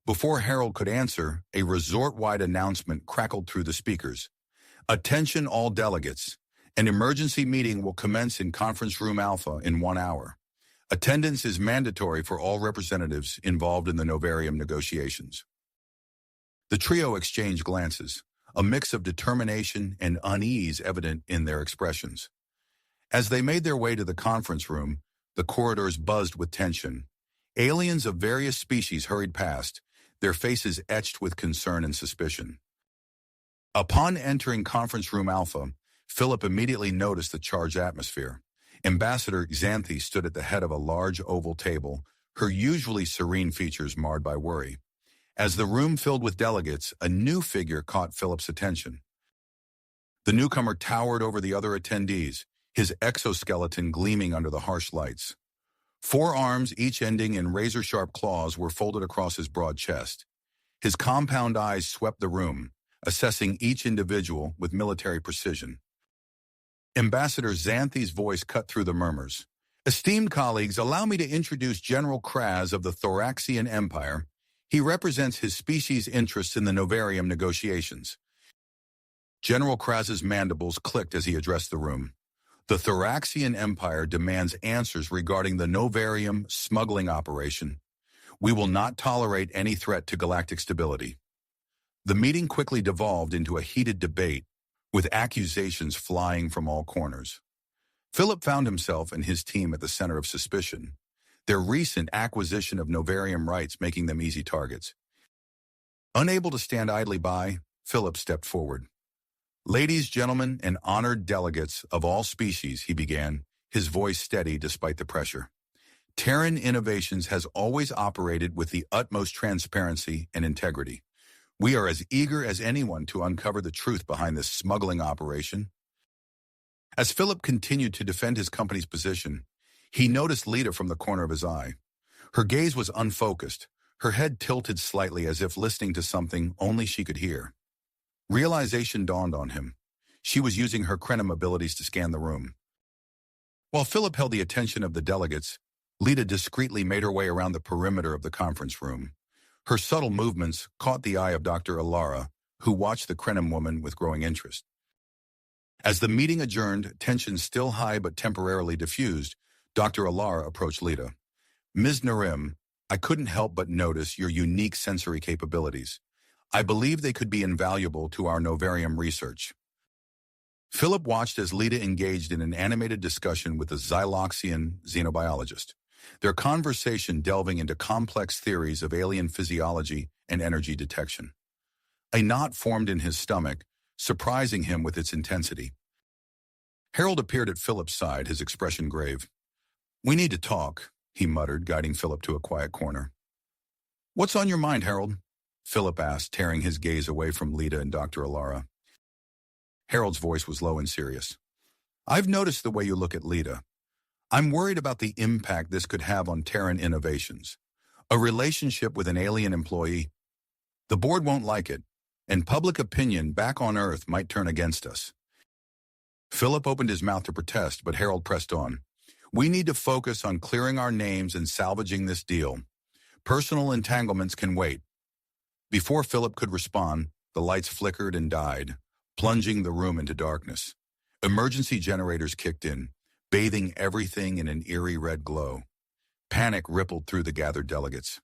Before Harold could answer, a resort-wide announcement crackled through the speakers. "Attention all delegates. An emergency meeting will commence in Conference Room Alpha in 1 hour. Attendance is mandatory for all representatives involved in the Novarium negotiations." The trio exchanged glances, a mix of determination and unease evident in their expressions. As they made their way to the conference room, the corridors buzzed with tension. Aliens of various species hurried past, their faces etched with concern and suspicion. Upon entering Conference Room Alpha, Philip immediately noticed the charged atmosphere. Ambassador Xanthi stood at the head of a large oval table, her usually serene features marred by worry. As the room filled with delegates, a new figure caught Philip's attention. The newcomer towered over the other attendees, his exoskeleton gleaming under the harsh lights. 4 arms, each ending in razor-sharp claws, were folded across his broad chest. His compound eyes swept the room, assessing each individual with military precision. Ambassador Xanthi's voice cut through the murmurs. "Esteemed colleagues, allow me to introduce General Kraz of the Thoraxian Empire. He represents his species' interests in the novarium negotiations." General Kraz's mandibles clicked as he addressed the room. "The Thoraxian Empire demands answers regarding the novarium smuggling operation. We will not tolerate any threat to galactic stability." The meeting quickly devolved into a heated debate, with accusations flying from all corners. Philip found himself and his team at the center of suspicion, their recent acquisition of novarium rights making them easy targets. Unable to stand idly by, Philip stepped forward. "Ladies, gentlemen, and honored delegates of all species," he began, his voice steady despite the pressure. "Terran Innovations has always operated with the utmost transparency and integrity. We are as eager as anyone to uncover the truth behind this smuggling operation." As Philip continued to defend his company's position, he noticed Lita from the corner of his eye. Her gaze was unfocused, her head tilted slightly as if listening to something only she could hear. Realization dawned on him. She was using her Krenim abilities to scan the room. While Philip held the attention of the delegates, Lita discreetly made her way around the perimeter of the conference room. Her subtle movements caught the eye of Dr. Alara, who watched the Krenim woman with growing interest. As the meeting adjourned, tension still high but temporarily diffused, Dr. Alara approached Lita. "Ms. Narim, I couldn't help but notice your unique sensory capabilities. I believe they could be invaluable to our novarium research." Philip watched as Lita engaged in an animated discussion with a Xyloxian xenobiologist, their conversation delving into complex theories of alien physiology and energy detection. A knot formed in his stomach, surprising him with its intensity. Harold appeared at Philip's side, his expression grave. "We need to talk," he muttered, guiding Philip to a quiet corner. "What's on your mind, Harold?" Philip asked, tearing his gaze away from Lita and Dr. Alara. Harold's voice was low and serious. "I've noticed the way you look at Lita. I'm worried about the impact this could have on Terran Innovations. A relationship with an alien employee. The board won't like it, and public opinion back on Earth might turn against us." Philip opened his mouth to protest, but Harold pressed on. "We need to focus on clearing our names and salvaging this deal. Personal entanglements can wait." Before Philip could respond, the lights flickered and died, plunging the room into darkness. Emergency generators kicked in, bathing everything in an eerie red glow. Panic rippled through the gathered delegates.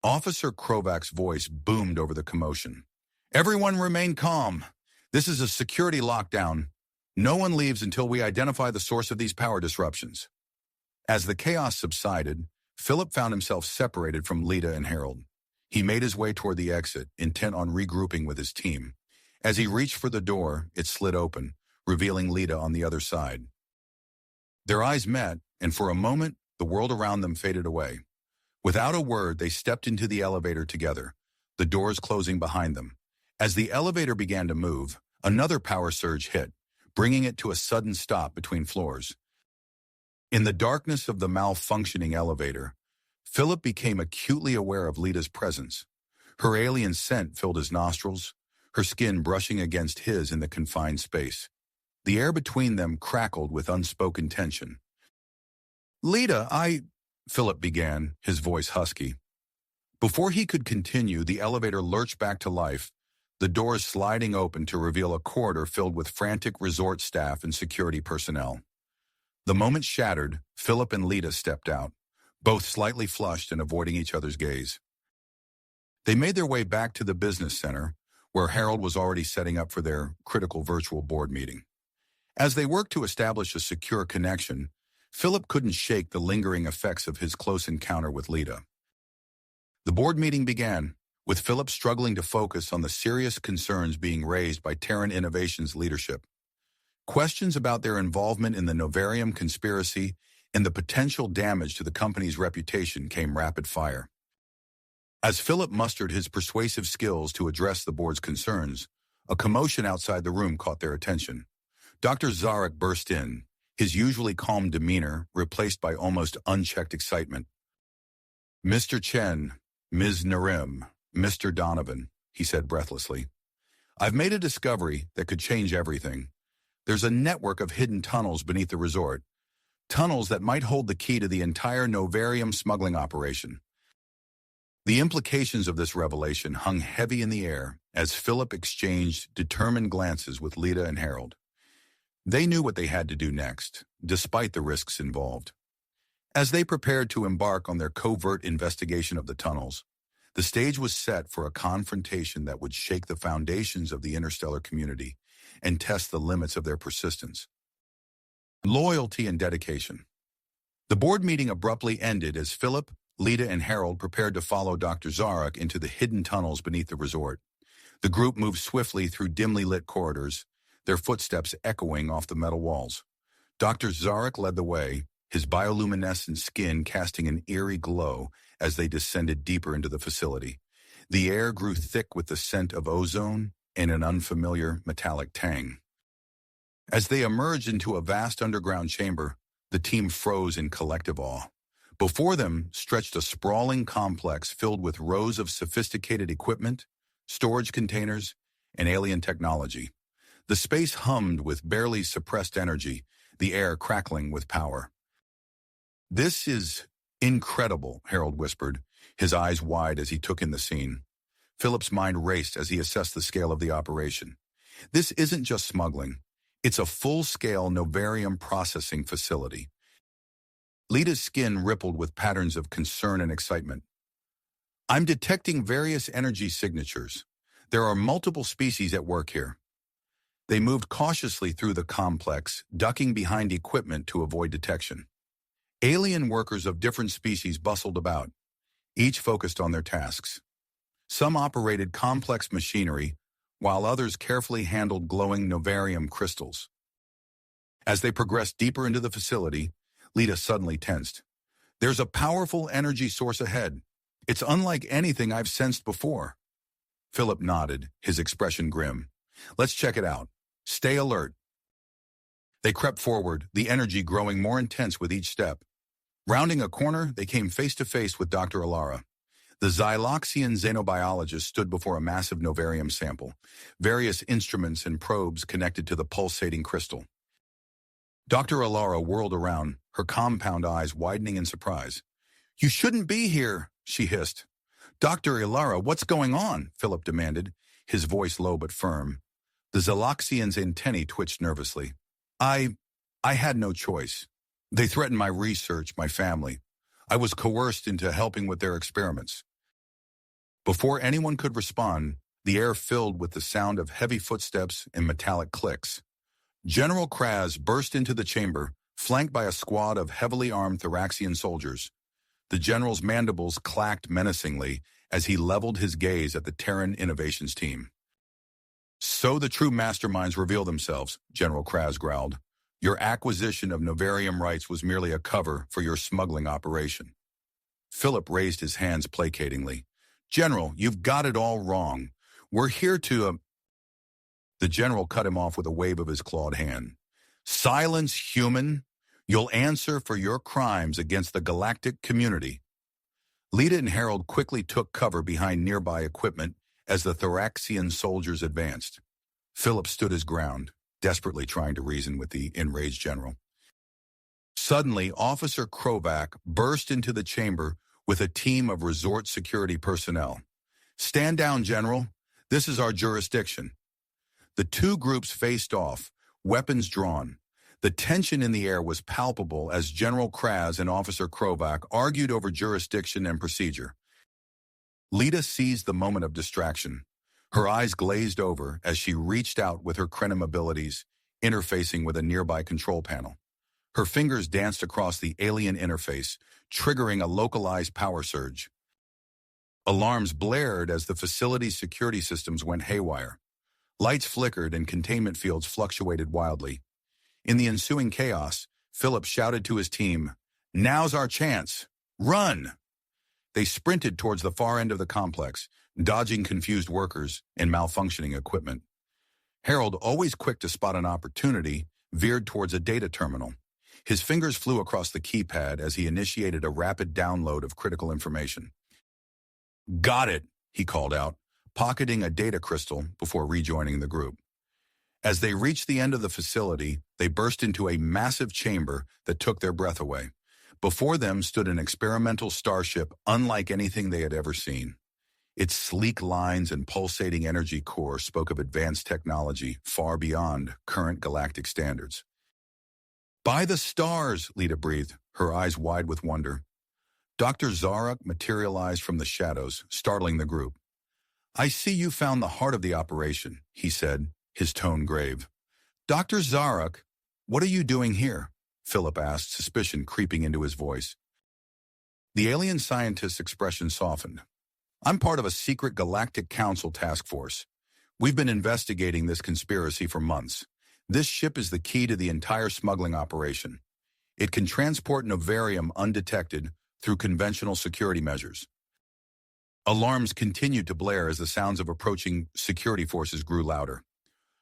Officer Krovak's voice boomed over the commotion. "Everyone remain calm. This is a security lockdown. No one leaves until we identify the source of these power disruptions." As the chaos subsided, Philip found himself separated from Lita and Harold. He made his way toward the exit, intent on regrouping with his team. As he reached for the door, it slid open, revealing Lita on the other side. Their eyes met, and for a moment, the world around them faded away. Without a word, they stepped into the elevator together, the doors closing behind them. As the elevator began to move, another power surge hit, bringing it to a sudden stop between floors. In the darkness of the malfunctioning elevator, Philip became acutely aware of Lita's presence. Her alien scent filled his nostrils, her skin brushing against his in the confined space. The air between them crackled with unspoken tension. "Lita, Philip began, his voice husky. Before he could continue, the elevator lurched back to life, the doors sliding open to reveal a corridor filled with frantic resort staff and security personnel. The moment shattered, Philip and Lita stepped out, both slightly flushed and avoiding each other's gaze. They made their way back to the business center, where Harold was already setting up for their critical virtual board meeting. As they worked to establish a secure connection, Philip couldn't shake the lingering effects of his close encounter with Lita. The board meeting began, with Philip struggling to focus on the serious concerns being raised by Terran Innovations' leadership. Questions about their involvement in the Novarium conspiracy and the potential damage to the company's reputation came rapid fire. As Philip mustered his persuasive skills to address the board's concerns, a commotion outside the room caught their attention. Dr. Zarek burst in, his usually calm demeanor replaced by almost unchecked excitement. "Mr. Chen, Ms. Narim, Mr. Donovan," he said breathlessly. "I've made a discovery that could change everything. There's a network of hidden tunnels beneath the resort, tunnels that might hold the key to the entire Novarium smuggling operation." The implications of this revelation hung heavy in the air as Philip exchanged determined glances with Lita and Harold. They knew what they had to do next, despite the risks involved. As they prepared to embark on their covert investigation of the tunnels, the stage was set for a confrontation that would shake the foundations of the interstellar community and test the limits of their persistence. Loyalty and dedication. The board meeting abruptly ended as Philip, Lita, and Harold prepared to follow Dr. Zarek into the hidden tunnels beneath the resort. The group moved swiftly through dimly lit corridors, their footsteps echoing off the metal walls. Dr. Zarek led the way, his bioluminescent skin casting an eerie glow as they descended deeper into the facility. The air grew thick with the scent of ozone and an unfamiliar metallic tang. As they emerged into a vast underground chamber, the team froze in collective awe. Before them stretched a sprawling complex filled with rows of sophisticated equipment, storage containers, and alien technology. The space hummed with barely suppressed energy, the air crackling with power. "This is incredible," Harold whispered, his eyes wide as he took in the scene. Philip's mind raced as he assessed the scale of the operation. This isn't just smuggling. It's a full-scale Novarium processing facility. Lita's skin rippled with patterns of concern and excitement. "I'm detecting various energy signatures. There are multiple species at work here." They moved cautiously through the complex, ducking behind equipment to avoid detection. Alien workers of different species bustled about, each focused on their tasks. Some operated complex machinery, while others carefully handled glowing Novarium crystals. As they progressed deeper into the facility, Lita suddenly tensed. "There's a powerful energy source ahead. It's unlike anything I've sensed before." Philip nodded, his expression grim. "Let's check it out. Stay alert." They crept forward, the energy growing more intense with each step. Rounding a corner, they came face to face with Dr. Alara. The Xyloxian xenobiologist stood before a massive Novarium sample, various instruments and probes connected to the pulsating crystal. Dr. Alara whirled around, her compound eyes widening in surprise. "You shouldn't be here," she hissed. "Dr. Alara, what's going on?" Philip demanded, his voice low but firm. The Xyloxian's antennae twitched nervously. I had no choice. They threatened my research, my family. I was coerced into helping with their experiments." Before anyone could respond, the air filled with the sound of heavy footsteps and metallic clicks. General Kraz burst into the chamber, flanked by a squad of heavily armed Thoraxian soldiers. The general's mandibles clacked menacingly as he leveled his gaze at the Terran Innovations team. "So the true masterminds reveal themselves," General Kraz growled. "Your acquisition of Novarium rights was merely a cover for your smuggling operation." Philip raised his hands placatingly. "General, you've got it all wrong. We're here to..." The general cut him off with a wave of his clawed hand. "Silence, human! You'll answer for your crimes against the galactic community." Lita and Harold quickly took cover behind nearby equipment as the Thoraxian soldiers advanced. Philip stood his ground, desperately trying to reason with the enraged general. Suddenly, Officer Krovac burst into the chamber with a team of resort security personnel. "Stand down, General. This is our jurisdiction." The two groups faced off, weapons drawn. The tension in the air was palpable as General Kraz and Officer Krovac argued over jurisdiction and procedure. Lita seized the moment of distraction. Her eyes glazed over as she reached out with her Krenim abilities, interfacing with a nearby control panel. Her fingers danced across the alien interface, triggering a localized power surge. Alarms blared as the facility's security systems went haywire. Lights flickered and containment fields fluctuated wildly. In the ensuing chaos, Philip shouted to his team, "Now's our chance! Run!" They sprinted towards the far end of the complex, dodging confused workers and malfunctioning equipment. Harold, always quick to spot an opportunity, veered towards a data terminal. His fingers flew across the keypad as he initiated a rapid download of critical information. "Got it," he called out, pocketing a data crystal before rejoining the group. As they reached the end of the facility, they burst into a massive chamber that took their breath away. Before them stood an experimental starship unlike anything they had ever seen. Its sleek lines and pulsating energy core spoke of advanced technology far beyond current galactic standards. "By the stars," Lita breathed, her eyes wide with wonder. Dr. Zarok materialized from the shadows, startling the group. "I see you found the heart of the operation," he said, his tone grave. "Dr. Zarok, what are you doing here?" Philip asked, suspicion creeping into his voice. The alien scientist's expression softened. "I'm part of a secret galactic council task force. We've been investigating this conspiracy for months. This ship is the key to the entire smuggling operation. It can transport novarium undetected through conventional security measures." Alarms continued to blare as the sounds of approaching security forces grew louder.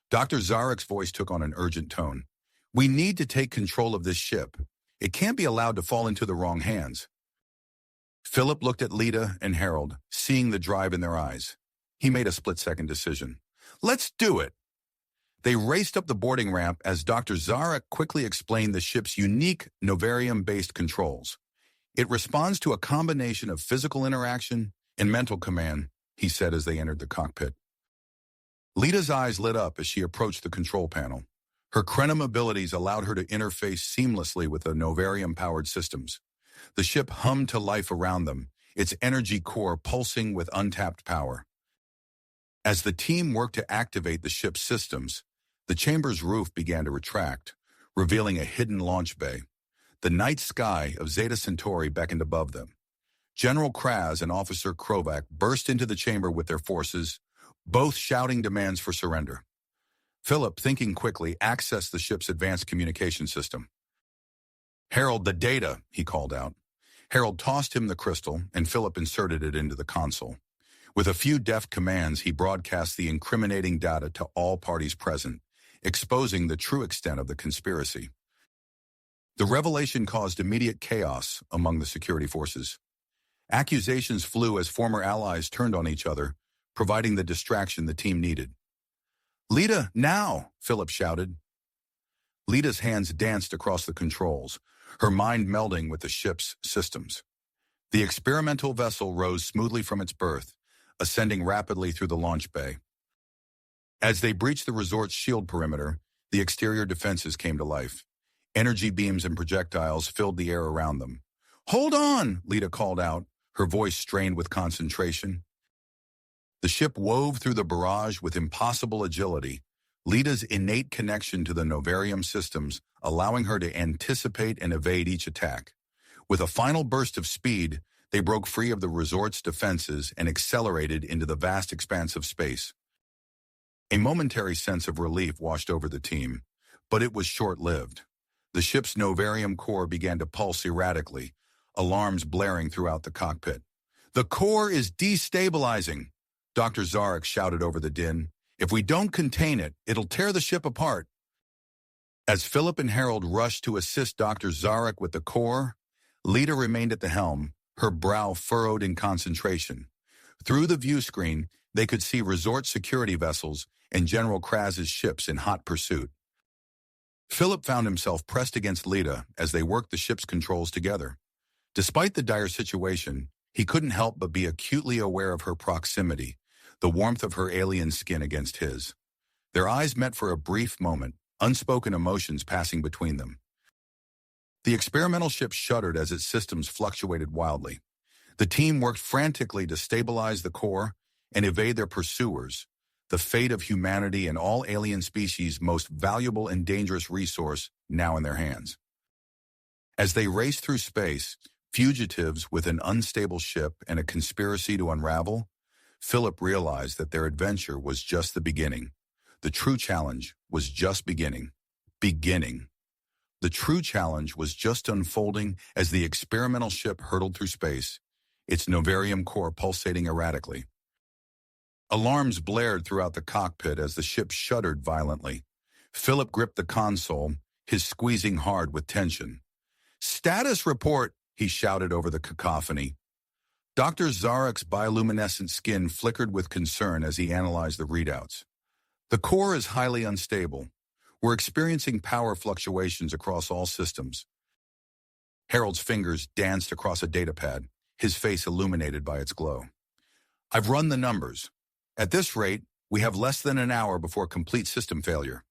Dr. Zarok's voice took on an urgent tone. "We need to take control of this ship. It can't be allowed to fall into the wrong hands." Philip looked at Lita and Harold, seeing the drive in their eyes. He made a split-second decision. "Let's do it!" They raced up the boarding ramp as Dr. Zarok quickly explained the ship's unique novarium-based controls. "It responds to a combination of physical interaction and mental command," he said as they entered the cockpit. Lita's eyes lit up as she approached the control panel. Her Krenim abilities allowed her to interface seamlessly with the novarium-powered systems. The ship hummed to life around them, its energy core pulsing with untapped power. As the team worked to activate the ship's systems, the chamber's roof began to retract, revealing a hidden launch bay. The night sky of Zeta Centauri beckoned above them. General Kraz and Officer Krovak burst into the chamber with their forces, both shouting demands for surrender. Philip, thinking quickly, accessed the ship's advanced communication system. "Harold, the data," he called out. Harold tossed him the crystal, and Philip inserted it into the console. With a few deft commands, he broadcast the incriminating data to all parties present, exposing the true extent of the conspiracy. The revelation caused immediate chaos among the security forces. Accusations flew as former allies turned on each other, providing the distraction the team needed. "Lita, now!" Philip shouted. Lita's hands danced across the controls, her mind melding with the ship's systems. The experimental vessel rose smoothly from its berth, ascending rapidly through the launch bay. As they breached the resort's shield perimeter, the exterior defenses came to life. Energy beams and projectiles filled the air around them. "Hold on!" Lita called out, her voice strained with concentration. The ship wove through the barrage with impossible agility, Lita's innate connection to the novarium systems allowing her to anticipate and evade each attack. With a final burst of speed, they broke free of the resort's defenses and accelerated into the vast expanse of space. A momentary sense of relief washed over the team, but it was short-lived. The ship's novarium core began to pulse erratically, alarms blaring throughout the cockpit. "The core is destabilizing," Dr. Zarok shouted over the din. "If we don't contain it, it'll tear the ship apart." As Philip and Harold rushed to assist Dr. Zarok with the core, Lita remained at the helm, her brow furrowed in concentration. Through the view screen, they could see resort security vessels and General Kraz's ships in hot pursuit. Philip found himself pressed against Lita as they worked the ship's controls together. Despite the dire situation, he couldn't help but be acutely aware of her proximity, the warmth of her alien skin against his. Their eyes met for a brief moment, unspoken emotions passing between them. The experimental ship shuddered as its systems fluctuated wildly. The team worked frantically to stabilize the core and evade their pursuers, the fate of humanity and all alien species' most valuable and dangerous resource now in their hands. As they raced through space, fugitives with an unstable ship and a conspiracy to unravel, Philip realized that their adventure was just the beginning. The true challenge was just beginning. The true challenge was just unfolding as the experimental ship hurtled through space, its novarium core pulsating erratically. Alarms blared throughout the cockpit as the ship shuddered violently. Philip gripped the console, his squeezing hard with tension. "Status report," he shouted over the cacophony. Dr. Zarek's bioluminescent skin flickered with concern as he analyzed the readouts. "The core is highly unstable. We're experiencing power fluctuations across all systems." Harold's fingers danced across a datapad, his face illuminated by its glow. "I've run the numbers. At this rate, we have less than an hour before complete system failure."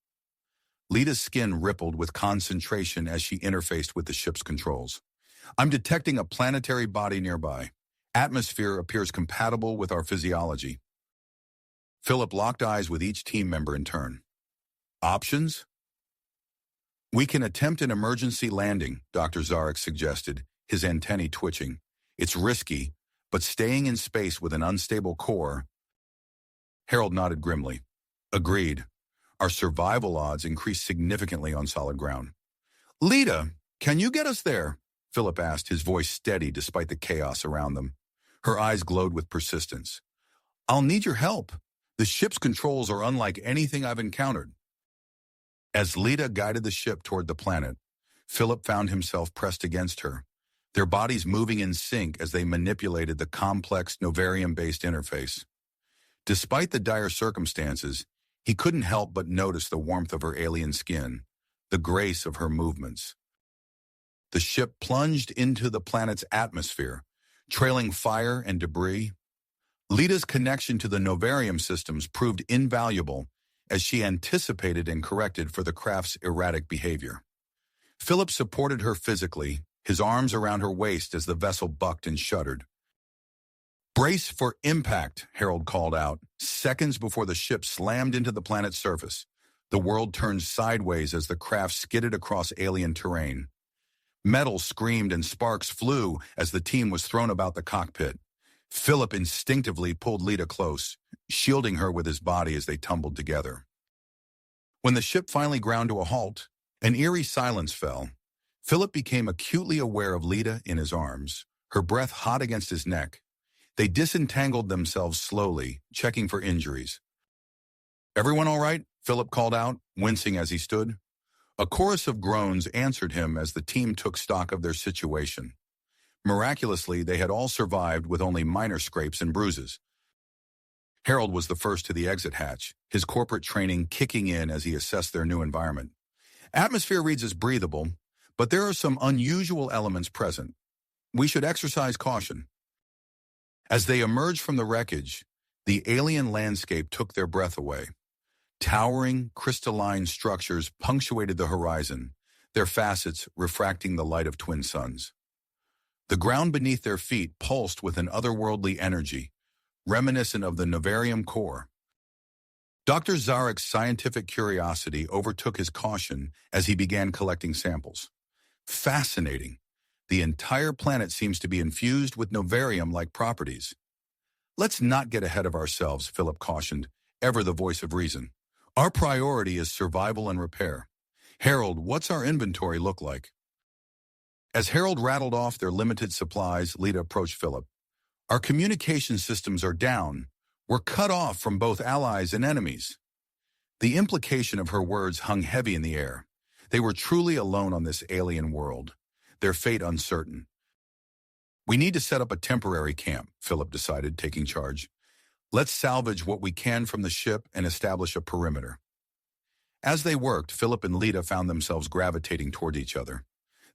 Lita's skin rippled with concentration as she interfaced with the ship's controls. "I'm detecting a planetary body nearby. Atmosphere appears compatible with our physiology." Philip locked eyes with each team member in turn. "Options?" "We can attempt an emergency landing," Dr. Zarek suggested, his antennae twitching. "It's risky, but staying in space with an unstable core—" Harold nodded grimly. "Agreed. Our survival odds increase significantly on solid ground." "Lita, can you get us there?" Philip asked, his voice steady despite the chaos around them. Her eyes glowed with persistence. "I'll need your help. The ship's controls are unlike anything I've encountered." As Lita guided the ship toward the planet, Philip found himself pressed against her, their bodies moving in sync as they manipulated the complex novarium-based interface. Despite the dire circumstances, he couldn't help but notice the warmth of her alien skin, the grace of her movements. The ship plunged into the planet's atmosphere, trailing fire and debris. Lita's connection to the novarium systems proved invaluable as she anticipated and corrected for the craft's erratic behavior. Philip supported her physically, his arms around her waist as the vessel bucked and shuddered. "Brace for impact," Harold called out, seconds before the ship slammed into the planet's surface. The world turned sideways as the craft skidded across alien terrain. Metal screamed and sparks flew as the team was thrown about the cockpit. Philip instinctively pulled Lita close, shielding her with his body as they tumbled together. When the ship finally ground to a halt, an eerie silence fell. Philip became acutely aware of Lita in his arms, her breath hot against his neck. They disentangled themselves slowly, checking for injuries. "Everyone all right?" Philip called out, wincing as he stood. A chorus of groans answered him as the team took stock of their situation. Miraculously, they had all survived with only minor scrapes and bruises. Harold was the first to the exit hatch, his corporate training kicking in as he assessed their new environment. "Atmosphere reads as breathable, but there are some unusual elements present. We should exercise caution." As they emerged from the wreckage, the alien landscape took their breath away. Towering, crystalline structures punctuated the horizon, their facets refracting the light of twin suns. The ground beneath their feet pulsed with an otherworldly energy, reminiscent of the novarium core. Dr. Zarek's scientific curiosity overtook his caution as he began collecting samples. "Fascinating. The entire planet seems to be infused with novarium-like properties." "Let's not get ahead of ourselves," Philip cautioned, ever the voice of reason. "Our priority is survival and repair. Harold, what's our inventory look like?" As Harold rattled off their limited supplies, Lita approached Philip. "Our communication systems are down. We're cut off from both allies and enemies." The implication of her words hung heavy in the air. They were truly alone on this alien world, their fate uncertain. "We need to set up a temporary camp," Philip decided, taking charge. "Let's salvage what we can from the ship and establish a perimeter." As they worked, Philip and Lita found themselves gravitating toward each other.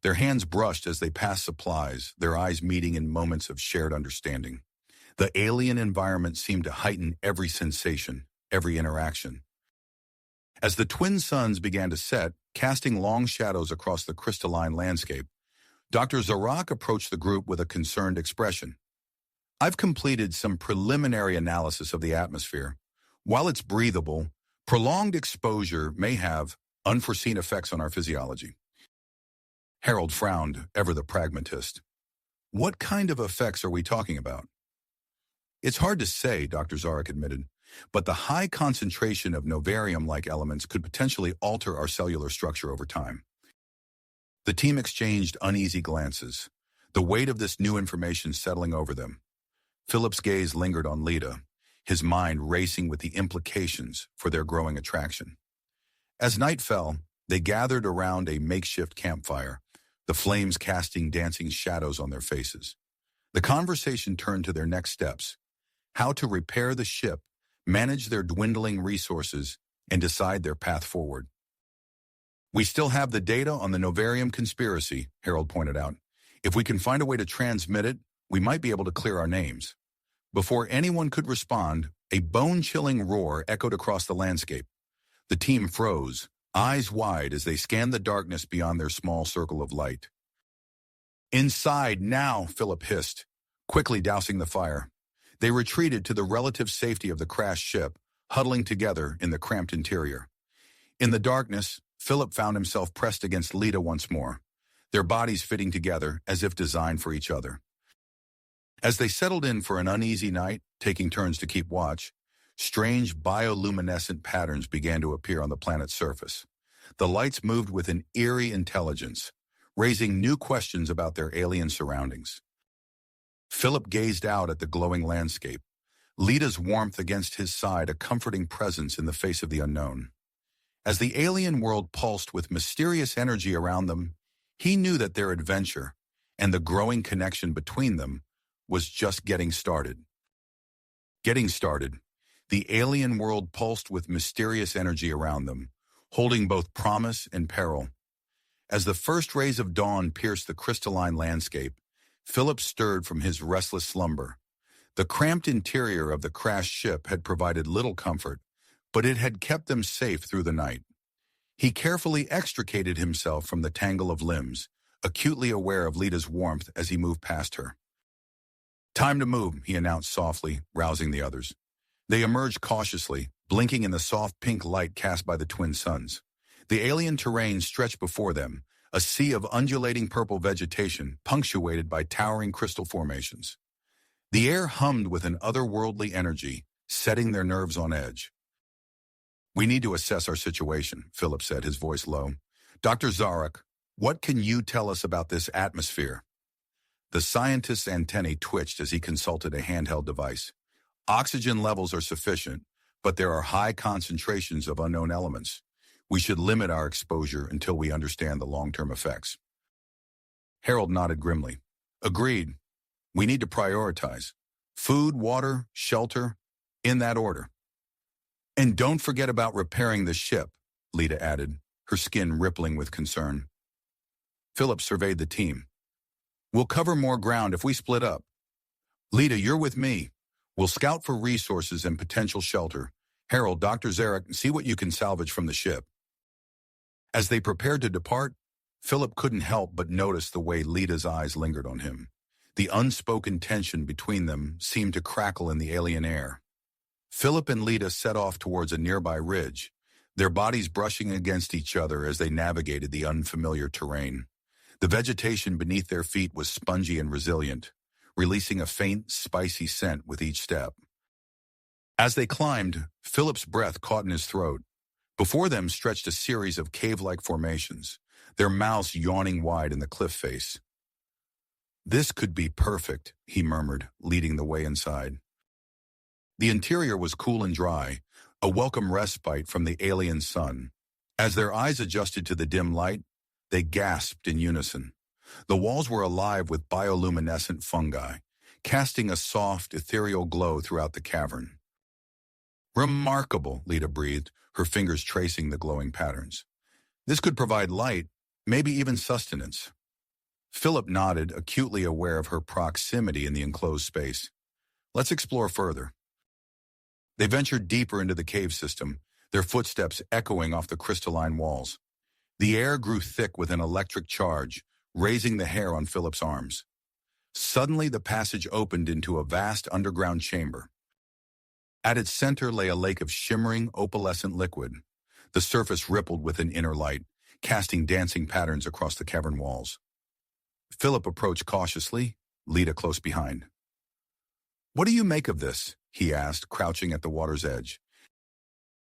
Their hands brushed as they passed supplies, their eyes meeting in moments of shared understanding. The alien environment seemed to heighten every sensation, every interaction. As the twin suns began to set, casting long shadows across the crystalline landscape, Dr. Zarek approached the group with a concerned expression. I've completed some preliminary analysis of the atmosphere. While it's breathable, prolonged exposure may have unforeseen effects on our physiology. Harold frowned, ever the pragmatist. What kind of effects are we talking about? It's hard to say, Dr. Zarek admitted, but the high concentration of novarium-like elements could potentially alter our cellular structure over time. The team exchanged uneasy glances, the weight of this new information settling over them. Philip's gaze lingered on Lita, his mind racing with the implications for their growing attraction. As night fell, they gathered around a makeshift campfire, the flames casting dancing shadows on their faces. The conversation turned to their next steps, how to repair the ship, manage their dwindling resources, and decide their path forward. We still have the data on the novarium conspiracy, Harold pointed out. If we can find a way to transmit it, we might be able to clear our names. Before anyone could respond, a bone-chilling roar echoed across the landscape. The team froze, eyes wide as they scanned the darkness beyond their small circle of light. "Inside now," Philip hissed, quickly dousing the fire. They retreated to the relative safety of the crashed ship, huddling together in the cramped interior. In the darkness, Philip found himself pressed against Lita once more, their bodies fitting together as if designed for each other. As they settled in for an uneasy night, taking turns to keep watch, strange bioluminescent patterns began to appear on the planet's surface. The lights moved with an eerie intelligence, raising new questions about their alien surroundings. Philip gazed out at the glowing landscape, Lita's warmth against his side a comforting presence in the face of the unknown. As the alien world pulsed with mysterious energy around them, he knew that their adventure and the growing connection between them was just getting started. The alien world pulsed with mysterious energy around them, holding both promise and peril. As the first rays of dawn pierced the crystalline landscape, Philip stirred from his restless slumber. The cramped interior of the crashed ship had provided little comfort, but it had kept them safe through the night. He carefully extricated himself from the tangle of limbs, acutely aware of Lita's warmth as he moved past her. "Time to move," he announced softly, rousing the others. They emerged cautiously, blinking in the soft pink light cast by the twin suns. The alien terrain stretched before them, a sea of undulating purple vegetation punctuated by towering crystal formations. The air hummed with an otherworldly energy, setting their nerves on edge. "We need to assess our situation," Philip said, his voice low. "Dr. Zarek, what can you tell us about this atmosphere?" The scientist's antennae twitched as he consulted a handheld device. "Oxygen levels are sufficient, but there are high concentrations of unknown elements. We should limit our exposure until we understand the long-term effects." Harold nodded grimly. "Agreed. We need to prioritize. Food, water, shelter, in that order. And don't forget about repairing the ship," Lita added, her skin rippling with concern. Philip surveyed the team. "We'll cover more ground if we split up. Lita, you're with me. We'll scout for resources and potential shelter. Harold, Dr. Zarek, see what you can salvage from the ship." As they prepared to depart, Philip couldn't help but notice the way Lita's eyes lingered on him. The unspoken tension between them seemed to crackle in the alien air. Philip and Lita set off towards a nearby ridge, their bodies brushing against each other as they navigated the unfamiliar terrain. The vegetation beneath their feet was spongy and resilient, releasing a faint, spicy scent with each step. As they climbed, Philip's breath caught in his throat. Before them stretched a series of cave-like formations, their mouths yawning wide in the cliff face. "This could be perfect," he murmured, leading the way inside. The interior was cool and dry, a welcome respite from the alien sun. As their eyes adjusted to the dim light, they gasped in unison. The walls were alive with bioluminescent fungi, casting a soft, ethereal glow throughout the cavern. "Remarkable," Lita breathed, her fingers tracing the glowing patterns. "This could provide light, maybe even sustenance." Philip nodded, acutely aware of her proximity in the enclosed space. "Let's explore further." They ventured deeper into the cave system, their footsteps echoing off the crystalline walls. The air grew thick with an electric charge, raising the hair on Philip's arms. Suddenly, the passage opened into a vast underground chamber. At its center lay a lake of shimmering, opalescent liquid. The surface rippled with an inner light, casting dancing patterns across the cavern walls. Philip approached cautiously, Lita close behind. "What do you make of this?" he asked, crouching at the water's edge.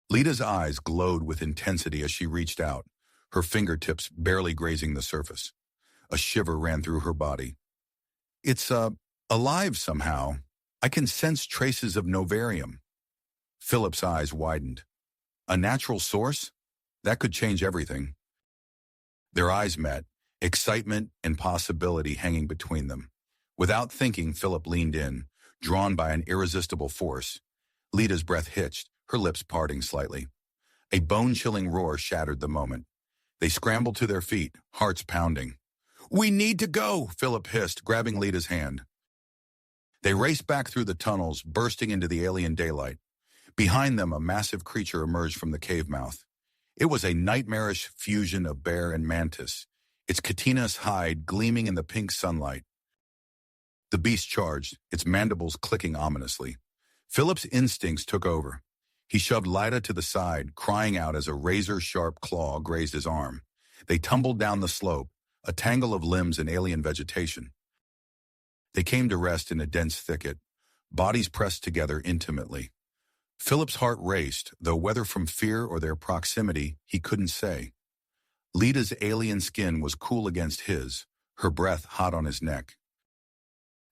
Lita's eyes glowed with intensity as she reached out, her fingertips barely grazing the surface. A shiver ran through her body. "It's, alive somehow. I can sense traces of novarium." Philip's eyes widened. "A natural source? That could change everything." Their eyes met, excitement and possibility hanging between them. Without thinking, Philip leaned in, drawn by an irresistible force. Lita's breath hitched, her lips parting slightly. A bone-chilling roar shattered the moment. They scrambled to their feet, hearts pounding. "We need to go," Philip hissed, grabbing Lita's hand. They raced back through the tunnels, bursting into the alien daylight. Behind them, a massive creature emerged from the cave mouth. It was a nightmarish fusion of bear and mantis, its chitinous hide gleaming in the pink sunlight. The beast charged, its mandibles clicking ominously. Philip's instincts took over. He shoved Lita to the side, crying out as a razor-sharp claw grazed his arm. They tumbled down the slope, a tangle of limbs and alien vegetation. They came to rest in a dense thicket, bodies pressed together intimately. Philip's heart raced, though whether from fear or their proximity, he couldn't say. Lita's alien skin was cool against his, her breath hot on his neck.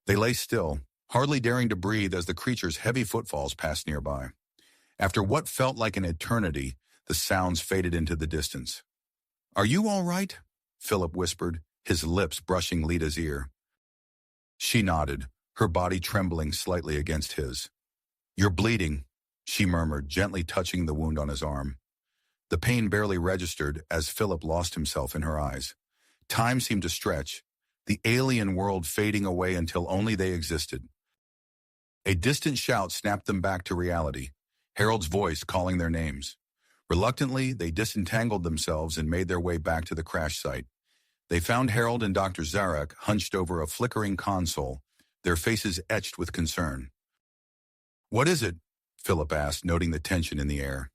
They lay still, hardly daring to breathe as the creature's heavy footfalls passed nearby. After what felt like an eternity, the sounds faded into the distance. "Are you all right?" Philip whispered, his lips brushing Lita's ear. She nodded, her body trembling slightly against his. "You're bleeding," she murmured, gently touching the wound on his arm. The pain barely registered as Philip lost himself in her eyes. Time seemed to stretch, the alien world fading away until only they existed. A distant shout snapped them back to reality, Harold's voice calling their names. Reluctantly, they disentangled themselves and made their way back to the crash site. They found Harold and Dr. Zarak hunched over a flickering console, their faces etched with concern. "What is it?" Philip asked, noting the tension in the air.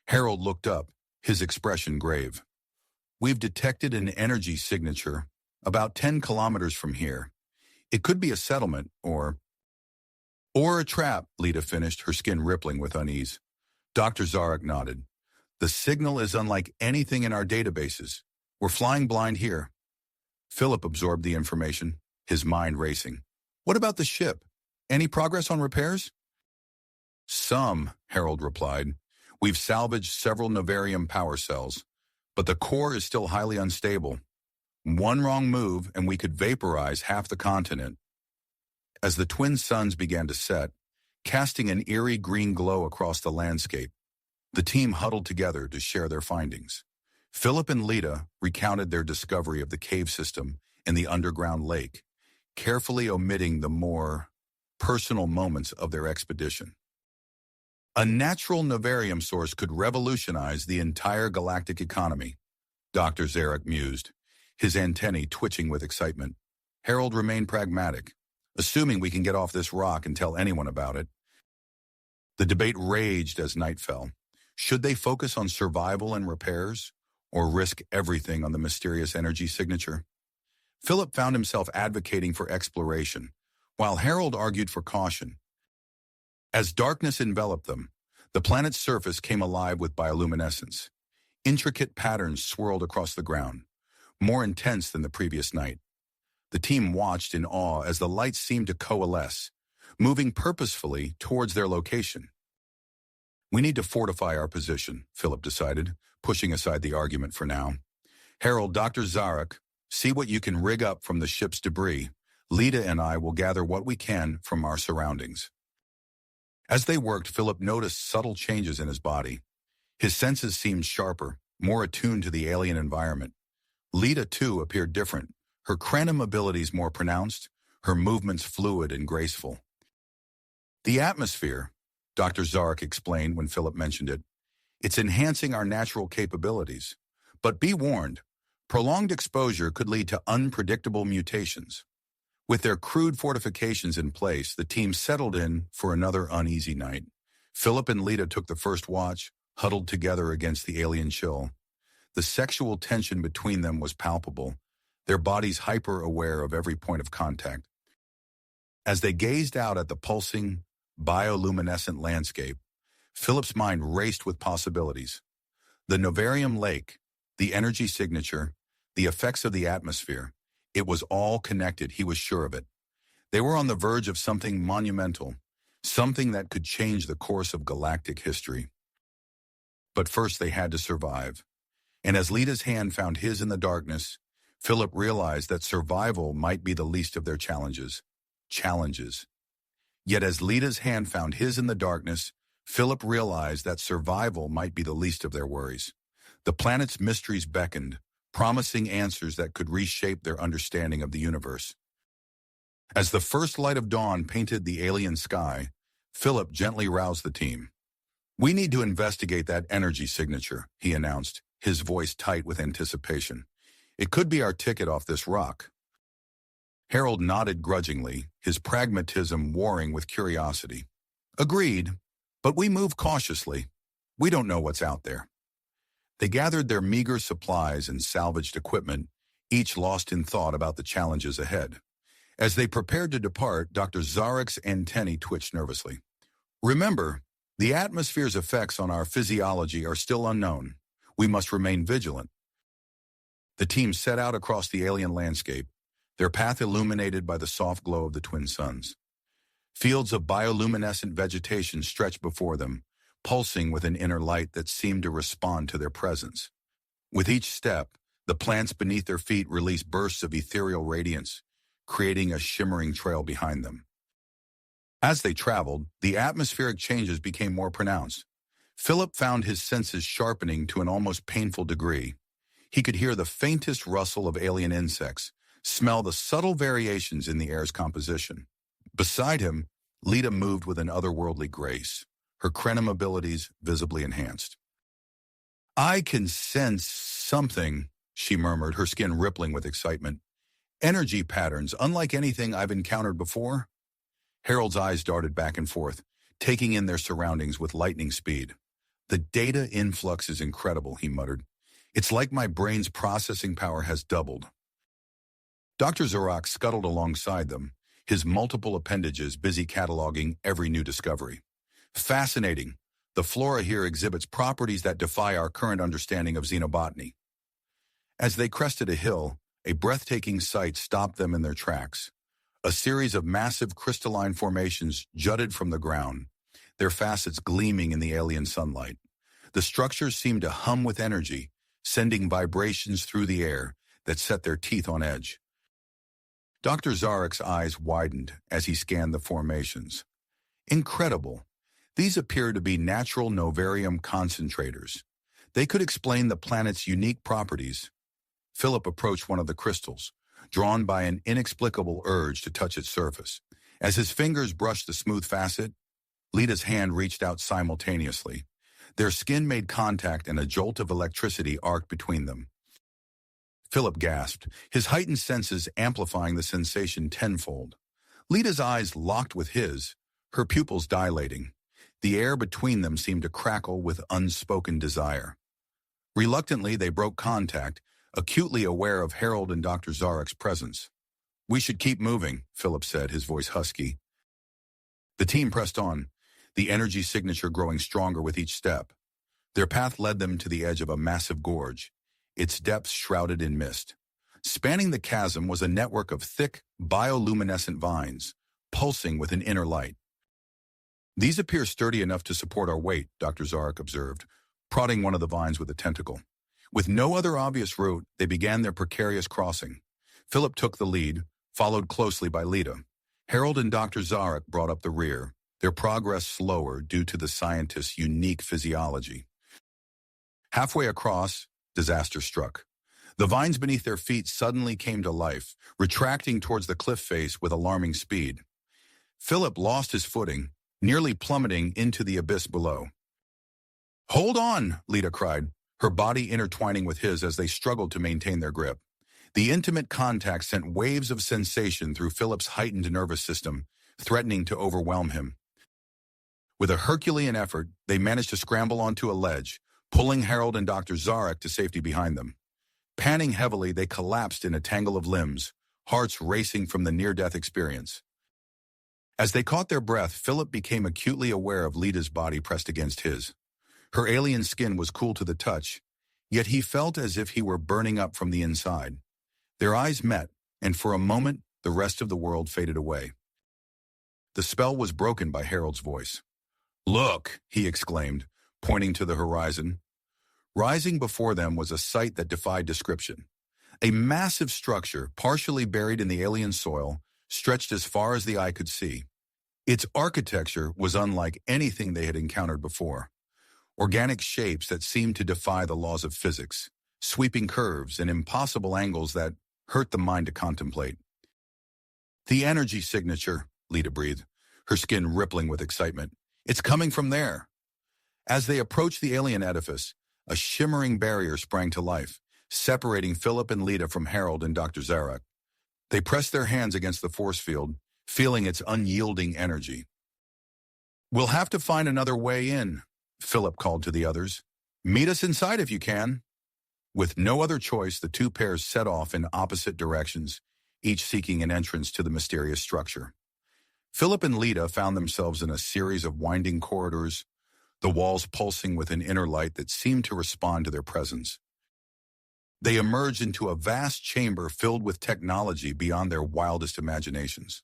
Harold looked up, his expression grave. "We've detected an energy signature about 10 kilometers from here. It could be a settlement or a trap," Lita finished, her skin rippling with unease. Dr. Zarak nodded. "The signal is unlike anything in our databases. We're flying blind here." Philip absorbed the information, his mind racing. "What about the ship? Any progress on repairs?" "Some," Harold replied. "We've salvaged several novarium power cells, but the core is still highly unstable. One wrong move and we could vaporize half the continent." As the twin suns began to set, casting an eerie green glow across the landscape, the team huddled together to share their findings. Philip and Lita recounted their discovery of the cave system and the underground lake, carefully omitting the more personal moments of their expedition. "A natural novarium source could revolutionize the entire galactic economy," Dr. Zarak mused, his antennae twitching with excitement. Harold remained pragmatic, assuming we can get off this rock and tell anyone about it. The debate raged as night fell. Should they focus on survival and repairs, or risk everything on the mysterious energy signature? Philip found himself advocating for exploration, while Harold argued for caution. As darkness enveloped them, the planet's surface came alive with bioluminescence. Intricate patterns swirled across the ground, more intense than the previous night. The team watched in awe as the lights seemed to coalesce, moving purposefully towards their location. "We need to fortify our position," Philip decided, pushing aside the argument for now. "Harold, Dr. Zarak, see what you can rig up from the ship's debris. Lita and I will gather what we can from our surroundings." As they worked, Philip noticed subtle changes in his body. His senses seemed sharper, more attuned to the alien environment. Lita, too, appeared different, her cranim abilities more pronounced, her movements fluid and graceful. "The atmosphere," Dr. Zarak explained when Philip mentioned it. "It's enhancing our natural capabilities. But be warned, prolonged exposure could lead to unpredictable mutations." With their crude fortifications in place, the team settled in for another uneasy night. Philip and Lita took the first watch, huddled together against the alien chill. The sexual tension between them was palpable, their bodies hyper-aware of every point of contact. As they gazed out at the pulsing, bioluminescent landscape, Philip's mind raced with possibilities. The Novarium Lake, the energy signature, the effects of the atmosphere, it was all connected, he was sure of it. They were on the verge of something monumental, something that could change the course of galactic history. But first they had to survive. And as Lita's hand found his in the darkness, Philip realized that survival might be the least of their challenges. Yet as Lita's hand found his in the darkness, Philip realized that survival might be the least of their worries. The planet's mysteries beckoned, promising answers that could reshape their understanding of the universe. As the first light of dawn painted the alien sky, Philip gently roused the team. "We need to investigate that energy signature," he announced, his voice tight with anticipation. "It could be our ticket off this rock." Harold nodded grudgingly, his pragmatism warring with curiosity. "Agreed, but we move cautiously. We don't know what's out there." They gathered their meager supplies and salvaged equipment, each lost in thought about the challenges ahead. As they prepared to depart, Dr. Zarek's antennae twitched nervously. "Remember, the atmosphere's effects on our physiology are still unknown. We must remain vigilant." The team set out across the alien landscape, their path illuminated by the soft glow of the twin suns. Fields of bioluminescent vegetation stretched before them, pulsing with an inner light that seemed to respond to their presence. With each step, the plants beneath their feet released bursts of ethereal radiance, creating a shimmering trail behind them. As they traveled, the atmospheric changes became more pronounced. Philip found his senses sharpening to an almost painful degree. He could hear the faintest rustle of alien insects, smell the subtle variations in the air's composition. Beside him, Lita moved with an otherworldly grace, her Krenim abilities visibly enhanced. "I can sense something," she murmured, her skin rippling with excitement. "Energy patterns, unlike anything I've encountered before." Harold's eyes darted back and forth, taking in their surroundings with lightning speed. "The data influx is incredible," he muttered. "It's like my brain's processing power has doubled." Dr. Zarok scuttled alongside them, his multiple appendages busy cataloging every new discovery. "Fascinating. The flora here exhibits properties that defy our current understanding of xenobotany." As they crested a hill, a breathtaking sight stopped them in their tracks. A series of massive crystalline formations jutted from the ground, their facets gleaming in the alien sunlight. The structures seemed to hum with energy, sending vibrations through the air that set their teeth on edge. Dr. Zarek's eyes widened as he scanned the formations. Incredible. These appear to be natural novarium concentrators. They could explain the planet's unique properties. Philip approached one of the crystals, drawn by an inexplicable urge to touch its surface. As his fingers brushed the smooth facet, Lita's hand reached out simultaneously. Their skin made contact and a jolt of electricity arced between them. Philip gasped, his heightened senses amplifying the sensation tenfold. Lita's eyes locked with his, her pupils dilating. The air between them seemed to crackle with unspoken desire. Reluctantly, they broke contact, acutely aware of Harold and Dr. Zarek's presence. "We should keep moving," Philip said, his voice husky. The team pressed on, the energy signature growing stronger with each step. Their path led them to the edge of a massive gorge, its depths shrouded in mist. Spanning the chasm was a network of thick, bioluminescent vines, pulsing with an inner light. "These appear sturdy enough to support our weight," Dr. Zarek observed, prodding one of the vines with a tentacle. With no other obvious route, they began their precarious crossing. Philip took the lead, followed closely by Lita. Harold and Dr. Zarek brought up the rear, their progress slower due to the scientist's unique physiology. Halfway across, disaster struck. The vines beneath their feet suddenly came to life, retracting towards the cliff face with alarming speed. Philip lost his footing, nearly plummeting into the abyss below. "Hold on," Lita cried, her body intertwining with his as they struggled to maintain their grip. The intimate contact sent waves of sensation through Philip's heightened nervous system, threatening to overwhelm him. With a Herculean effort, they managed to scramble onto a ledge, pulling Harold and Dr. Zarek to safety behind them. Panting heavily, they collapsed in a tangle of limbs, hearts racing from the near-death experience. As they caught their breath, Philip became acutely aware of Lita's body pressed against his. Her alien skin was cool to the touch, yet he felt as if he were burning up from the inside. Their eyes met, and for a moment, the rest of the world faded away. The spell was broken by Harold's voice. "Look," he exclaimed, pointing to the horizon. Rising before them was a sight that defied description. A massive structure, partially buried in the alien soil, stretched as far as the eye could see. Its architecture was unlike anything they had encountered before. Organic shapes that seemed to defy the laws of physics, sweeping curves and impossible angles that hurt the mind to contemplate. "The energy signature," Lita breathed, her skin rippling with excitement. "It's coming from there." As they approached the alien edifice, a shimmering barrier sprang to life, separating Philip and Lita from Harold and Dr. Zarek. They pressed their hands against the force field, feeling its unyielding energy. "We'll have to find another way in," Philip called to the others. "Meet us inside if you can." With no other choice, the two pairs set off in opposite directions, each seeking an entrance to the mysterious structure. Philip and Lita found themselves in a series of winding corridors, the walls pulsing with an inner light that seemed to respond to their presence. They emerged into a vast chamber filled with technology beyond their wildest imaginations.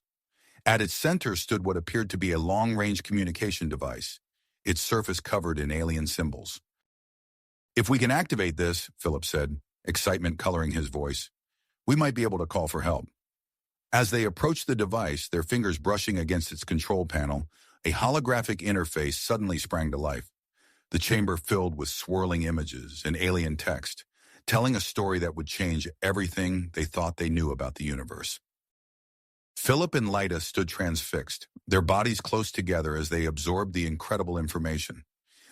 At its center stood what appeared to be a long-range communication device, its surface covered in alien symbols. "If we can activate this," Philip said, excitement coloring his voice, "we might be able to call for help." As they approached the device, their fingers brushing against its control panel, a holographic interface suddenly sprang to life. The chamber filled with swirling images and alien text, telling a story that would change everything they thought they knew about the universe. Philip and Lita stood transfixed, their bodies close together as they absorbed the incredible information.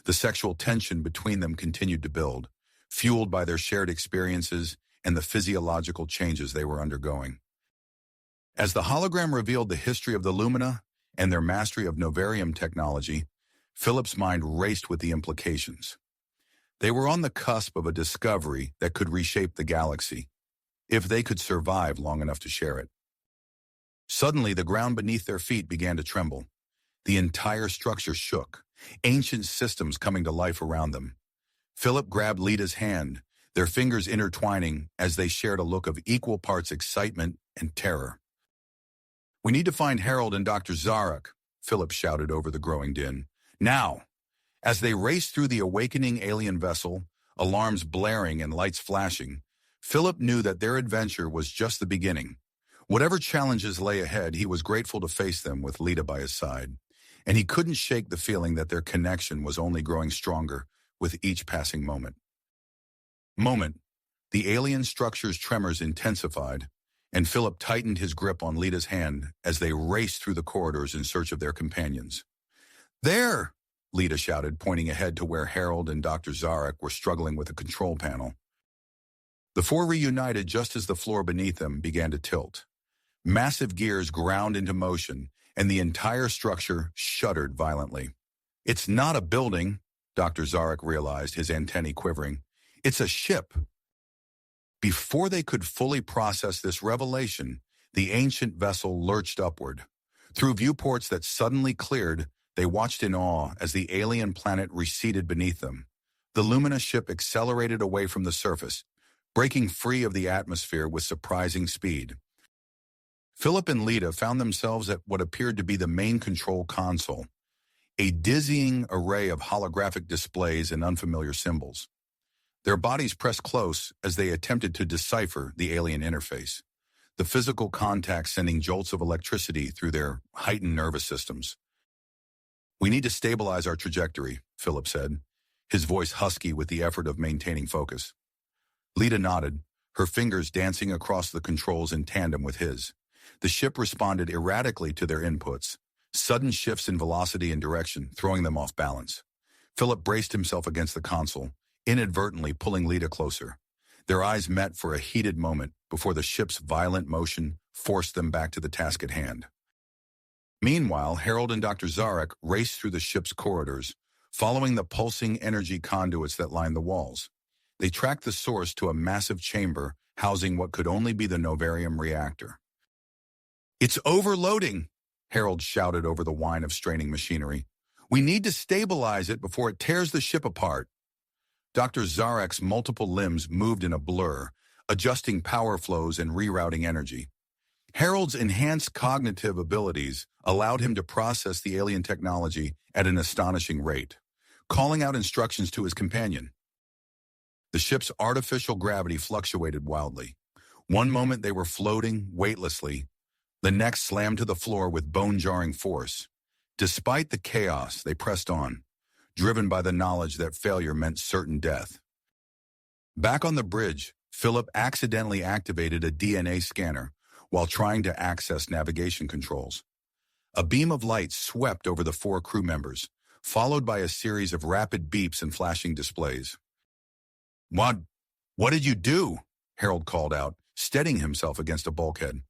The sexual tension between them continued to build, fueled by their shared experiences and the physiological changes they were undergoing. As the hologram revealed the history of the Lumina and their mastery of novarum technology, Philip's mind raced with the implications. They were on the cusp of a discovery that could reshape the galaxy, if they could survive long enough to share it. Suddenly, the ground beneath their feet began to tremble. The entire structure shook, ancient systems coming to life around them. Philip grabbed Lita's hand, their fingers intertwining as they shared a look of equal parts excitement and terror. "We need to find Harold and Dr. Zarek," Philip shouted over the growing din. "Now!" As they raced through the awakening alien vessel, alarms blaring and lights flashing, Philip knew that their adventure was just the beginning. Whatever challenges lay ahead, he was grateful to face them with Lita by his side, and he couldn't shake the feeling that their connection was only growing stronger with each passing moment. The alien structure's tremors intensified, and Philip tightened his grip on Lita's hand as they raced through the corridors in search of their companions. "There!" Lita shouted, pointing ahead to where Harold and Dr. Zarek were struggling with a control panel. The four reunited just as the floor beneath them began to tilt. Massive gears ground into motion, and the entire structure shuddered violently. "It's not a building," Dr. Zarek realized, his antennae quivering. "It's a ship." Before they could fully process this revelation, the ancient vessel lurched upward. Through viewports that suddenly cleared, they watched in awe as the alien planet receded beneath them. The luminous ship accelerated away from the surface, breaking free of the atmosphere with surprising speed. Philip and Lita found themselves at what appeared to be the main control console, a dizzying array of holographic displays and unfamiliar symbols. Their bodies pressed close as they attempted to decipher the alien interface, the physical contact sending jolts of electricity through their heightened nervous systems. "We need to stabilize our trajectory," Philip said, his voice husky with the effort of maintaining focus. Lita nodded, her fingers dancing across the controls in tandem with his. The ship responded erratically to their inputs, sudden shifts in velocity and direction, throwing them off balance. Philip braced himself against the console, inadvertently pulling Lita closer. Their eyes met for a heated moment before the ship's violent motion forced them back to the task at hand. Meanwhile, Harold and Dr. Zarek raced through the ship's corridors, following the pulsing energy conduits that lined the walls. They tracked the source to a massive chamber housing what could only be the novarum reactor. "It's overloading," Harold shouted over the whine of straining machinery. "We need to stabilize it before it tears the ship apart." Dr. Zarek's multiple limbs moved in a blur, adjusting power flows and rerouting energy. Harold's enhanced cognitive abilities allowed him to process the alien technology at an astonishing rate, calling out instructions to his companion. The ship's artificial gravity fluctuated wildly. One moment they were floating weightlessly, the next slammed to the floor with bone-jarring force. Despite the chaos, they pressed on, driven by the knowledge that failure meant certain death. Back on the bridge, Philip accidentally activated a DNA scanner while trying to access navigation controls. A beam of light swept over the 4 crew members, followed by a series of rapid beeps and flashing displays. What did you do?" Harold called out, steadying himself against a bulkhead.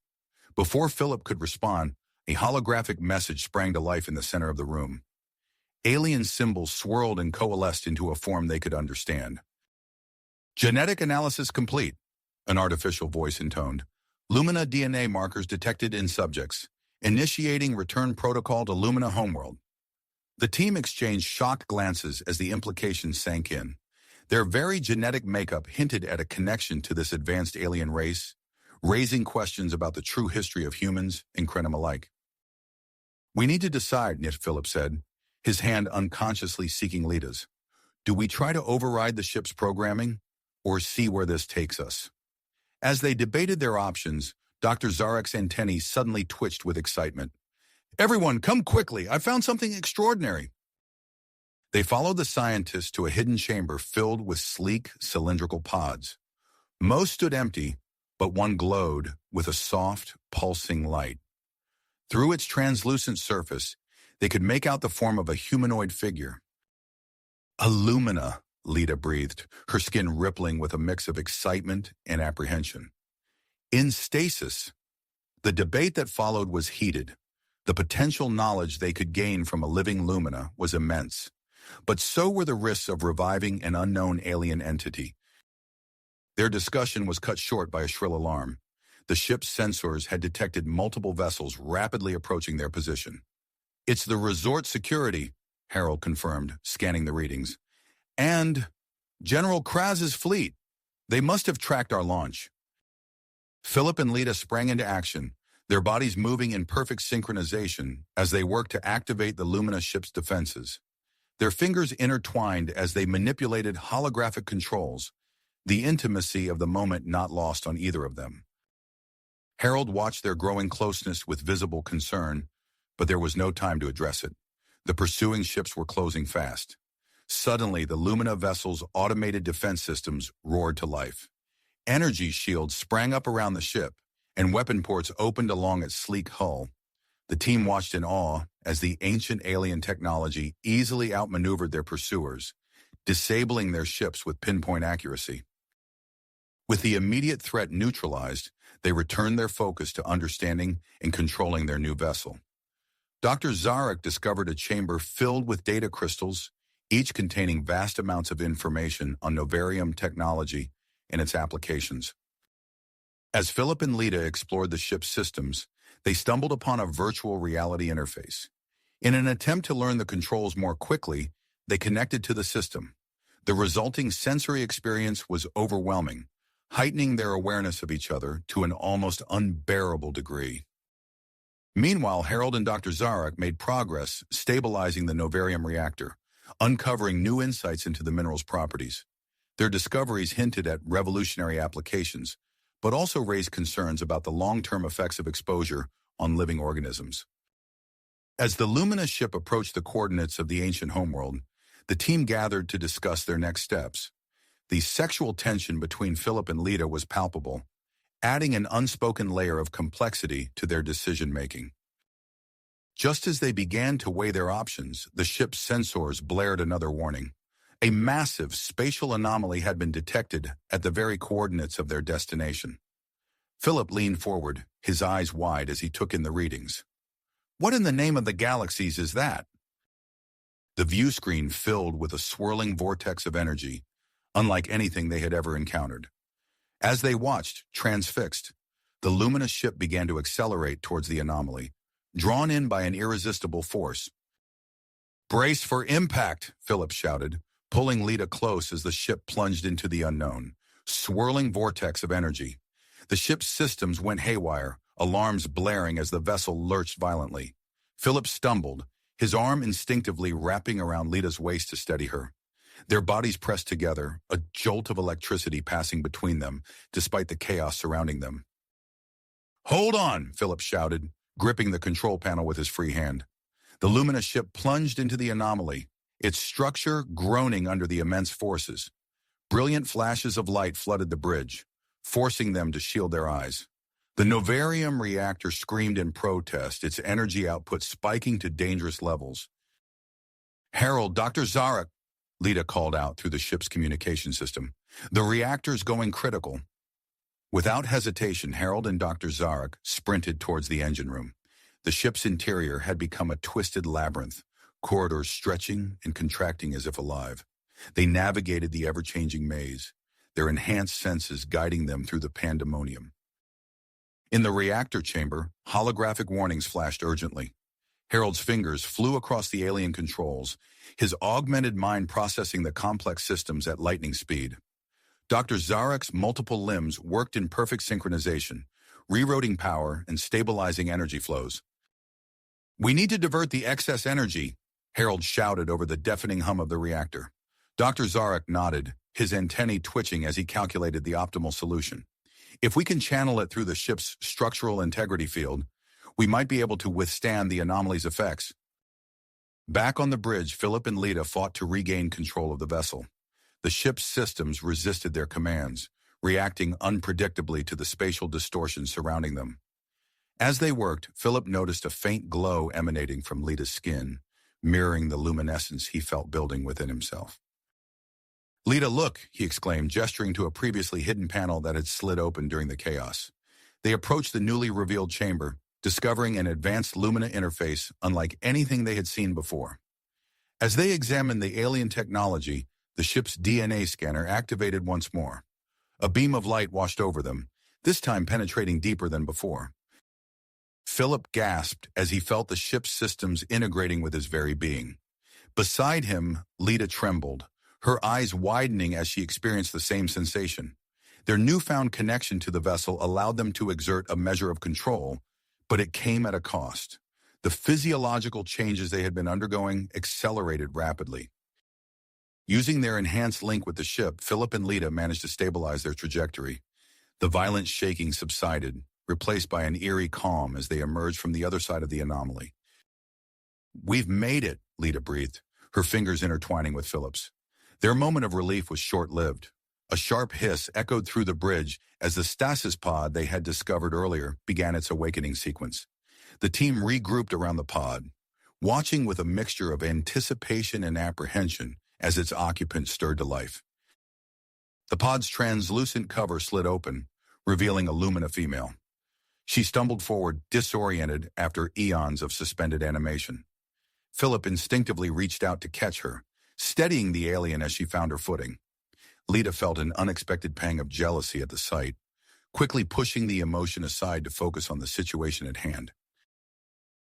Before Philip could respond, a holographic message sprang to life in the center of the room. Alien symbols swirled and coalesced into a form they could understand. "Genetic analysis complete," an artificial voice intoned. "Lumina DNA markers detected in subjects. Initiating return protocol to Lumina homeworld." The team exchanged shocked glances as the implications sank in. Their very genetic makeup hinted at a connection to this advanced alien race, raising questions about the true history of humans and Krenim alike. "We need to decide," Philip said, his hand unconsciously seeking Lita's. "Do we try to override the ship's programming, or see where this takes us?" As they debated their options, Dr. Zarek's antennae suddenly twitched with excitement. "Everyone, come quickly! I found something extraordinary!" They followed the scientists to a hidden chamber filled with sleek, cylindrical pods. Most stood empty, but one glowed with a soft, pulsing light. Through its translucent surface, they could make out the form of a humanoid figure. "Illumina," Lita breathed, her skin rippling with a mix of excitement and apprehension. In stasis, the debate that followed was heated. The potential knowledge they could gain from a living Lumina was immense, but so were the risks of reviving an unknown alien entity. Their discussion was cut short by a shrill alarm. The ship's sensors had detected multiple vessels rapidly approaching their position. "It's the resort security," Harold confirmed, scanning the readings. "And General Kraz's fleet. They must have tracked our launch." Philip and Lita sprang into action, their bodies moving in perfect synchronization as they worked to activate the Lumina ship's defenses. Their fingers intertwined as they manipulated holographic controls, the intimacy of the moment not lost on either of them. Harold watched their growing closeness with visible concern, but there was no time to address it. The pursuing ships were closing fast. Suddenly, the Lumina vessel's automated defense systems roared to life. Energy shields sprang up around the ship, and weapon ports opened along its sleek hull. The team watched in awe as the ancient alien technology easily outmaneuvered their pursuers, disabling their ships with pinpoint accuracy. With the immediate threat neutralized, they returned their focus to understanding and controlling their new vessel. Dr. Zarek discovered a chamber filled with data crystals, each containing vast amounts of information on novarum technology and its applications. As Philip and Lita explored the ship's systems, they stumbled upon a virtual reality interface. In an attempt to learn the controls more quickly, they connected to the system. The resulting sensory experience was overwhelming, heightening their awareness of each other to an almost unbearable degree. Meanwhile, Harold and Dr. Zarek made progress stabilizing the novarum reactor, uncovering new insights into the mineral's properties. Their discoveries hinted at revolutionary applications, but also raised concerns about the long-term effects of exposure on living organisms. As the Lumina ship approached the coordinates of the ancient homeworld, the team gathered to discuss their next steps. The sexual tension between Philip and Lita was palpable, adding an unspoken layer of complexity to their decision-making. Just as they began to weigh their options, the ship's sensors blared another warning. A massive spatial anomaly had been detected at the very coordinates of their destination. Philip leaned forward, his eyes wide as he took in the readings. What in the name of the galaxies is that? The view screen filled with a swirling vortex of energy, unlike anything they had ever encountered. As they watched, transfixed, the luminous ship began to accelerate towards the anomaly, drawn in by an irresistible force. "Brace for impact," Philip shouted, pulling Lita close as the ship plunged into the unknown, swirling vortex of energy. The ship's systems went haywire, alarms blaring as the vessel lurched violently. Philip stumbled, his arm instinctively wrapping around Lita's waist to steady her. Their bodies pressed together, a jolt of electricity passing between them, despite the chaos surrounding them. "Hold on," Philip shouted, gripping the control panel with his free hand. The luminous ship plunged into the anomaly, its structure groaning under the immense forces. Brilliant flashes of light flooded the bridge, forcing them to shield their eyes. The novarum reactor screamed in protest, its energy output spiking to dangerous levels. "Harold, Dr. Zarek," Lita called out through the ship's communication system. "The reactor's going critical." Without hesitation, Harold and Dr. Zarek sprinted towards the engine room. The ship's interior had become a twisted labyrinth, corridors stretching and contracting as if alive. They navigated the ever-changing maze, their enhanced senses guiding them through the pandemonium. In the reactor chamber, holographic warnings flashed urgently. Harold's fingers flew across the alien controls, his augmented mind processing the complex systems at lightning speed. Dr. Zarek's multiple limbs worked in perfect synchronization, rerouting power and stabilizing energy flows. "We need to divert the excess energy," Harold shouted over the deafening hum of the reactor. Dr. Zarek nodded, his antennae twitching as he calculated the optimal solution. "If we can channel it through the ship's structural integrity field, we might be able to withstand the anomaly's effects." Back on the bridge, Philip and Lita fought to regain control of the vessel. The ship's systems resisted their commands, reacting unpredictably to the spatial distortions surrounding them. As they worked, Philip noticed a faint glow emanating from Lita's skin, mirroring the luminescence he felt building within himself. "Lita, look," he exclaimed, gesturing to a previously hidden panel that had slid open during the chaos. They approached the newly revealed chamber, discovering an advanced Lumina interface unlike anything they had seen before. As they examined the alien technology, the ship's DNA scanner activated once more. A beam of light washed over them, this time penetrating deeper than before. Philip gasped as he felt the ship's systems integrating with his very being. Beside him, Lita trembled, her eyes widening as she experienced the same sensation. Their newfound connection to the vessel allowed them to exert a measure of control, but it came at a cost. The physiological changes they had been undergoing accelerated rapidly. Using their enhanced link with the ship, Philip and Lita managed to stabilize their trajectory. The violent shaking subsided, replaced by an eerie calm as they emerged from the other side of the anomaly. "We've made it," Lita breathed, her fingers intertwining with Philip's. Their moment of relief was short-lived. A sharp hiss echoed through the bridge as the stasis pod they had discovered earlier began its awakening sequence. The team regrouped around the pod, watching with a mixture of anticipation and apprehension as its occupant stirred to life. The pod's translucent cover slid open, revealing a Lumina female. She stumbled forward, disoriented after eons of suspended animation. Philip instinctively reached out to catch her, steadying the alien as she found her footing. Lita felt an unexpected pang of jealousy at the sight, quickly pushing the emotion aside to focus on the situation at hand.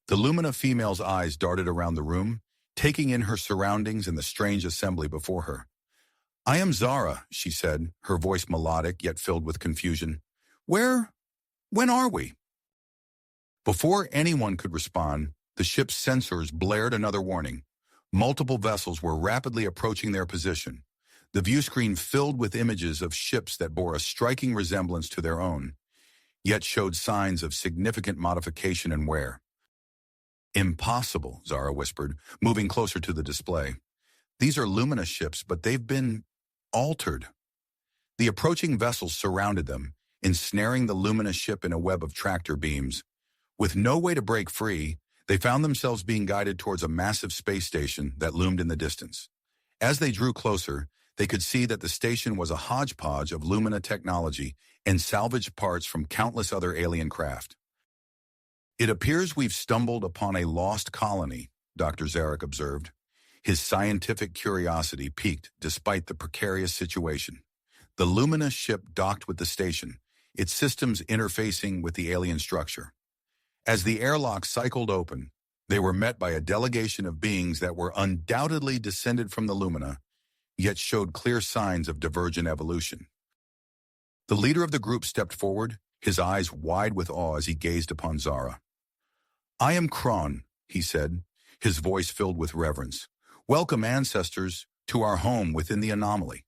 The Lumina female's eyes darted around the room, taking in her surroundings and the strange assembly before her. "I am Zara," she said, her voice melodic yet filled with confusion. When are we?" Before anyone could respond, the ship's sensors blared another warning. Multiple vessels were rapidly approaching their position, the view screen filled with images of ships that bore a striking resemblance to their own, yet showed signs of significant modification and wear. "Impossible," Zara whispered, moving closer to the display. "These are Lumina ships, but they've been altered." The approaching vessels surrounded them, ensnaring the Lumina ship in a web of tractor beams. With no way to break free, they found themselves being guided towards a massive space station that loomed in the distance. As they drew closer, they could see that the station was a hodgepodge of Lumina technology and salvaged parts from countless other alien craft. "It appears we've stumbled upon a lost colony," Dr. Zarek observed. His scientific curiosity piqued despite the precarious situation. The Lumina ship docked with the station, its systems interfacing with the alien structure. As the airlock cycled open, they were met by a delegation of beings that were undoubtedly descended from the Lumina, yet showed clear signs of divergent evolution. The leader of the group stepped forward, his eyes wide with awe as he gazed upon Zara. "I am Kron," he said, his voice filled with reverence. "Welcome, ancestors, to our home within the anomaly."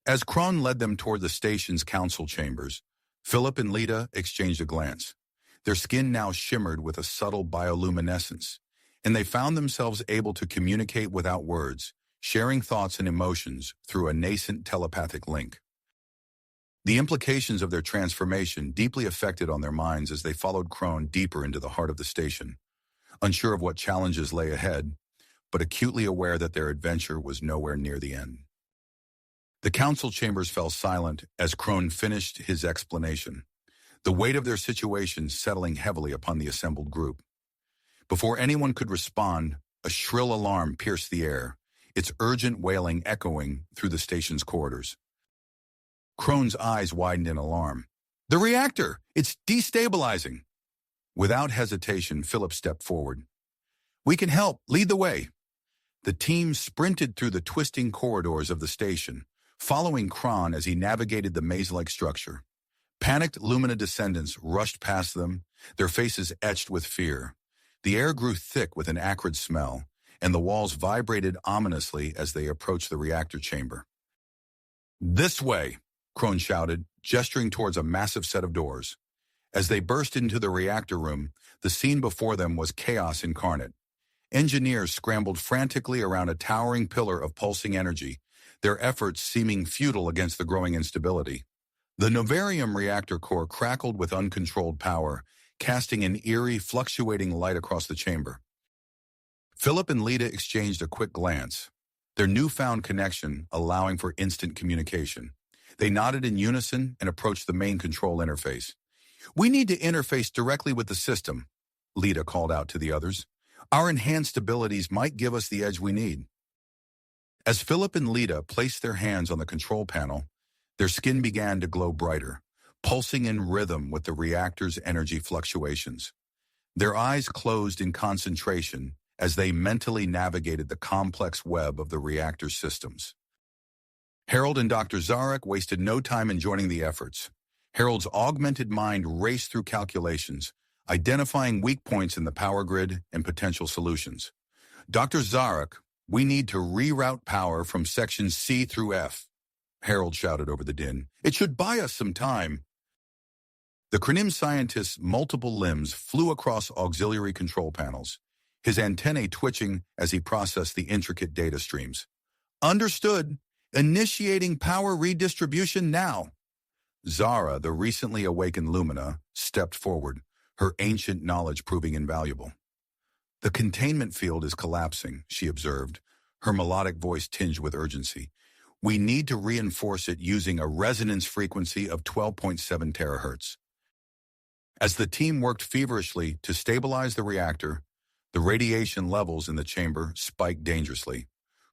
As Kron led them toward the station's council chambers, Philip and Lita exchanged a glance. Their skin now shimmered with a subtle bioluminescence, and they found themselves able to communicate without words, sharing thoughts and emotions through a nascent telepathic link. The implications of their transformation deeply affected on their minds as they followed Kron deeper into the heart of the station, unsure of what challenges lay ahead, but acutely aware that their adventure was nowhere near the end. The council chambers fell silent as Kron finished his explanation, the weight of their situation settling heavily upon the assembled group. Before anyone could respond, a shrill alarm pierced the air, its urgent wailing echoing through the station's corridors. Kron's eyes widened in alarm. "The reactor! It's destabilizing!" Without hesitation, Philip stepped forward. "We can help. Lead the way." The team sprinted through the twisting corridors of the station, following Kron as he navigated the maze-like structure. Panicked Lumina descendants rushed past them, their faces etched with fear. The air grew thick with an acrid smell, and the walls vibrated ominously as they approached the reactor chamber. "This way!" Kron shouted, gesturing towards a massive set of doors. As they burst into the reactor room, the scene before them was chaos incarnate. Engineers scrambled frantically around a towering pillar of pulsing energy, their efforts seeming futile against the growing instability. The novarum reactor core crackled with uncontrolled power, casting an eerie, fluctuating light across the chamber. Philip and Lita exchanged a quick glance, their newfound connection allowing for instant communication. They nodded in unison and approached the main control interface. "We need to interface directly with the system," Lita called out to the others. "Our enhanced abilities might give us the edge we need." As Philip and Lita placed their hands on the control panel, their skin began to glow brighter, pulsing in rhythm with the reactor's energy fluctuations. Their eyes closed in concentration as they mentally navigated the complex web of the reactor's systems. Harold and Dr. Zarek wasted no time in joining the efforts. Harold's augmented mind raced through calculations, identifying weak points in the power grid and potential solutions. "Dr. Zarek, we need to reroute power from sections C through F," Harold shouted over the din. "It should buy us some time." The Krenim scientist's multiple limbs flew across auxiliary control panels, his antennae twitching as he processed the intricate data streams. "Understood. Initiating power redistribution now." Zara, the recently awakened Lumina, stepped forward, her ancient knowledge proving invaluable. "The containment field is collapsing," she observed, her melodic voice tinged with urgency. "We need to reinforce it using a resonance frequency of 12.7 terahertz." As the team worked feverishly to stabilize the reactor, the radiation levels in the chamber spiked dangerously.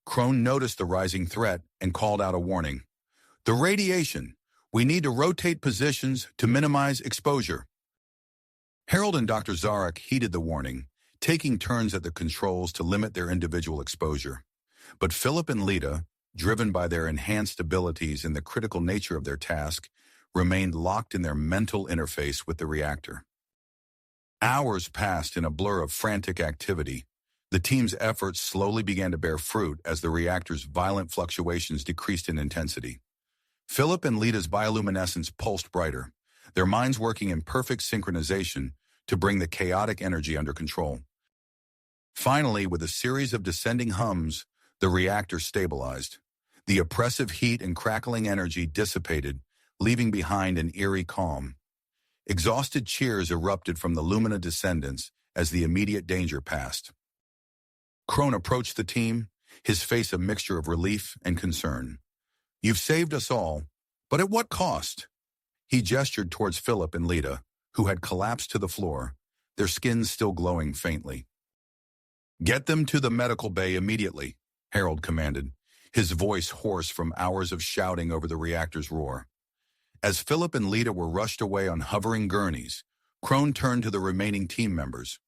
Kron noticed the rising threat and called out a warning. "The radiation! We need to rotate positions to minimize exposure." Harold and Dr. Zarek heeded the warning, taking turns at the controls to limit their individual exposure. But Philip and Lita, driven by their enhanced abilities and the critical nature of their task, remained locked in their mental interface with the reactor. Hours passed in a blur of frantic activity. The team's efforts slowly began to bear fruit as the reactor's violent fluctuations decreased in intensity. Philip and Lita's bioluminescence pulsed brighter, their minds working in perfect synchronization to bring the chaotic energy under control. Finally, with a series of descending hums, the reactor stabilized. The oppressive heat and crackling energy dissipated, leaving behind an eerie calm. Exhausted cheers erupted from the Lumina descendants as the immediate danger passed. Kron approached the team, his face a mixture of relief and concern. "You've saved us all, but at what cost?" He gestured towards Philip and Lita, who had collapsed to the floor, their skins still glowing faintly. "Get them to the medical bay immediately," Harold commanded, his voice hoarse from hours of shouting over the reactor's roar. As Philip and Lita were rushed away on hovering gurneys, Crone turned to the remaining team members.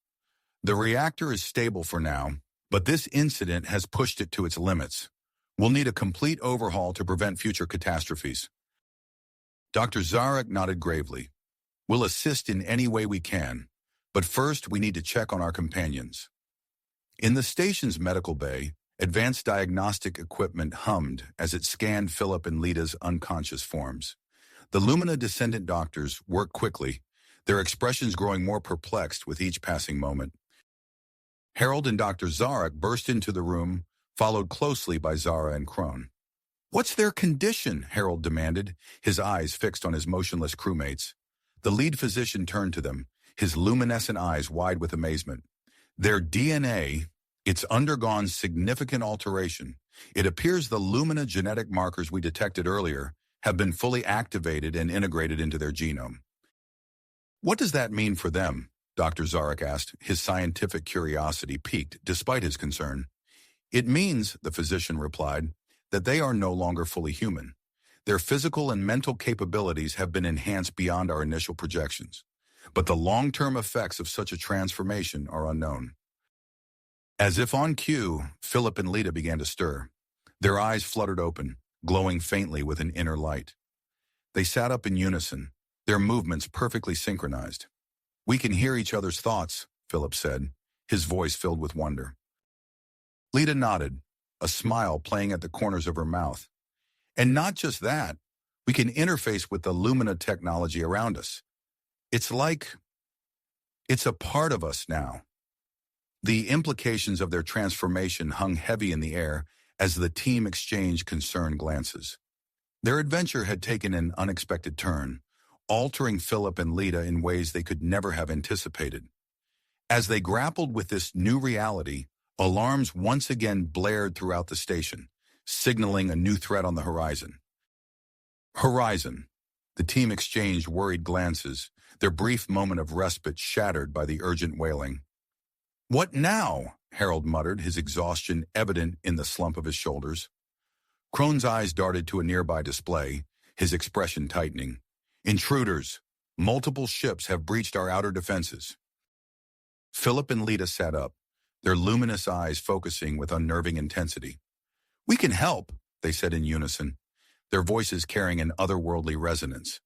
"The reactor is stable for now, but this incident has pushed it to its limits. We'll need a complete overhaul to prevent future catastrophes." Dr. Zarek nodded gravely. "We'll assist in any way we can, but first we need to check on our companions." In the station's medical bay, advanced diagnostic equipment hummed as it scanned Philip and Lita's unconscious forms. The Lumina descendant doctors worked quickly, their expressions growing more perplexed with each passing moment. Harold and Dr. Zarek burst into the room, followed closely by Zara and Crone. "What's their condition?" Harold demanded, his eyes fixed on his motionless crewmates. The lead physician turned to them, his luminescent eyes wide with amazement. "Their DNA, it's undergone significant alteration. It appears the Lumina genetic markers we detected earlier have been fully activated and integrated into their genome." "What does that mean for them?" Dr. Zarek asked, his scientific curiosity piqued despite his concern. "It means," the physician replied, "that they are no longer fully human. Their physical and mental capabilities have been enhanced beyond our initial projections. But the long-term effects of such a transformation are unknown." As if on cue, Philip and Lita began to stir. Their eyes fluttered open, glowing faintly with an inner light. They sat up in unison, their movements perfectly synchronized. "We can hear each other's thoughts," Philip said, his voice filled with wonder. Lita nodded, a smile playing at the corners of her mouth. "And not just that, we can interface with the Lumina technology around us. It's like it's a part of us now." The implications of their transformation hung heavy in the air as the team exchanged concerned glances. Their adventure had taken an unexpected turn, altering Philip and Lita in ways they could never have anticipated. As they grappled with this new reality, alarms once again blared throughout the station, signaling a new threat on the horizon. Horizon. The team exchanged worried glances, their brief moment of respite shattered by the urgent wailing. "What now?" Harold muttered, his exhaustion evident in the slump of his shoulders. Crone's eyes darted to a nearby display, his expression tightening. "Intruders. Multiple ships have breached our outer defenses." Philip and Lita sat up, their luminous eyes focusing with unnerving intensity. "We can help," they said in unison, their voices carrying an otherworldly resonance.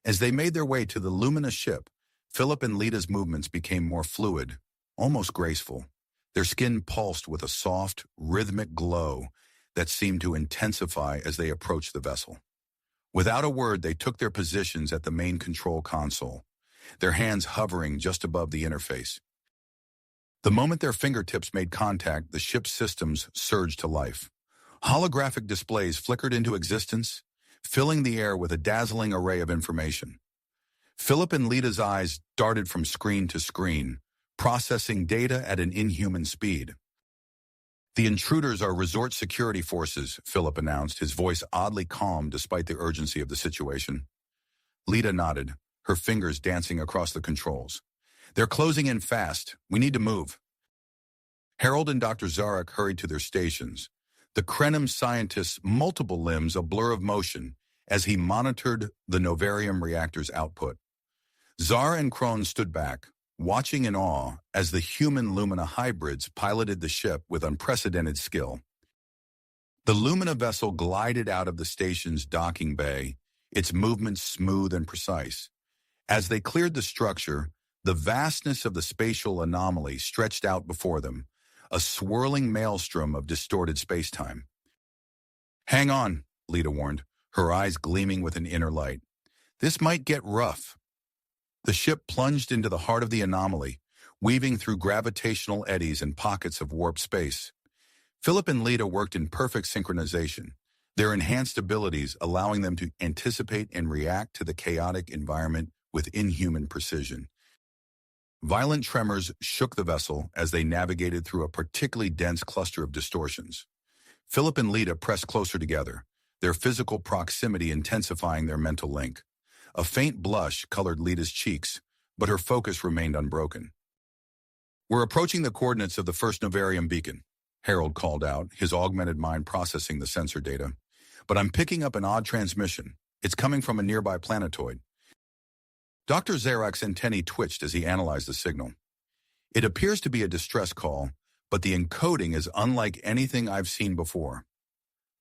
As they made their way to the luminous ship, Philip and Lita's movements became more fluid, almost graceful. Their skin pulsed with a soft, rhythmic glow that seemed to intensify as they approached the vessel. Without a word, they took their positions at the main control console, their hands hovering just above the interface. The moment their fingertips made contact, the ship's systems surged to life. Holographic displays flickered into existence, filling the air with a dazzling array of information. Philip and Lita's eyes darted from screen to screen, processing data at an inhuman speed. "The intruders are resort security forces," Philip announced, his voice oddly calm despite the urgency of the situation. Lita nodded, her fingers dancing across the controls. "They're closing in fast. We need to move." Harold and Dr. Zarek hurried to their stations, the Krenim scientist's multiple limbs a blur of motion as he monitored the novarum reactor's output. Zara and Crone stood back, watching in awe as the human Lumina hybrids piloted the ship with unprecedented skill. The Lumina vessel glided out of the station's docking bay, its movements smooth and precise. As they cleared the structure, the vastness of the spatial anomaly stretched out before them, a swirling maelstrom of distorted spacetime. "Hang on," Lita warned, her eyes gleaming with an inner light. "This might get rough." The ship plunged into the heart of the anomaly, weaving through gravitational eddies and pockets of warped space. Philip and Lita worked in perfect synchronization, their enhanced abilities allowing them to anticipate and react to the chaotic environment with inhuman precision. Violent tremors shook the vessel as they navigated through a particularly dense cluster of distortions. Philip and Lita pressed closer together, their physical proximity intensifying their mental link. A faint blush colored Lita's cheeks, but her focus remained unbroken. "We're approaching the coordinates of the first novarium beacon," Harold called out, his augmented mind processing the sensor data. "But I'm picking up an odd transmission. It's coming from a nearby planetoid." Dr. Zarak's antennae twitched as he analyzed the signal. "It appears to be a distress call, but the encoding is unlike anything I've seen before."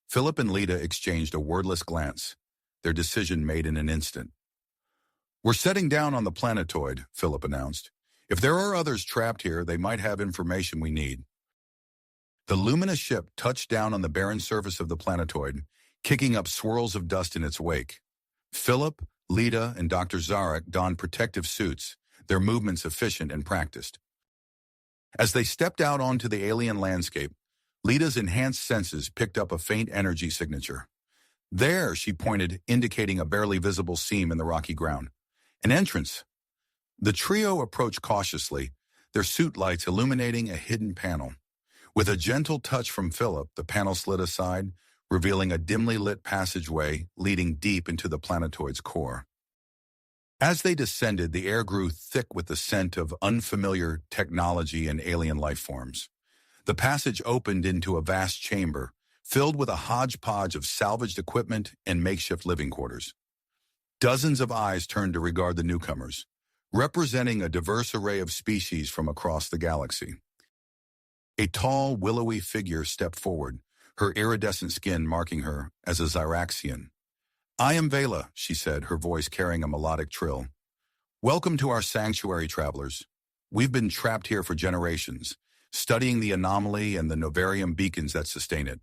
Philip and Lita exchanged a wordless glance, their decision made in an instant. "We're setting down on the planetoid," Philip announced. "If there are others trapped here, they might have information we need." The luminous ship touched down on the barren surface of the planetoid, kicking up swirls of dust in its wake. Philip, Lita, and Dr. Zarak donned protective suits, their movements efficient and practiced. As they stepped out onto the alien landscape, Lita's enhanced senses picked up a faint energy signature. "There," she pointed, indicating a barely visible seam in the rocky ground. "An entrance." The trio approached cautiously, their suit lights illuminating a hidden panel. With a gentle touch from Philip, the panel slid aside, revealing a dimly lit passageway leading deep into the planetoid's core. As they descended, the air grew thick with the scent of unfamiliar technology and alien life forms. The passage opened into a vast chamber, filled with a hodgepodge of salvaged equipment and makeshift living quarters. Dozens of eyes turned to regard the newcomers, representing a diverse array of species from across the galaxy. A tall, willowy figure stepped forward, her iridescent skin marking her as a Zyraxian. "I am Vela," she said, her voice carrying a melodic trill. "Welcome to our sanctuary, travelers. We've been trapped here for generations, studying the anomaly and the novarium beacons that sustain it."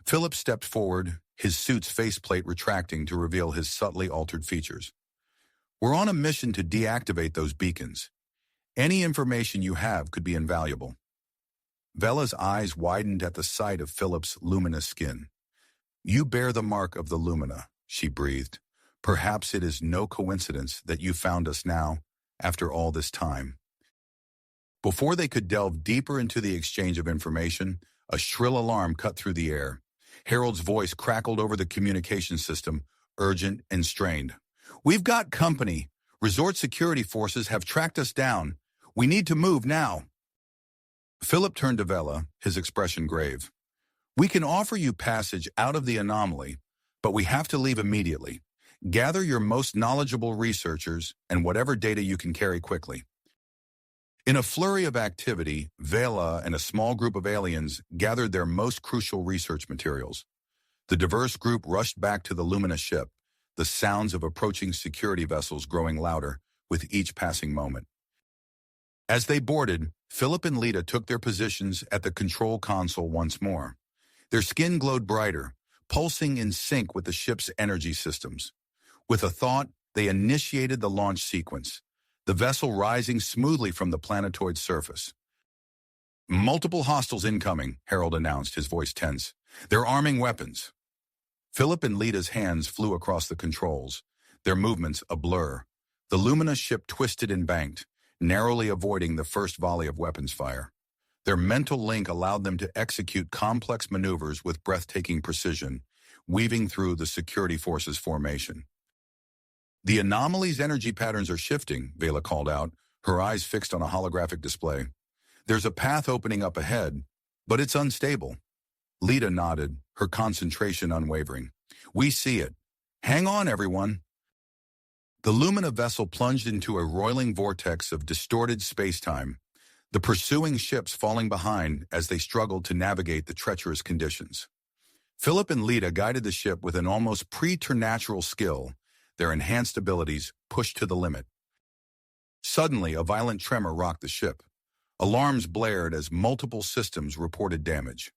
Philip stepped forward, his suit's faceplate retracting to reveal his subtly altered features. "We're on a mission to deactivate those beacons. Any information you have could be invaluable." Vela's eyes widened at the sight of Philip's luminous skin. "You bear the mark of the Lumina," she breathed. "Perhaps it is no coincidence that you found us now, after all this time." Before they could delve deeper into the exchange of information, a shrill alarm cut through the air. Harold's voice crackled over the communication system, urgent and strained. "We've got company. Resort security forces have tracked us down. We need to move now." Philip turned to Vela, his expression grave. "We can offer you passage out of the anomaly, but we have to leave immediately. Gather your most knowledgeable researchers and whatever data you can carry quickly." In a flurry of activity, Vela and a small group of aliens gathered their most crucial research materials. The diverse group rushed back to the luminous ship, the sounds of approaching security vessels growing louder with each passing moment. As they boarded, Philip and Lita took their positions at the control console once more. Their skin glowed brighter, pulsing in sync with the ship's energy systems. With a thought, they initiated the launch sequence, the vessel rising smoothly from the planetoid's surface. "Multiple hostiles incoming," Harold announced, his voice tense. "They're arming weapons." Philip and Lita's hands flew across the controls, their movements a blur. The luminous ship twisted and banked, narrowly avoiding the first volley of weapons fire. Their mental link allowed them to execute complex maneuvers with breathtaking precision, weaving through the security forces' formation. "The anomaly's energy patterns are shifting," Vela called out, her eyes fixed on a holographic display. "There's a path opening up ahead, but it's unstable." Lita nodded, her concentration unwavering. "We see it. Hang on, everyone." The Lumina vessel plunged into a roiling vortex of distorted spacetime, the pursuing ships falling behind as they struggled to navigate the treacherous conditions. Philip and Lita guided the ship with an almost preternatural skill, their enhanced abilities pushed to the limit. Suddenly, a violent tremor rocked the ship. Alarms blared as multiple systems reported damage.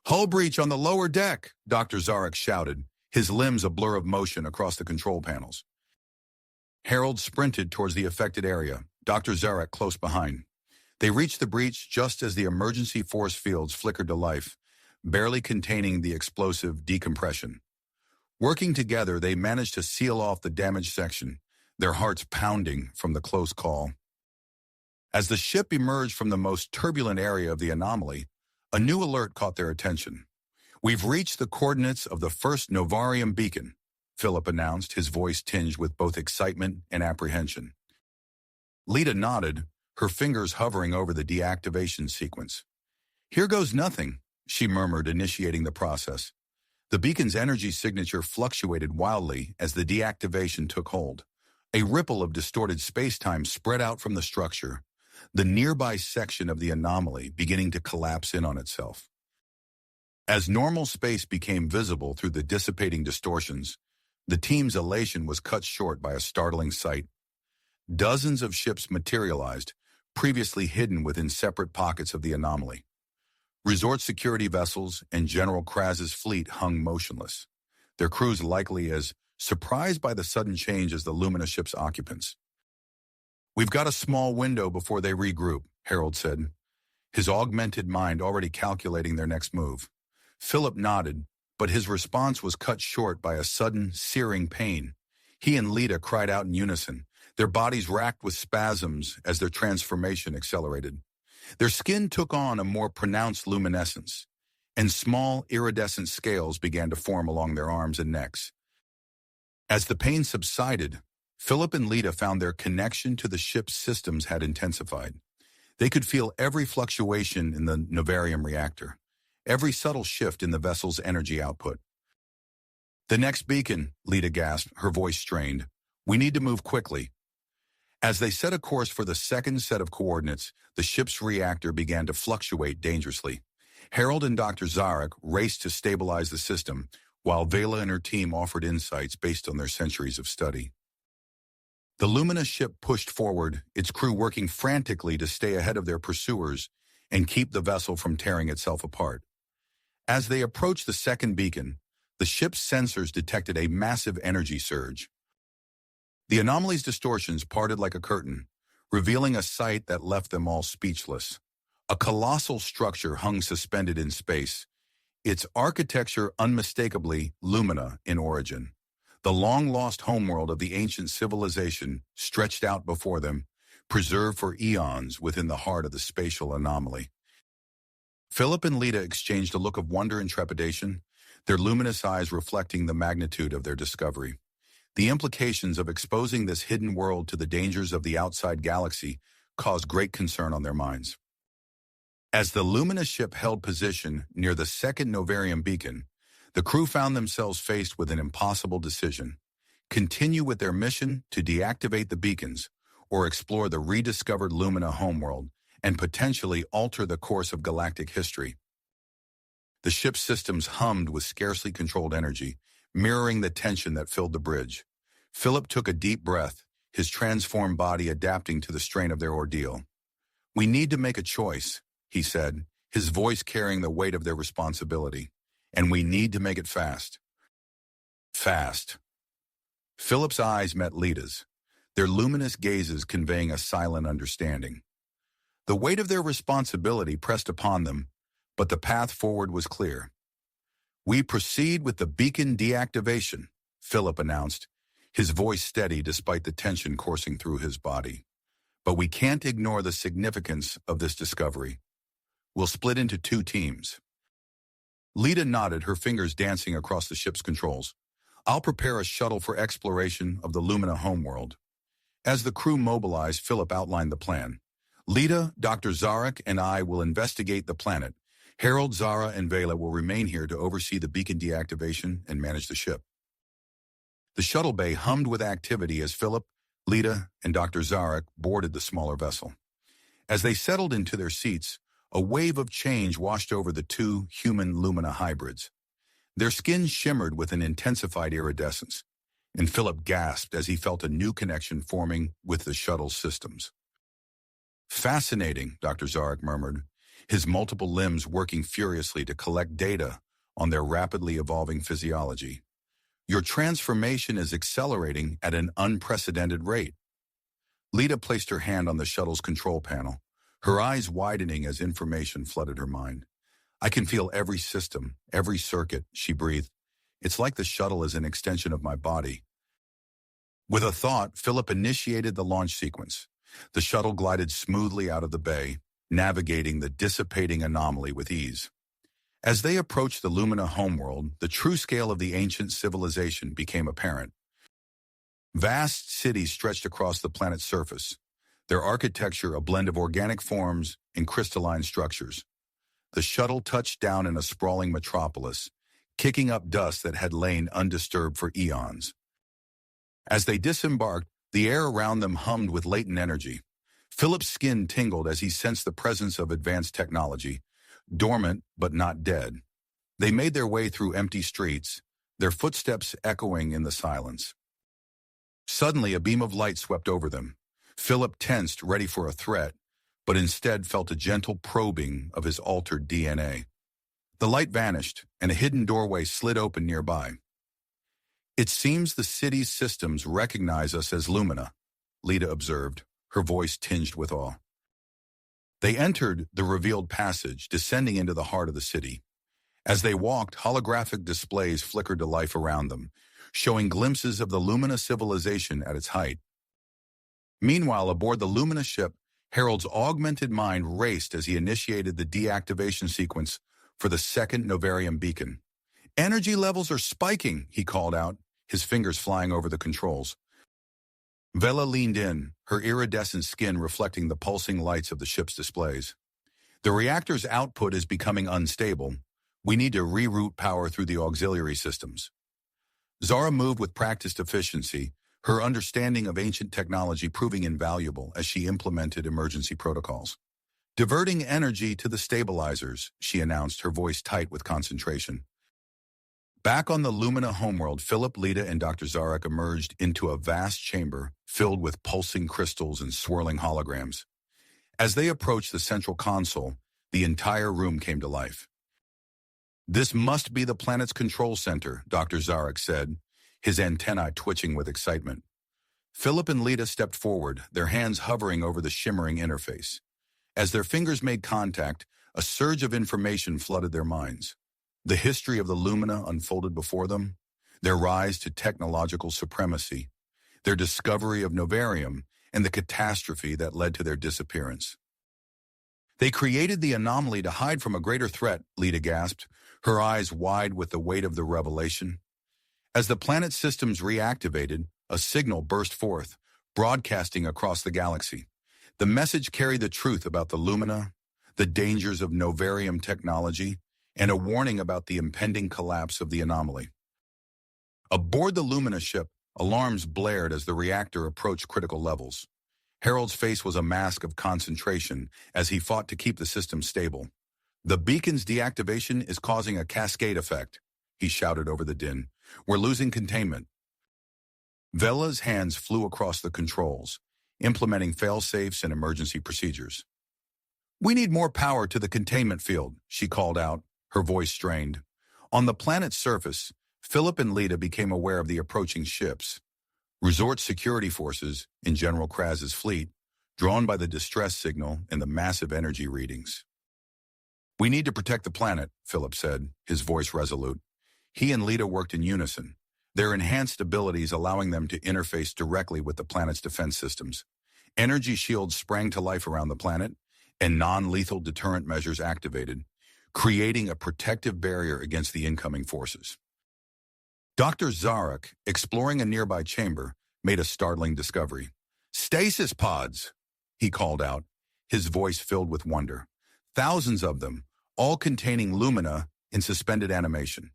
"Hull breach on the lower deck," Dr. Zarak shouted, his limbs a blur of motion across the control panels. Harold sprinted towards the affected area, Dr. Zarak close behind. They reached the breach just as the emergency force fields flickered to life, barely containing the explosive decompression. Working together, they managed to seal off the damaged section, their hearts pounding from the close call. As the ship emerged from the most turbulent area of the anomaly, a new alert caught their attention. "We've reached the coordinates of the first novarum beacon," Philip announced, his voice tinged with both excitement and apprehension. Lita nodded, her fingers hovering over the deactivation sequence. "Here goes nothing," she murmured, initiating the process. The beacon's energy signature fluctuated wildly as the deactivation took hold. A ripple of distorted space-time spread out from the structure, the nearby section of the anomaly beginning to collapse in on itself. As normal space became visible through the dissipating distortions, the team's elation was cut short by a startling sight. Dozens of ships materialized, previously hidden within separate pockets of the anomaly. Resort security vessels and General Kraz's fleet hung motionless, their crews likely as surprised by the sudden change as the Lumina ship's occupants. "We've got a small window before they regroup," Harold said, his augmented mind already calculating their next move. Philip nodded, but his response was cut short by a sudden, searing pain. He and Lita cried out in unison, their bodies racked with spasms as their transformation accelerated. Their skin took on a more pronounced luminescence, and small, iridescent scales began to form along their arms and necks. As the pain subsided, Philip and Lita found their connection to the ship's systems had intensified. They could feel every fluctuation in the novarum reactor, every subtle shift in the vessel's energy output. "The next beacon," Lita gasped, her voice strained. "We need to move quickly." As they set a course for the second set of coordinates, the ship's reactor began to fluctuate dangerously. Harold and Dr. Zarek raced to stabilize the system, while Vela and her team offered insights based on their centuries of study. The Lumina ship pushed forward, its crew working frantically to stay ahead of their pursuers and keep the vessel from tearing itself apart. As they approached the second beacon, the ship's sensors detected a massive energy surge. The anomaly's distortions parted like a curtain, revealing a sight that left them all speechless. A colossal structure hung suspended in space, its architecture unmistakably Lumina in origin. The long-lost homeworld of the ancient civilization stretched out before them, preserved for eons within the heart of the spatial anomaly. Philip and Lita exchanged a look of wonder and trepidation, their luminous eyes reflecting the magnitude of their discovery. The implications of exposing this hidden world to the dangers of the outside galaxy caused great concern on their minds. As the Lumina ship held position near the second novarum beacon, the crew found themselves faced with an impossible decision: continue with their mission to deactivate the beacons, or explore the rediscovered Lumina homeworld and potentially alter the course of galactic history. The ship's systems hummed with scarcely controlled energy, mirroring the tension that filled the bridge. Philip took a deep breath, his transformed body adapting to the strain of their ordeal. "We need to make a choice," he said, his voice carrying the weight of their responsibility. "And we need to make it fast." Fast. Philip's eyes met Lita's, their luminous gazes conveying a silent understanding. The weight of their responsibility pressed upon them, but the path forward was clear. "We proceed with the beacon deactivation," Philip announced, his voice steady despite the tension coursing through his body. "But we can't ignore the significance of this discovery. We'll split into two teams." Lita nodded, her fingers dancing across the ship's controls. "I'll prepare a shuttle for exploration of the Lumina homeworld." As the crew mobilized, Philip outlined the plan. "Lita, Dr. Zarek, and I will investigate the planet. Harold, Zara, and Vela will remain here to oversee the beacon deactivation and manage the ship." The shuttle bay hummed with activity as Philip, Lita, and Dr. Zarek boarded the smaller vessel. As they settled into their seats, a wave of change washed over the two human Lumina hybrids. Their skin shimmered with an intensified iridescence, and Philip gasped as he felt a new connection forming with the shuttle's systems. "Fascinating," Dr. Zarek murmured, his multiple limbs working furiously to collect data on their rapidly evolving physiology. "Your transformation is accelerating at an unprecedented rate." Lita placed her hand on the shuttle's control panel, her eyes widening as information flooded her mind. "I can feel every system, every circuit," she breathed. "It's like the shuttle is an extension of my body." With a thought, Philip initiated the launch sequence. The shuttle glided smoothly out of the bay, navigating the dissipating anomaly with ease. As they approached the Lumina homeworld, the true scale of the ancient civilization became apparent. Vast cities stretched across the planet's surface, their architecture a blend of organic forms and crystalline structures. The shuttle touched down in a sprawling metropolis, kicking up dust that had lain undisturbed for eons. As they disembarked, the air around them hummed with latent energy. Philip's skin tingled as he sensed the presence of advanced technology, dormant but not dead. They made their way through empty streets, their footsteps echoing in the silence. Suddenly, a beam of light swept over them. Philip tensed, ready for a threat, but instead felt a gentle probing of his altered DNA. The light vanished, and a hidden doorway slid open nearby. "It seems the city's systems recognize us as Lumina," Lita observed, her voice tinged with awe. They entered the revealed passage, descending into the heart of the city. As they walked, holographic displays flickered to life around them, showing glimpses of the Lumina civilization at its height. Meanwhile, aboard the Lumina ship, Harold's augmented mind raced as he initiated the deactivation sequence for the second Novarium beacon. "Energy levels are spiking," he called out, his fingers flying over the controls. Vela leaned in, her iridescent skin reflecting the pulsing lights of the ship's displays. "The reactor's output is becoming unstable. We need to reroute power through the auxiliary systems." Zara moved with practiced efficiency, her understanding of ancient technology proving invaluable as she implemented emergency protocols. "Diverting energy to the stabilizers," she announced, her voice tight with concentration. Back on the Lumina homeworld, Philip, Lita, and Dr. Zarek emerged into a vast chamber filled with pulsing crystals and swirling holograms. As they approached the central console, the entire room came to life. "This must be the planet's control center," Dr. Zarek said, his antennae twitching with excitement. Philip and Lita stepped forward, their hands hovering over the shimmering interface. As their fingers made contact, a surge of information flooded their minds. The history of the Lumina unfolded before them, their rise to technological supremacy, their discovery of Novarium, and the catastrophe that led to their disappearance. "They created the anomaly to hide from a greater threat," Lita gasped, her eyes wide with the weight of the revelation. As the planet's systems reactivated, a signal burst forth, broadcasting across the galaxy. The message carried the truth about the Lumina, the dangers of Novarium technology, and a warning about the impending collapse of the anomaly. Aboard the Lumina ship, alarms blared as the reactor approached critical levels. Harold's face was a mask of concentration as he fought to keep the system stable. "The beacon's deactivation is causing a cascade effect," he shouted over the din. "We're losing containment." Vela's hands flew across the controls, implementing fail-safes and emergency procedures. "We need more power to the containment field," she called out, her voice strained. On the planet's surface, Philip and Lita became aware of the approaching ships. Resort security forces in General Kraz's fleet, drawn by the distress signal and the massive energy readings. "We need to protect the planet," Philip said, his voice resolute. He and Lita worked in unison, their enhanced abilities allowing them to interface directly with the planet's defense systems. Energy shields sprang to life around the planet, and non-lethal deterrent measures activated, creating a protective barrier against the incoming forces. Dr. Zarek, exploring a nearby chamber, made a startling discovery. "Stasis pods," he called out, his voice filled with wonder. Thousands of them, all containing Lumina in suspended animation.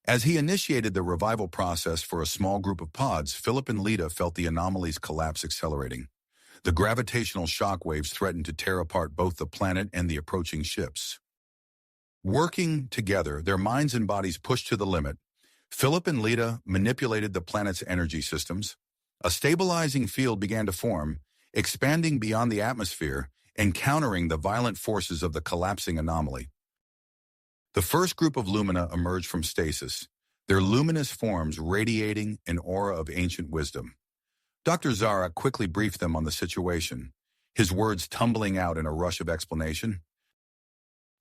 As he initiated the revival process for a small group of pods, Philip and Lita felt the anomaly's collapse accelerating. The gravitational shock waves threatened to tear apart both the planet and the approaching ships. Working together, their minds and bodies pushed to the limit. Philip and Lita manipulated the planet's energy systems. A stabilizing field began to form, expanding beyond the atmosphere and countering the violent forces of the collapsing anomaly. The first group of Lumina emerged from stasis, their luminous forms radiating an aura of ancient wisdom. Dr. Zara quickly briefed them on the situation, his words tumbling out in a rush of explanation.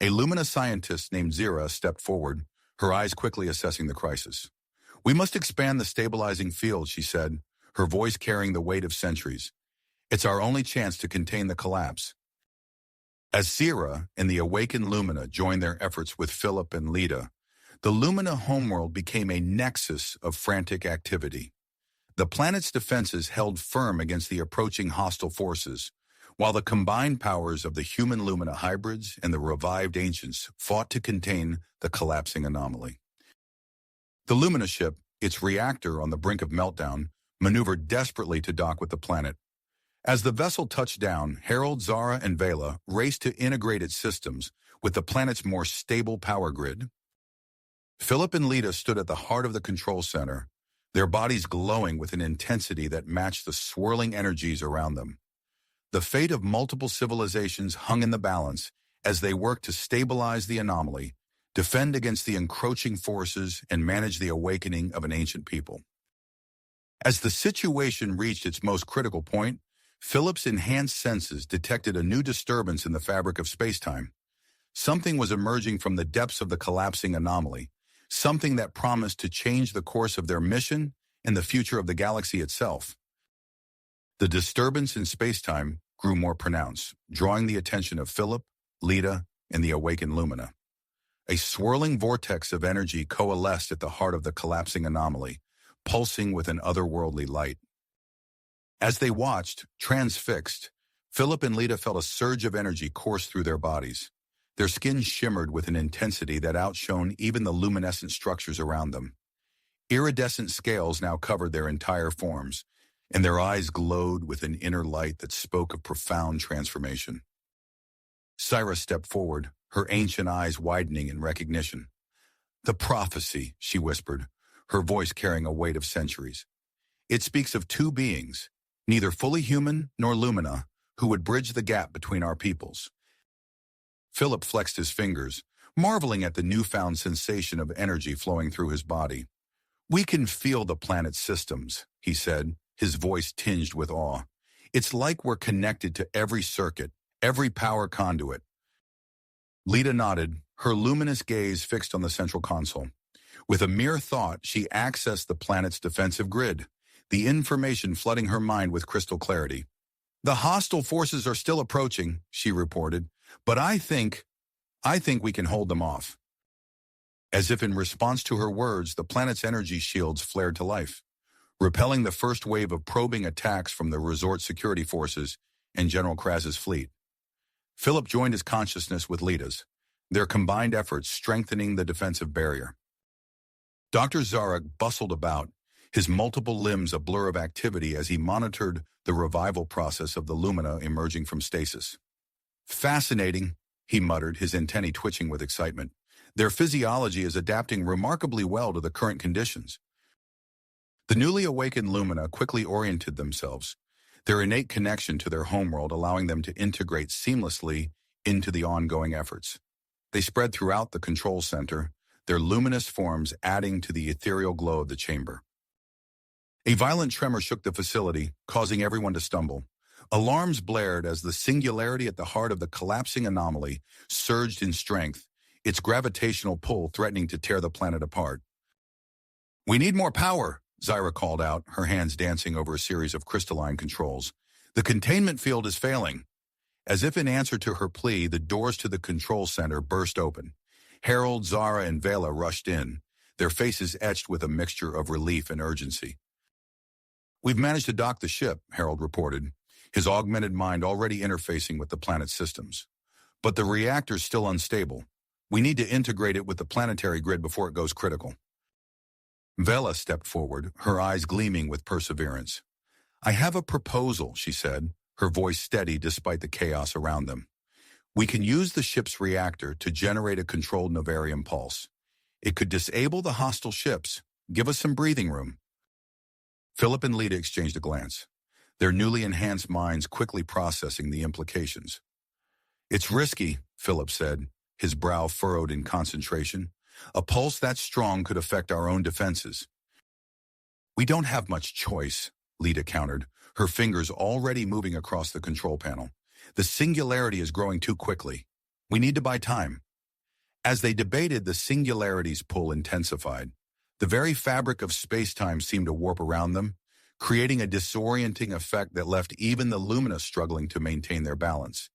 A Lumina scientist named Zira stepped forward, her eyes quickly assessing the crisis. "We must expand the stabilizing field," she said, her voice carrying the weight of centuries. It's our only chance to contain the collapse. As Sierra and the awakened Lumina joined their efforts with Philip and Lita, the Lumina homeworld became a nexus of frantic activity. The planet's defenses held firm against the approaching hostile forces, while the combined powers of the human Lumina hybrids and the revived ancients fought to contain the collapsing anomaly. The Lumina ship, its reactor on the brink of meltdown, maneuvered desperately to dock with the planet. As the vessel touched down, Harold, Zara, and Vela raced to integrate its systems with the planet's more stable power grid. Philip and Lita stood at the heart of the control center, their bodies glowing with an intensity that matched the swirling energies around them. The fate of multiple civilizations hung in the balance as they worked to stabilize the anomaly, defend against the encroaching forces, and manage the awakening of an ancient people. As the situation reached its most critical point, Philip's enhanced senses detected a new disturbance in the fabric of spacetime. Something was emerging from the depths of the collapsing anomaly, something that promised to change the course of their mission and the future of the galaxy itself. The disturbance in spacetime grew more pronounced, drawing the attention of Philip, Lita, and the awakened Lumina. A swirling vortex of energy coalesced at the heart of the collapsing anomaly, pulsing with an otherworldly light. As they watched, transfixed, Philip and Lita felt a surge of energy course through their bodies. Their skin shimmered with an intensity that outshone even the luminescent structures around them. Iridescent scales now covered their entire forms, and their eyes glowed with an inner light that spoke of profound transformation. Syra stepped forward, her ancient eyes widening in recognition. "The prophecy," she whispered, her voice carrying a weight of centuries. "It speaks of two beings, neither fully human nor Lumina, who would bridge the gap between our peoples." Philip flexed his fingers, marveling at the newfound sensation of energy flowing through his body. "We can feel the planet's systems," he said, his voice tinged with awe. "It's like we're connected to every circuit, every power conduit." Lita nodded, her luminous gaze fixed on the central console. With a mere thought, she accessed the planet's defensive grid, the information flooding her mind with crystal clarity. "The hostile forces are still approaching," she reported, "but I think we can hold them off." As if in response to her words, the planet's energy shields flared to life, repelling the first wave of probing attacks from the resort security forces and General Kraz's fleet. Philip joined his consciousness with Lita's, their combined efforts strengthening the defensive barrier. Dr. Zarek bustled about, his multiple limbs a blur of activity as he monitored the revival process of the Lumina emerging from stasis. "Fascinating," he muttered, his antennae twitching with excitement. "Their physiology is adapting remarkably well to the current conditions." The newly awakened Lumina quickly oriented themselves, their innate connection to their homeworld allowing them to integrate seamlessly into the ongoing efforts. They spread throughout the control center, their luminous forms adding to the ethereal glow of the chamber. A violent tremor shook the facility, causing everyone to stumble. Alarms blared as the singularity at the heart of the collapsing anomaly surged in strength, its gravitational pull threatening to tear the planet apart. "We need more power," Zyra called out, her hands dancing over a series of crystalline controls. "The containment field is failing." As if in answer to her plea, the doors to the control center burst open. Harold, Zara, and Vela rushed in, their faces etched with a mixture of relief and urgency. "We've managed to dock the ship," Harold reported, his augmented mind already interfacing with the planet's systems. "But the reactor's still unstable. We need to integrate it with the planetary grid before it goes critical." Vela stepped forward, her eyes gleaming with perseverance. "I have a proposal," she said, her voice steady despite the chaos around them. "We can use the ship's reactor to generate a controlled novarium pulse. It could disable the hostile ships, give us some breathing room." Philip and Lita exchanged a glance, their newly enhanced minds quickly processing the implications. "It's risky," Philip said, his brow furrowed in concentration. "A pulse that strong could affect our own defenses." "We don't have much choice," Lita countered, her fingers already moving across the control panel. "The singularity is growing too quickly. We need to buy time." As they debated, the singularity's pull intensified. The very fabric of space-time seemed to warp around them, creating a disorienting effect that left even the Lumina struggling to maintain their balance.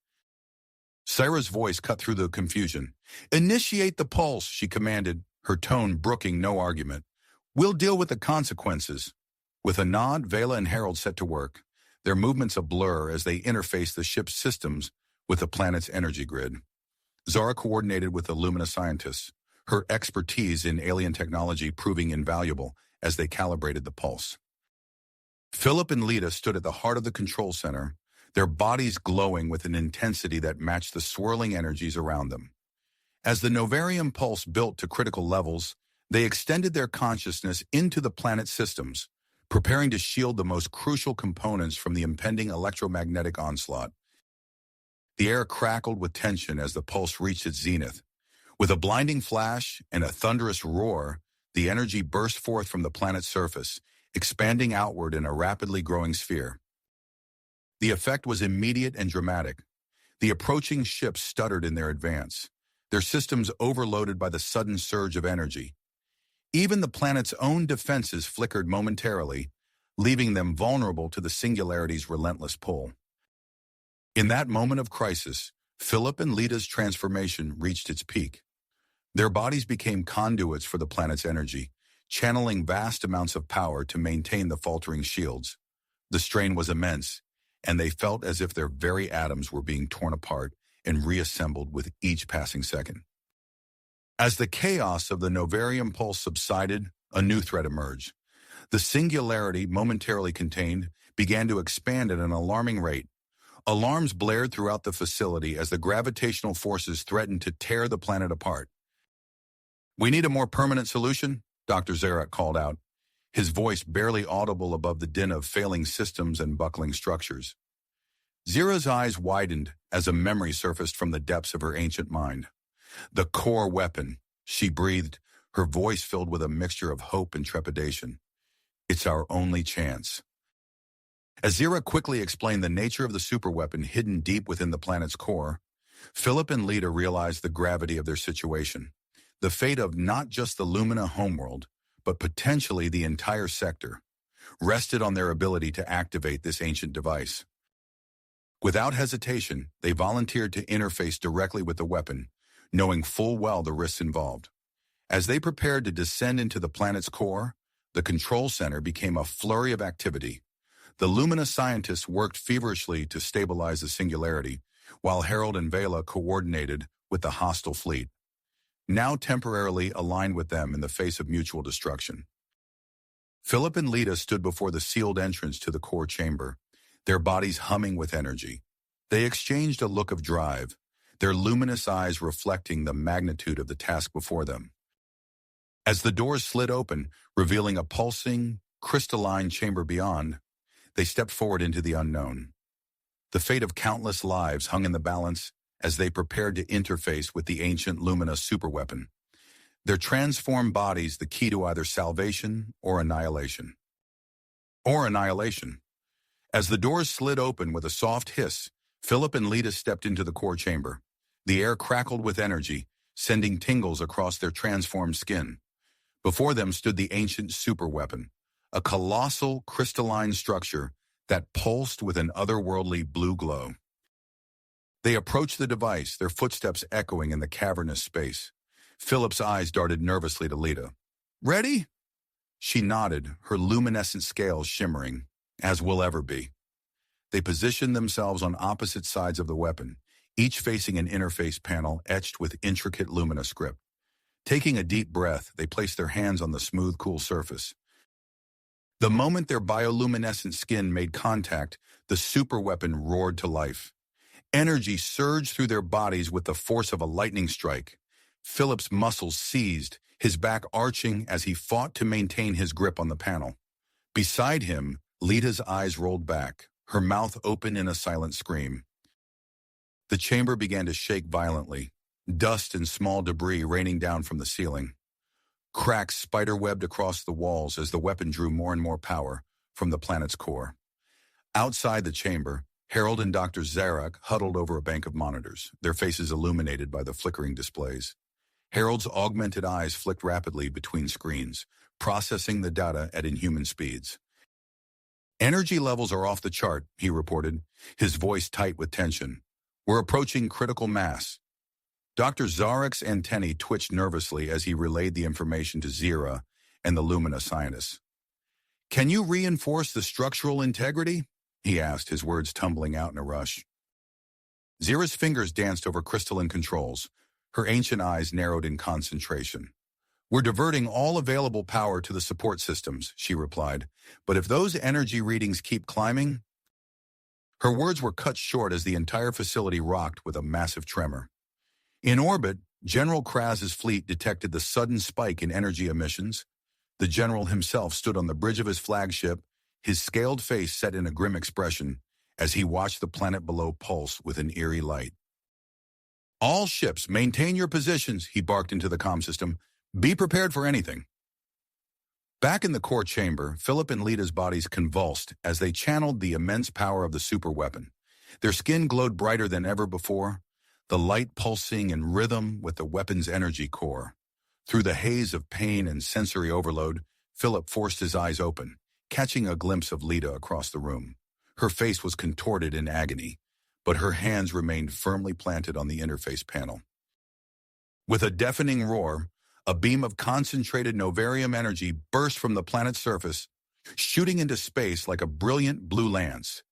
Sarah's voice cut through the confusion. "Initiate the pulse," she commanded, her tone brooking no argument. "We'll deal with the consequences." With a nod, Vela and Harold set to work, their movements a blur as they interfaced the ship's systems with the planet's energy grid. Zara coordinated with the Lumina scientists, her expertise in alien technology proving invaluable as they calibrated the pulse. Philip and Lita stood at the heart of the control center, their bodies glowing with an intensity that matched the swirling energies around them. As the novarum pulse built to critical levels, they extended their consciousness into the planet's systems, preparing to shield the most crucial components from the impending electromagnetic onslaught. The air crackled with tension as the pulse reached its zenith. With a blinding flash and a thunderous roar, the energy burst forth from the planet's surface, expanding outward in a rapidly growing sphere. The effect was immediate and dramatic. The approaching ships stuttered in their advance, their systems overloaded by the sudden surge of energy. Even the planet's own defenses flickered momentarily, leaving them vulnerable to the singularity's relentless pull. In that moment of crisis, Philip and Lita's transformation reached its peak. Their bodies became conduits for the planet's energy, channeling vast amounts of power to maintain the faltering shields. The strain was immense, and they felt as if their very atoms were being torn apart and reassembled with each passing second. As the chaos of the novarum pulse subsided, a new threat emerged. The singularity, momentarily contained, began to expand at an alarming rate. Alarms blared throughout the facility as the gravitational forces threatened to tear the planet apart. "We need a more permanent solution," Dr. Zarak called out, his voice barely audible above the din of failing systems and buckling structures. Zira's eyes widened as a memory surfaced from the depths of her ancient mind. "The core weapon," she breathed, her voice filled with a mixture of hope and trepidation. "It's our only chance." As Zira quickly explained the nature of the superweapon hidden deep within the planet's core, Philip and Lita realized the gravity of their situation. The fate of not just the Lumina homeworld, but potentially the entire sector, rested on their ability to activate this ancient device. Without hesitation, they volunteered to interface directly with the weapon, knowing full well the risks involved. As they prepared to descend into the planet's core, the control center became a flurry of activity. The Lumina scientists worked feverishly to stabilize the singularity, while Harold and Vela coordinated with the hostile fleet, now temporarily aligned with them in the face of mutual destruction. Philip and Lita stood before the sealed entrance to the core chamber, their bodies humming with energy. They exchanged a look of drive, their luminous eyes reflecting the magnitude of the task before them. As the doors slid open, revealing a pulsing, crystalline chamber beyond, they stepped forward into the unknown. The fate of countless lives hung in the balance as they prepared to interface with the ancient Lumina superweapon, their transformed bodies the key to either salvation or annihilation. As the doors slid open with a soft hiss, Philip and Lita stepped into the core chamber. The air crackled with energy, sending tingles across their transformed skin. Before them stood the ancient superweapon, a colossal crystalline structure that pulsed with an otherworldly blue glow. They approached the device, their footsteps echoing in the cavernous space. Philip's eyes darted nervously to Lita. "Ready?" She nodded, her luminescent scales shimmering, as will ever be. They positioned themselves on opposite sides of the weapon, each facing an interface panel etched with intricate Lumina script. Taking a deep breath, they placed their hands on the smooth, cool surface. The moment their bioluminescent skin made contact, the superweapon roared to life. Energy surged through their bodies with the force of a lightning strike. Philip's muscles seized, his back arching as he fought to maintain his grip on the panel. Beside him, Lita's eyes rolled back, her mouth open in a silent scream. The chamber began to shake violently, dust and small debris raining down from the ceiling. Cracks spiderwebbed across the walls as the weapon drew more and more power from the planet's core. Outside the chamber, Harold and Dr. Zarak huddled over a bank of monitors, their faces illuminated by the flickering displays. Harold's augmented eyes flicked rapidly between screens, processing the data at inhuman speeds. Energy levels are off the chart, he reported, his voice tight with tension. We're approaching critical mass. Dr. Zarek's antennae twitched nervously as he relayed the information to Zira and the Lumina scientists. Can you reinforce the structural integrity? He asked, his words tumbling out in a rush. Zira's fingers danced over crystalline controls, her ancient eyes narrowed in concentration. We're diverting all available power to the support systems, she replied, but if those energy readings keep climbing... Her words were cut short as the entire facility rocked with a massive tremor. In orbit, General Kraz's fleet detected the sudden spike in energy emissions. The general himself stood on the bridge of his flagship, his scaled face set in a grim expression as he watched the planet below pulse with an eerie light. All ships, maintain your positions, he barked into the comm system. Be prepared for anything. Back in the core chamber, Philip and Lita's bodies convulsed as they channeled the immense power of the superweapon. Their skin glowed brighter than ever before, the light pulsing in rhythm with the weapon's energy core. Through the haze of pain and sensory overload, Philip forced his eyes open, catching a glimpse of Lita across the room. Her face was contorted in agony, but her hands remained firmly planted on the interface panel. With a deafening roar, a beam of concentrated novarium energy burst from the planet's surface, shooting into space like a brilliant blue lance.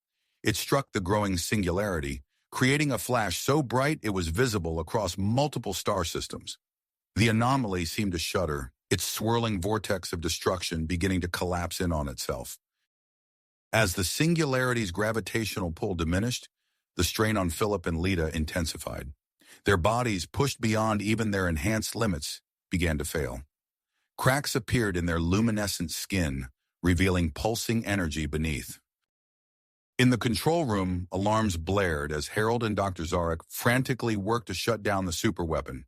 It struck the growing singularity, creating a flash so bright it was visible across multiple star systems. The anomaly seemed to shudder, its swirling vortex of destruction beginning to collapse in on itself. As the singularity's gravitational pull diminished, the strain on Philip and Lita intensified. Their bodies, pushed beyond even their enhanced limits, began to fail. Cracks appeared in their luminescent skin, revealing pulsing energy beneath. In the control room, alarms blared as Harold and Dr. Zarek frantically worked to shut down the superweapon.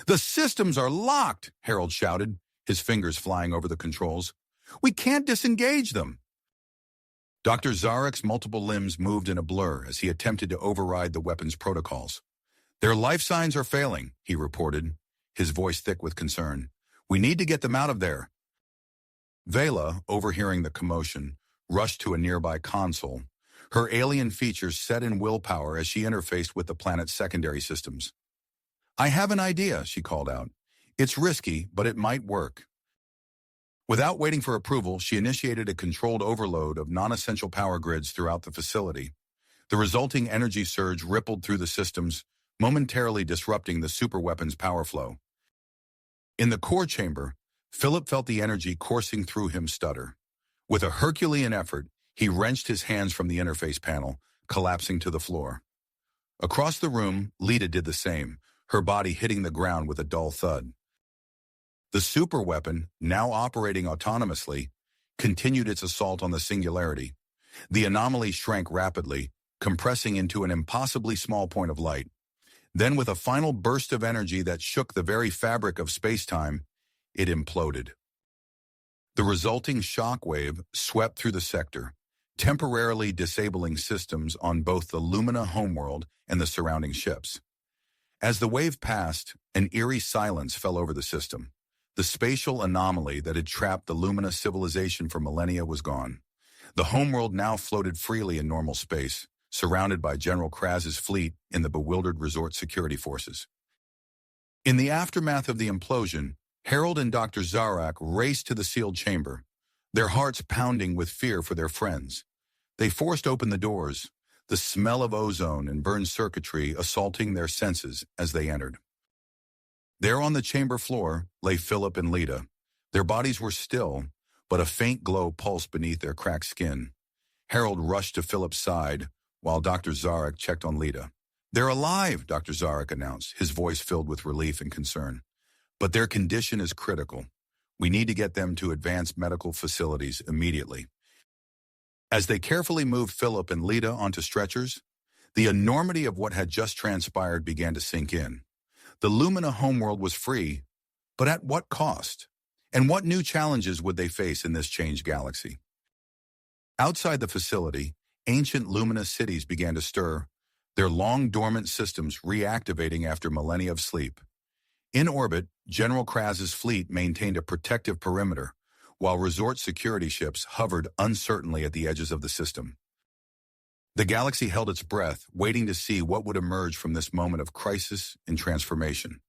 "The systems are locked!" Harold shouted, his fingers flying over the controls. "We can't disengage them!" Dr. Zarek's multiple limbs moved in a blur as he attempted to override the weapon's protocols. "Their life signs are failing," he reported, his voice thick with concern. "We need to get them out of there." Vela, overhearing the commotion, rushed to a nearby console, her alien features set in willpower as she interfaced with the planet's secondary systems. "I have an idea," she called out. "It's risky, but it might work." Without waiting for approval, she initiated a controlled overload of non-essential power grids throughout the facility. The resulting energy surge rippled through the systems, momentarily disrupting the superweapon's power flow. In the core chamber, Philip felt the energy coursing through him stutter. With a Herculean effort, he wrenched his hands from the interface panel, collapsing to the floor. Across the room, Lita did the same, her body hitting the ground with a dull thud. The superweapon, now operating autonomously, continued its assault on the singularity. The anomaly shrank rapidly, compressing into an impossibly small point of light. Then, with a final burst of energy that shook the very fabric of space-time, it imploded. The resulting shock wave swept through the sector, temporarily disabling systems on both the Lumina homeworld and the surrounding ships. As the wave passed, an eerie silence fell over the system. The spatial anomaly that had trapped the Lumina civilization for millennia was gone. The homeworld now floated freely in normal space, surrounded by General Kraz's fleet and the bewildered resort security forces. In the aftermath of the implosion, Harold and Dr. Zarek raced to the sealed chamber, their hearts pounding with fear for their friends. They forced open the doors, the smell of ozone and burned circuitry assaulting their senses as they entered. There on the chamber floor lay Philip and Lita. Their bodies were still, but a faint glow pulsed beneath their cracked skin. Harold rushed to Philip's side, while Dr. Zarek checked on Lita. "They're alive," Dr. Zarek announced, his voice filled with relief and concern. "But their condition is critical. We need to get them to advanced medical facilities immediately." As they carefully moved Philip and Lita onto stretchers, the enormity of what had just transpired began to sink in. The Lumina homeworld was free, but at what cost? And what new challenges would they face in this changed galaxy? Outside the facility, ancient Lumina cities began to stir, their long-dormant systems reactivating after millennia of sleep. In orbit, General Kraz's fleet maintained a protective perimeter, while resort security ships hovered uncertainly at the edges of the system. The galaxy held its breath, waiting to see what would emerge from this moment of crisis and transformation.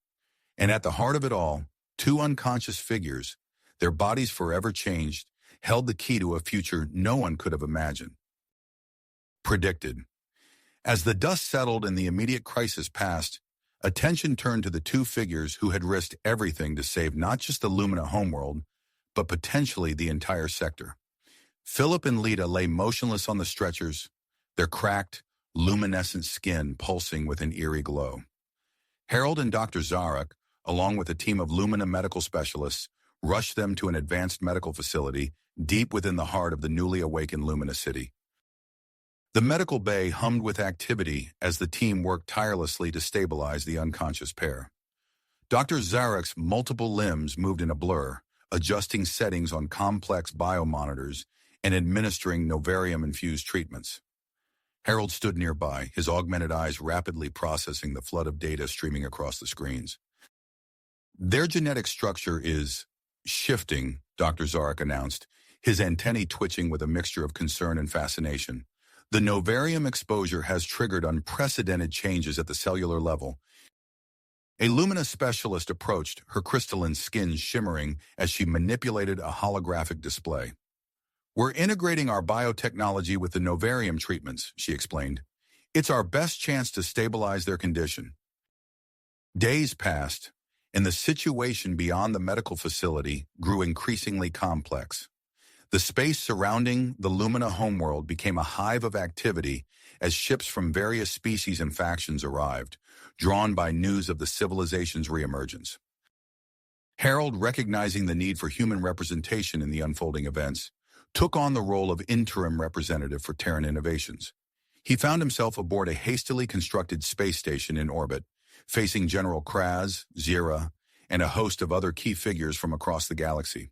And at the heart of it all, two unconscious figures, their bodies forever changed, held the key to a future no one could have imagined. Predicted. As the dust settled and the immediate crisis passed, attention turned to the two figures who had risked everything to save not just the Lumina homeworld, but potentially the entire sector. Philip and Lita lay motionless on the stretchers, their cracked, luminescent skin pulsing with an eerie glow. Harold and Dr. Zarek, along with a team of Lumina medical specialists, rushed them to an advanced medical facility deep within the heart of the newly awakened Lumina City. The medical bay hummed with activity as the team worked tirelessly to stabilize the unconscious pair. Dr. Zarek's multiple limbs moved in a blur, adjusting settings on complex biomonitors and administering novarium-infused treatments. Harold stood nearby, his augmented eyes rapidly processing the flood of data streaming across the screens. Their genetic structure is shifting, Dr. Zarek announced, his antennae twitching with a mixture of concern and fascination. The novarium exposure has triggered unprecedented changes at the cellular level. A Lumina specialist approached, her crystalline skin shimmering as she manipulated a holographic display. "We're integrating our biotechnology with the novarium treatments," she explained. "It's our best chance to stabilize their condition." Days passed, and the situation beyond the medical facility grew increasingly complex. The space surrounding the Lumina homeworld became a hive of activity as ships from various species and factions arrived, drawn by news of the civilization's reemergence. Harold, recognizing the need for human representation in the unfolding events, took on the role of interim representative for Terran Innovations. He found himself aboard a hastily constructed space station in orbit, facing General Kraz, Zira, and a host of other key figures from across the galaxy.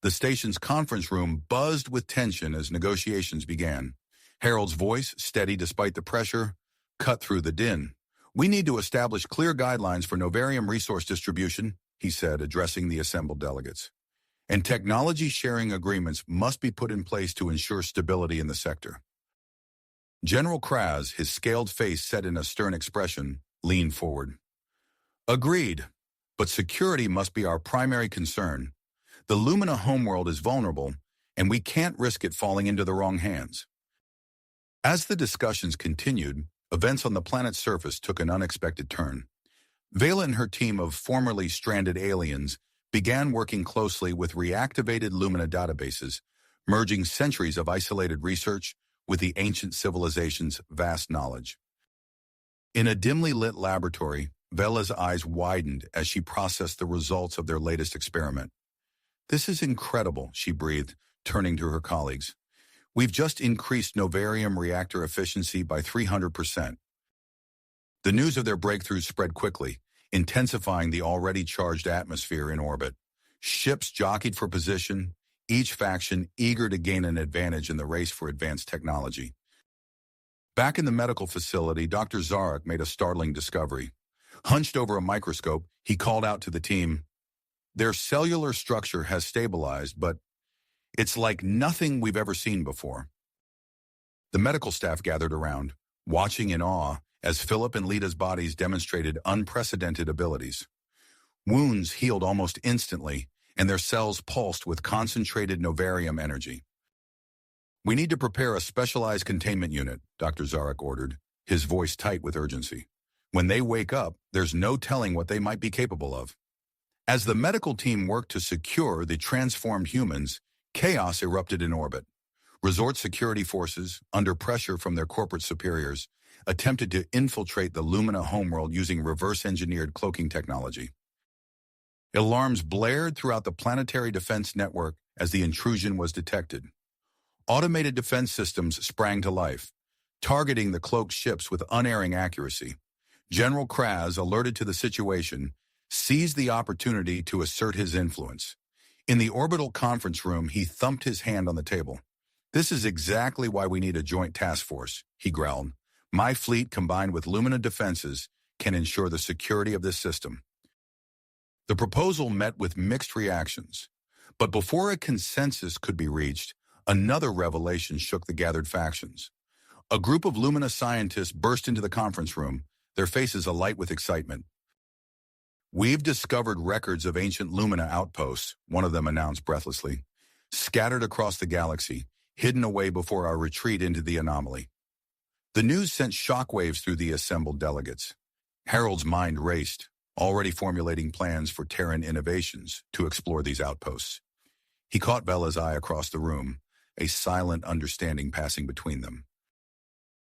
The station's conference room buzzed with tension as negotiations began. Harold's voice, steady despite the pressure, cut through the din. "We need to establish clear guidelines for novarium resource distribution," he said, addressing the assembled delegates. "And technology sharing agreements must be put in place to ensure stability in the sector." General Kraz, his scaled face set in a stern expression, leaned forward. "Agreed, but security must be our primary concern. The Lumina homeworld is vulnerable, and we can't risk it falling into the wrong hands." As the discussions continued, events on the planet's surface took an unexpected turn. Vela and her team of formerly stranded aliens began working closely with reactivated Lumina databases, merging centuries of isolated research with the ancient civilization's vast knowledge. In a dimly lit laboratory, Vela's eyes widened as she processed the results of their latest experiment. "This is incredible," she breathed, turning to her colleagues. "We've just increased novarium reactor efficiency by 300%. The news of their breakthroughs spread quickly, intensifying the already charged atmosphere in orbit. Ships jockeyed for position, each faction eager to gain an advantage in the race for advanced technology. Back in the medical facility, Dr. Zarek made a startling discovery. Hunched over a microscope, he called out to the team, "Their cellular structure has stabilized, but it's like nothing we've ever seen before." The medical staff gathered around, watching in awe as Philip and Lita's bodies demonstrated unprecedented abilities. Wounds healed almost instantly, and their cells pulsed with concentrated novarium energy. "We need to prepare a specialized containment unit," Dr. Zarek ordered, his voice tight with urgency. "When they wake up, there's no telling what they might be capable of." As the medical team worked to secure the transformed humans, chaos erupted in orbit. Resort security forces, under pressure from their corporate superiors, attempted to infiltrate the Lumina homeworld using reverse-engineered cloaking technology. Alarms blared throughout the planetary defense network as the intrusion was detected. Automated defense systems sprang to life, targeting the cloaked ships with unerring accuracy. General Kraz, alerted to the situation, seized the opportunity to assert his influence. In the orbital conference room, he thumped his hand on the table. "This is exactly why we need a joint task force," he growled. "My fleet, combined with Lumina defenses, can ensure the security of this system." The proposal met with mixed reactions. But before a consensus could be reached, another revelation shook the gathered factions. A group of Lumina scientists burst into the conference room, their faces alight with excitement. "We've discovered records of ancient Lumina outposts," one of them announced breathlessly, "scattered across the galaxy, hidden away before our retreat into the anomaly." The news sent shockwaves through the assembled delegates. Harold's mind raced, already formulating plans for Terran innovations to explore these outposts. He caught Bella's eye across the room, a silent understanding passing between them.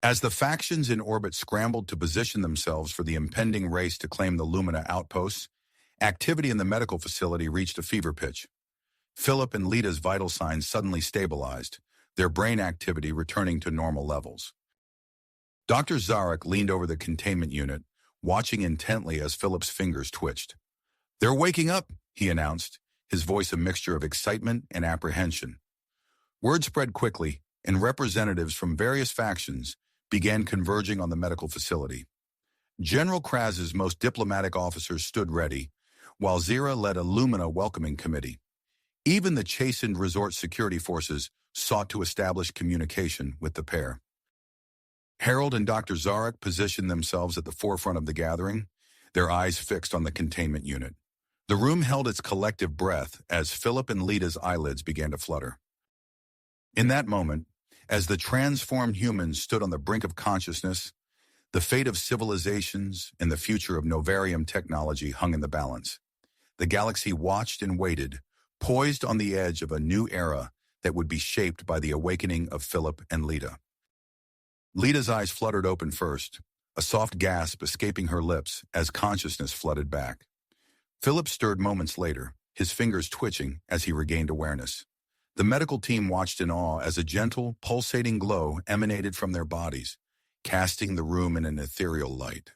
As the factions in orbit scrambled to position themselves for the impending race to claim the Lumina outposts, activity in the medical facility reached a fever pitch. Philip and Lita's vital signs suddenly stabilized, their brain activity returning to normal levels. Dr. Zarek leaned over the containment unit, watching intently as Philip's fingers twitched. "They're waking up," he announced, his voice a mixture of excitement and apprehension. Word spread quickly, and representatives from various factions began converging on the medical facility. General Kraz's most diplomatic officers stood ready, while Zira led a Lumina welcoming committee. Even the chastened resort security forces sought to establish communication with the pair. Harold and Dr. Zarek positioned themselves at the forefront of the gathering, their eyes fixed on the containment unit. The room held its collective breath as Philip and Lita's eyelids began to flutter. In that moment, as the transformed humans stood on the brink of consciousness, the fate of civilizations and the future of novarum technology hung in the balance. The galaxy watched and waited, poised on the edge of a new era that would be shaped by the awakening of Philip and Lita. Lita's eyes fluttered open first, a soft gasp escaping her lips as consciousness flooded back. Philip stirred moments later, his fingers twitching as he regained awareness. The medical team watched in awe as a gentle, pulsating glow emanated from their bodies, casting the room in an ethereal light.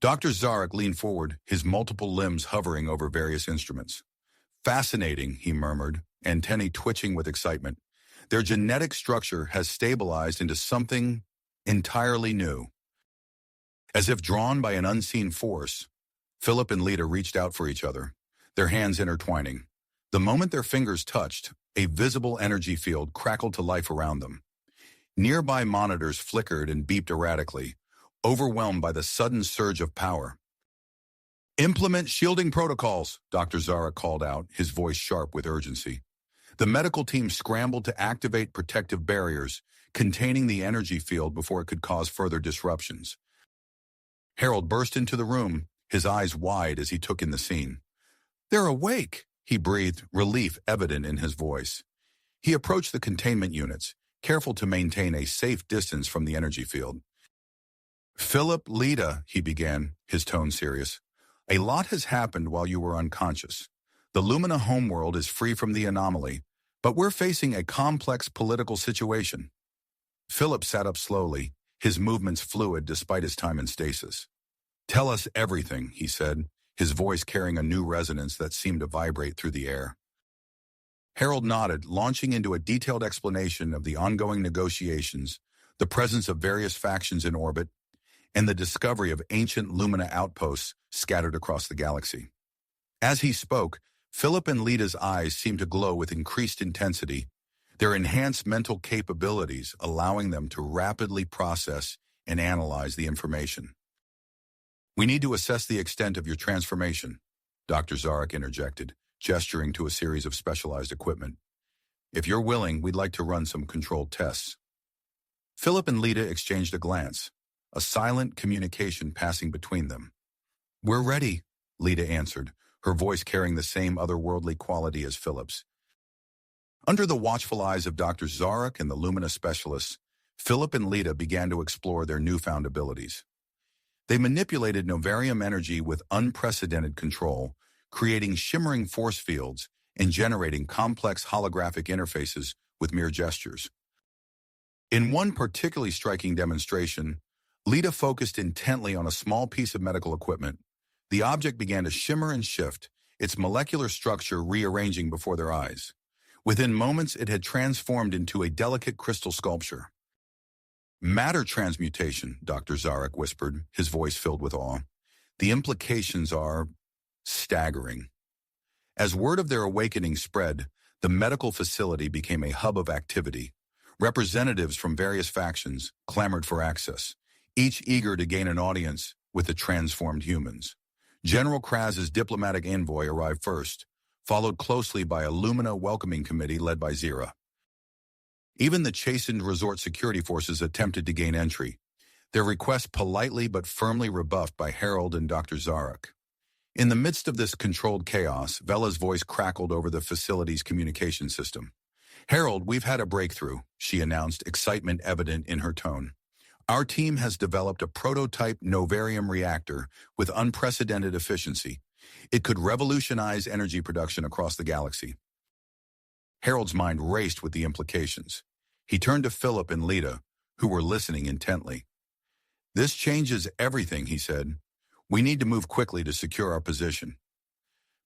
Dr. Zarek leaned forward, his multiple limbs hovering over various instruments. "Fascinating," he murmured, antennae twitching with excitement. "Their genetic structure has stabilized into something entirely new." As if drawn by an unseen force, Philip and Lita reached out for each other, their hands intertwining. The moment their fingers touched, a visible energy field crackled to life around them. Nearby monitors flickered and beeped erratically, overwhelmed by the sudden surge of power. "Implement shielding protocols," Dr. Zarek called out, his voice sharp with urgency. The medical team scrambled to activate protective barriers, containing the energy field before it could cause further disruptions. Harold burst into the room, his eyes wide as he took in the scene. "They're awake," he breathed, relief evident in his voice. He approached the containment units, careful to maintain a safe distance from the energy field. "Philip, Lita," he began, his tone serious, "a lot has happened while you were unconscious. The Lumina homeworld is free from the anomaly, but we're facing a complex political situation." Philip sat up slowly, his movements fluid despite his time in stasis. "Tell us everything," he said, his voice carrying a new resonance that seemed to vibrate through the air. Harold nodded, launching into a detailed explanation of the ongoing negotiations, the presence of various factions in orbit, and the discovery of ancient Lumina outposts scattered across the galaxy. As he spoke, Philip and Lita's eyes seemed to glow with increased intensity, their enhanced mental capabilities allowing them to rapidly process and analyze the information. "We need to assess the extent of your transformation," Dr. Zarek interjected, gesturing to a series of specialized equipment. "If you're willing, we'd like to run some controlled tests." Philip and Lita exchanged a glance, a silent communication passing between them. "We're ready," Lita answered, her voice carrying the same otherworldly quality as Philip's. Under the watchful eyes of Dr. Zarek and the Lumina specialists, Philip and Lita began to explore their newfound abilities. They manipulated novarum energy with unprecedented control, creating shimmering force fields and generating complex holographic interfaces with mere gestures. In one particularly striking demonstration, Lita focused intently on a small piece of medical equipment. The object began to shimmer and shift, its molecular structure rearranging before their eyes. Within moments, it had transformed into a delicate crystal sculpture. "Matter transmutation," Dr. Zarek whispered, his voice filled with awe. "The implications are staggering." As word of their awakening spread, the medical facility became a hub of activity. Representatives from various factions clamored for access, each eager to gain an audience with the transformed humans. General Kraz's diplomatic envoy arrived first, followed closely by a Lumina welcoming committee led by Zira. Even the chastened resort security forces attempted to gain entry, their request politely but firmly rebuffed by Harold and Dr. Zarek. In the midst of this controlled chaos, Vela's voice crackled over the facility's communication system. "Harold, we've had a breakthrough," she announced, excitement evident in her tone. "Our team has developed a prototype novarum reactor with unprecedented efficiency. It could revolutionize energy production across the galaxy." Harold's mind raced with the implications. He turned to Philip and Lita, who were listening intently. "This changes everything," he said. "We need to move quickly to secure our position."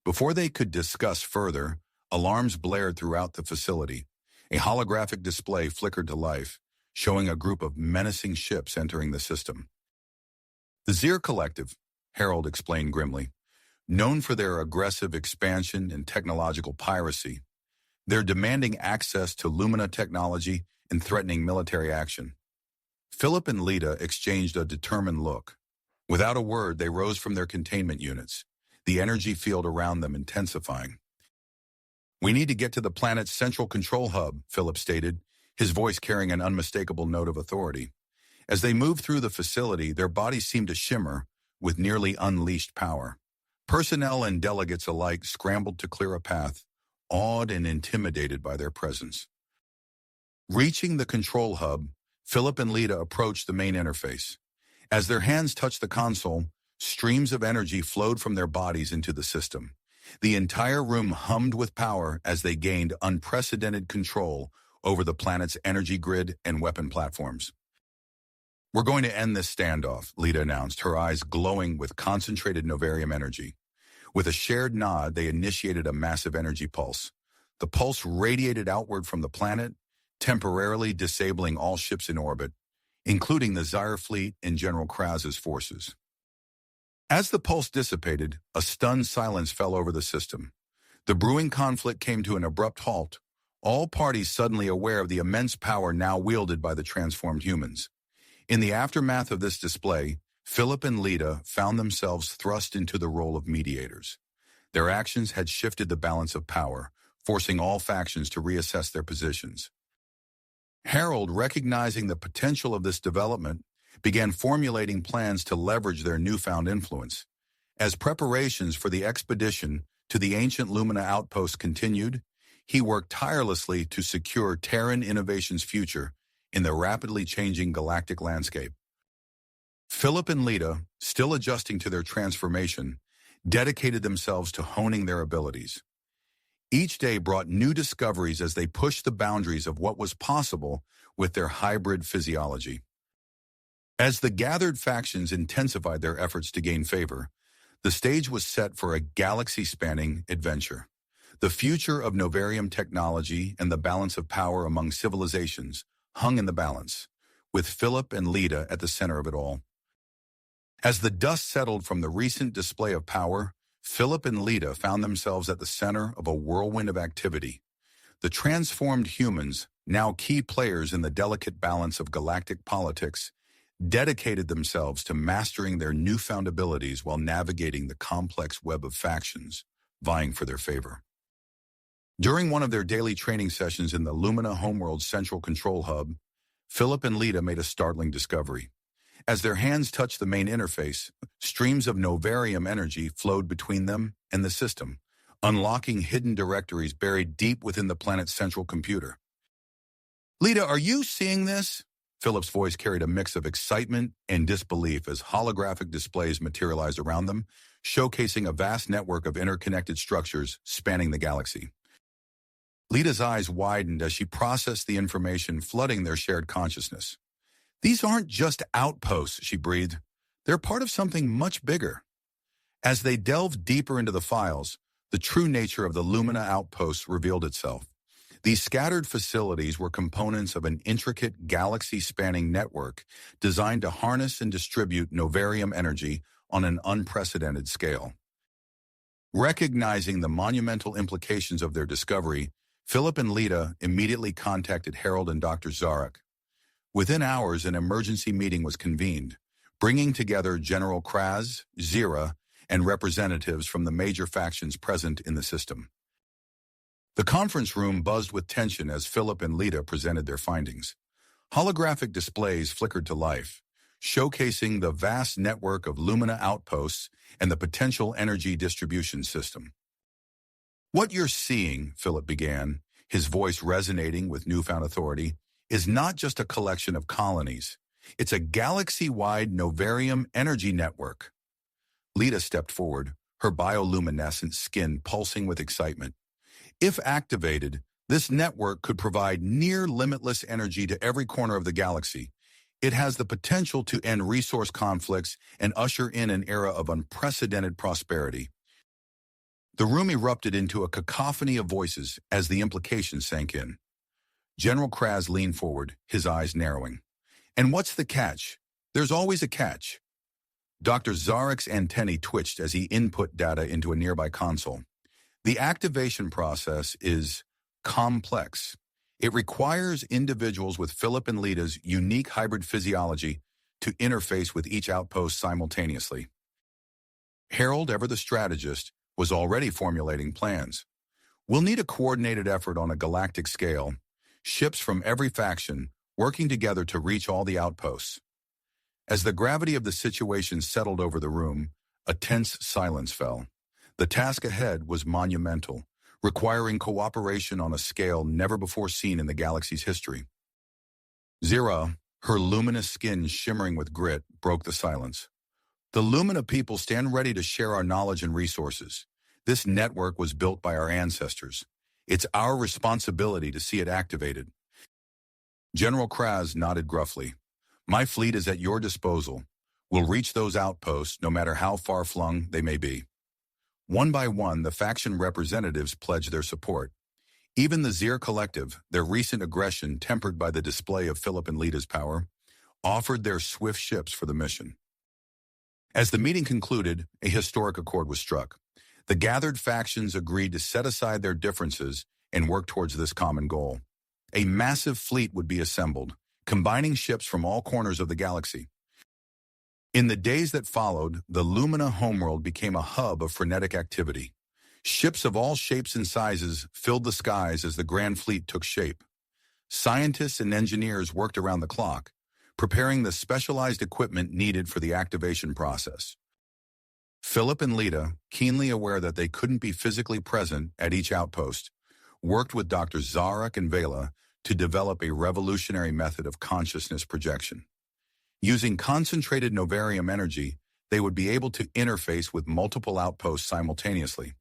Before they could discuss further, alarms blared throughout the facility. A holographic display flickered to life, showing a group of menacing ships entering the system. "The Zir Collective," Harold explained grimly, "known for their aggressive expansion and technological piracy. They're demanding access to Lumina technology and threatening military action." Philip and Lita exchanged a determined look. Without a word, they rose from their containment units, the energy field around them intensifying. "We need to get to the planet's central control hub," Philip stated, his voice carrying an unmistakable note of authority. As they moved through the facility, their bodies seemed to shimmer with nearly unleashed power. Personnel and delegates alike scrambled to clear a path, awed and intimidated by their presence. Reaching the control hub, Philip and Lita approached the main interface. As their hands touched the console, streams of energy flowed from their bodies into the system. The entire room hummed with power as they gained unprecedented control over the planet's energy grid and weapon platforms. "We're going to end this standoff," Lita announced, her eyes glowing with concentrated novarium energy. With a shared nod, they initiated a massive energy pulse. The pulse radiated outward from the planet, temporarily disabling all ships in orbit, including the Zire fleet and General Kraz's forces. As the pulse dissipated, a stunned silence fell over the system. The brewing conflict came to an abrupt halt, all parties suddenly aware of the immense power now wielded by the transformed humans. In the aftermath of this display, Philip and Lita found themselves thrust into the role of mediators. Their actions had shifted the balance of power, forcing all factions to reassess their positions. Harold, recognizing the potential of this development, began formulating plans to leverage their newfound influence. As preparations for the expedition to the ancient Lumina outpost continued, he worked tirelessly to secure Terran innovation's future in the rapidly changing galactic landscape. Philip and Lita, still adjusting to their transformation, dedicated themselves to honing their abilities. Each day brought new discoveries as they pushed the boundaries of what was possible with their hybrid physiology. As the gathered factions intensified their efforts to gain favor, the stage was set for a galaxy-spanning adventure. The future of novarium technology and the balance of power among civilizations hung in the balance, with Philip and Lita at the center of it all. As the dust settled from the recent display of power, Philip and Lita found themselves at the center of a whirlwind of activity. The transformed humans, now key players in the delicate balance of galactic politics, dedicated themselves to mastering their newfound abilities while navigating the complex web of factions vying for their favor. During one of their daily training sessions in the Lumina Homeworld's central control hub, Philip and Lita made a startling discovery. As their hands touched the main interface, streams of novarium energy flowed between them and the system, unlocking hidden directories buried deep within the planet's central computer. "Lita, are you seeing this?" Philip's voice carried a mix of excitement and disbelief as holographic displays materialized around them, showcasing a vast network of interconnected structures spanning the galaxy. Lita's eyes widened as she processed the information flooding their shared consciousness. "These aren't just outposts," she breathed. "They're part of something much bigger." As they delved deeper into the files, the true nature of the Lumina outposts revealed itself. These scattered facilities were components of an intricate galaxy-spanning network designed to harness and distribute novarium energy on an unprecedented scale. Recognizing the monumental implications of their discovery, Philip and Lita immediately contacted Harold and Dr. Zarek. Within hours, an emergency meeting was convened, bringing together General Kraz, Zira, and representatives from the major factions present in the system. The conference room buzzed with tension as Philip and Lita presented their findings. Holographic displays flickered to life, showcasing the vast network of Lumina outposts and the potential energy distribution system. "What you're seeing," Philip began, his voice resonating with newfound authority, "is not just a collection of colonies. It's a galaxy-wide novarum energy network." Lita stepped forward, her bioluminescent skin pulsing with excitement. "If activated, this network could provide near-limitless energy to every corner of the galaxy. It has the potential to end resource conflicts and usher in an era of unprecedented prosperity." The room erupted into a cacophony of voices as the implications sank in. General Kraz leaned forward, his eyes narrowing. "And what's the catch? There's always a catch." Dr. Zarek's antennae twitched as he input data into a nearby console. "The activation process is complex. It requires individuals with Philip and Lita's unique hybrid physiology to interface with each outpost simultaneously." Harold, ever the strategist, was already formulating plans. "We'll need a coordinated effort on a galactic scale, ships from every faction working together to reach all the outposts." As the gravity of the situation settled over the room, a tense silence fell. The task ahead was monumental, requiring cooperation on a scale never before seen in the galaxy's history. Zira, her luminous skin shimmering with grit, broke the silence. "The Lumina people stand ready to share our knowledge and resources. This network was built by our ancestors. It's our responsibility to see it activated." General Kraz nodded gruffly. "My fleet is at your disposal. We'll reach those outposts, no matter how far-flung they may be." One by one, the faction representatives pledged their support. Even the Zir Collective, their recent aggression tempered by the display of Philip and Lita's power, offered their swift ships for the mission. As the meeting concluded, a historic accord was struck. The gathered factions agreed to set aside their differences and work towards this common goal. A massive fleet would be assembled, combining ships from all corners of the galaxy. In the days that followed, the Lumina homeworld became a hub of frenetic activity. Ships of all shapes and sizes filled the skies as the Grand Fleet took shape. Scientists and engineers worked around the clock, preparing the specialized equipment needed for the activation process. Philip and Lita, keenly aware that they couldn't be physically present at each outpost, worked with Dr. Zarek and Vela to develop a revolutionary method of consciousness projection. Using concentrated novarum energy, they would be able to interface with multiple outposts simultaneously.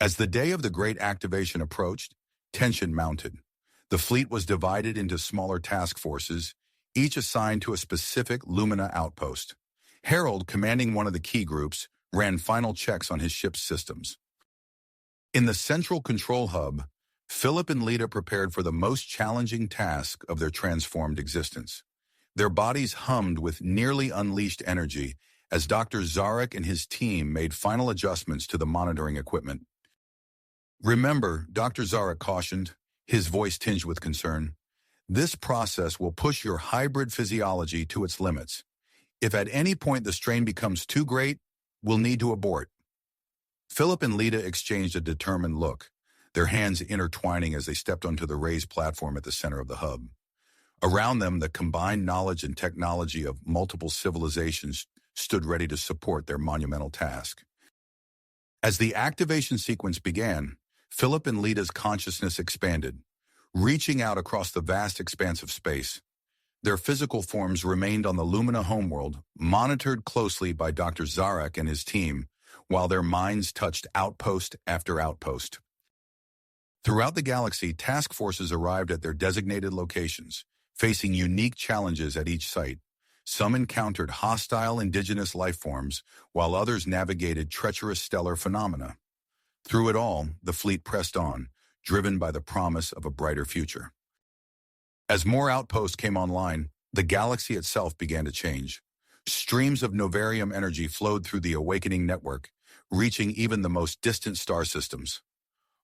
As the day of the great activation approached, tension mounted. The fleet was divided into smaller task forces, each assigned to a specific Lumina outpost. Harold, commanding one of the key groups, ran final checks on his ship's systems. In the central control hub, Philip and Lita prepared for the most challenging task of their transformed existence. Their bodies hummed with nearly unleashed energy as Dr. Zarek and his team made final adjustments to the monitoring equipment. "Remember," Dr. Zarek cautioned, his voice tinged with concern, "this process will push your hybrid physiology to its limits. If at any point the strain becomes too great, we'll need to abort." Philip and Lita exchanged a determined look, their hands intertwining as they stepped onto the raised platform at the center of the hub. Around them, the combined knowledge and technology of multiple civilizations stood ready to support their monumental task. As the activation sequence began, Philip and Lita's consciousness expanded, reaching out across the vast expanse of space. Their physical forms remained on the Lumina homeworld, monitored closely by Dr. Zarek and his team, while their minds touched outpost after outpost. Throughout the galaxy, task forces arrived at their designated locations, facing unique challenges at each site. Some encountered hostile indigenous life forms, while others navigated treacherous stellar phenomena. Through it all, the fleet pressed on, driven by the promise of a brighter future. As more outposts came online, the galaxy itself began to change. Streams of novarum energy flowed through the awakening network, reaching even the most distant star systems.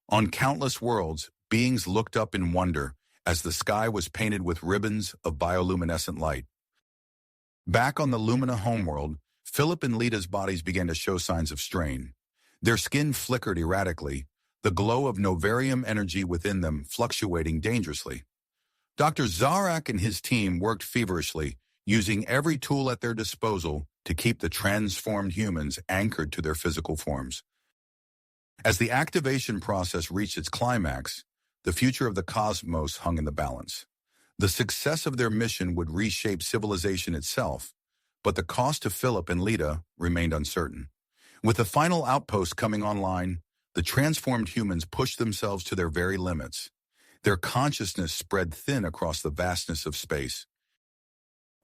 On countless worlds, beings looked up in wonder as the sky was painted with ribbons of bioluminescent light. Back on the Lumina homeworld, Philip and Lita's bodies began to show signs of strain. Their skin flickered erratically, the glow of novarium energy within them fluctuating dangerously. Dr. Zarak and his team worked feverishly, using every tool at their disposal to keep the transformed humans anchored to their physical forms. As the activation process reached its climax, the future of the cosmos hung in the balance. The success of their mission would reshape civilization itself, but the cost to Philip and Lita remained uncertain. With the final outpost coming online, the transformed humans pushed themselves to their very limits. Their consciousness spread thin across the vastness of space.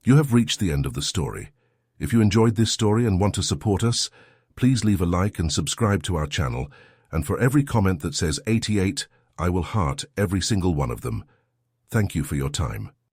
You have reached the end of the story. If you enjoyed this story and want to support us, please leave a like and subscribe to our channel, and for every comment that says 88, I will heart every single one of them. Thank you for your time.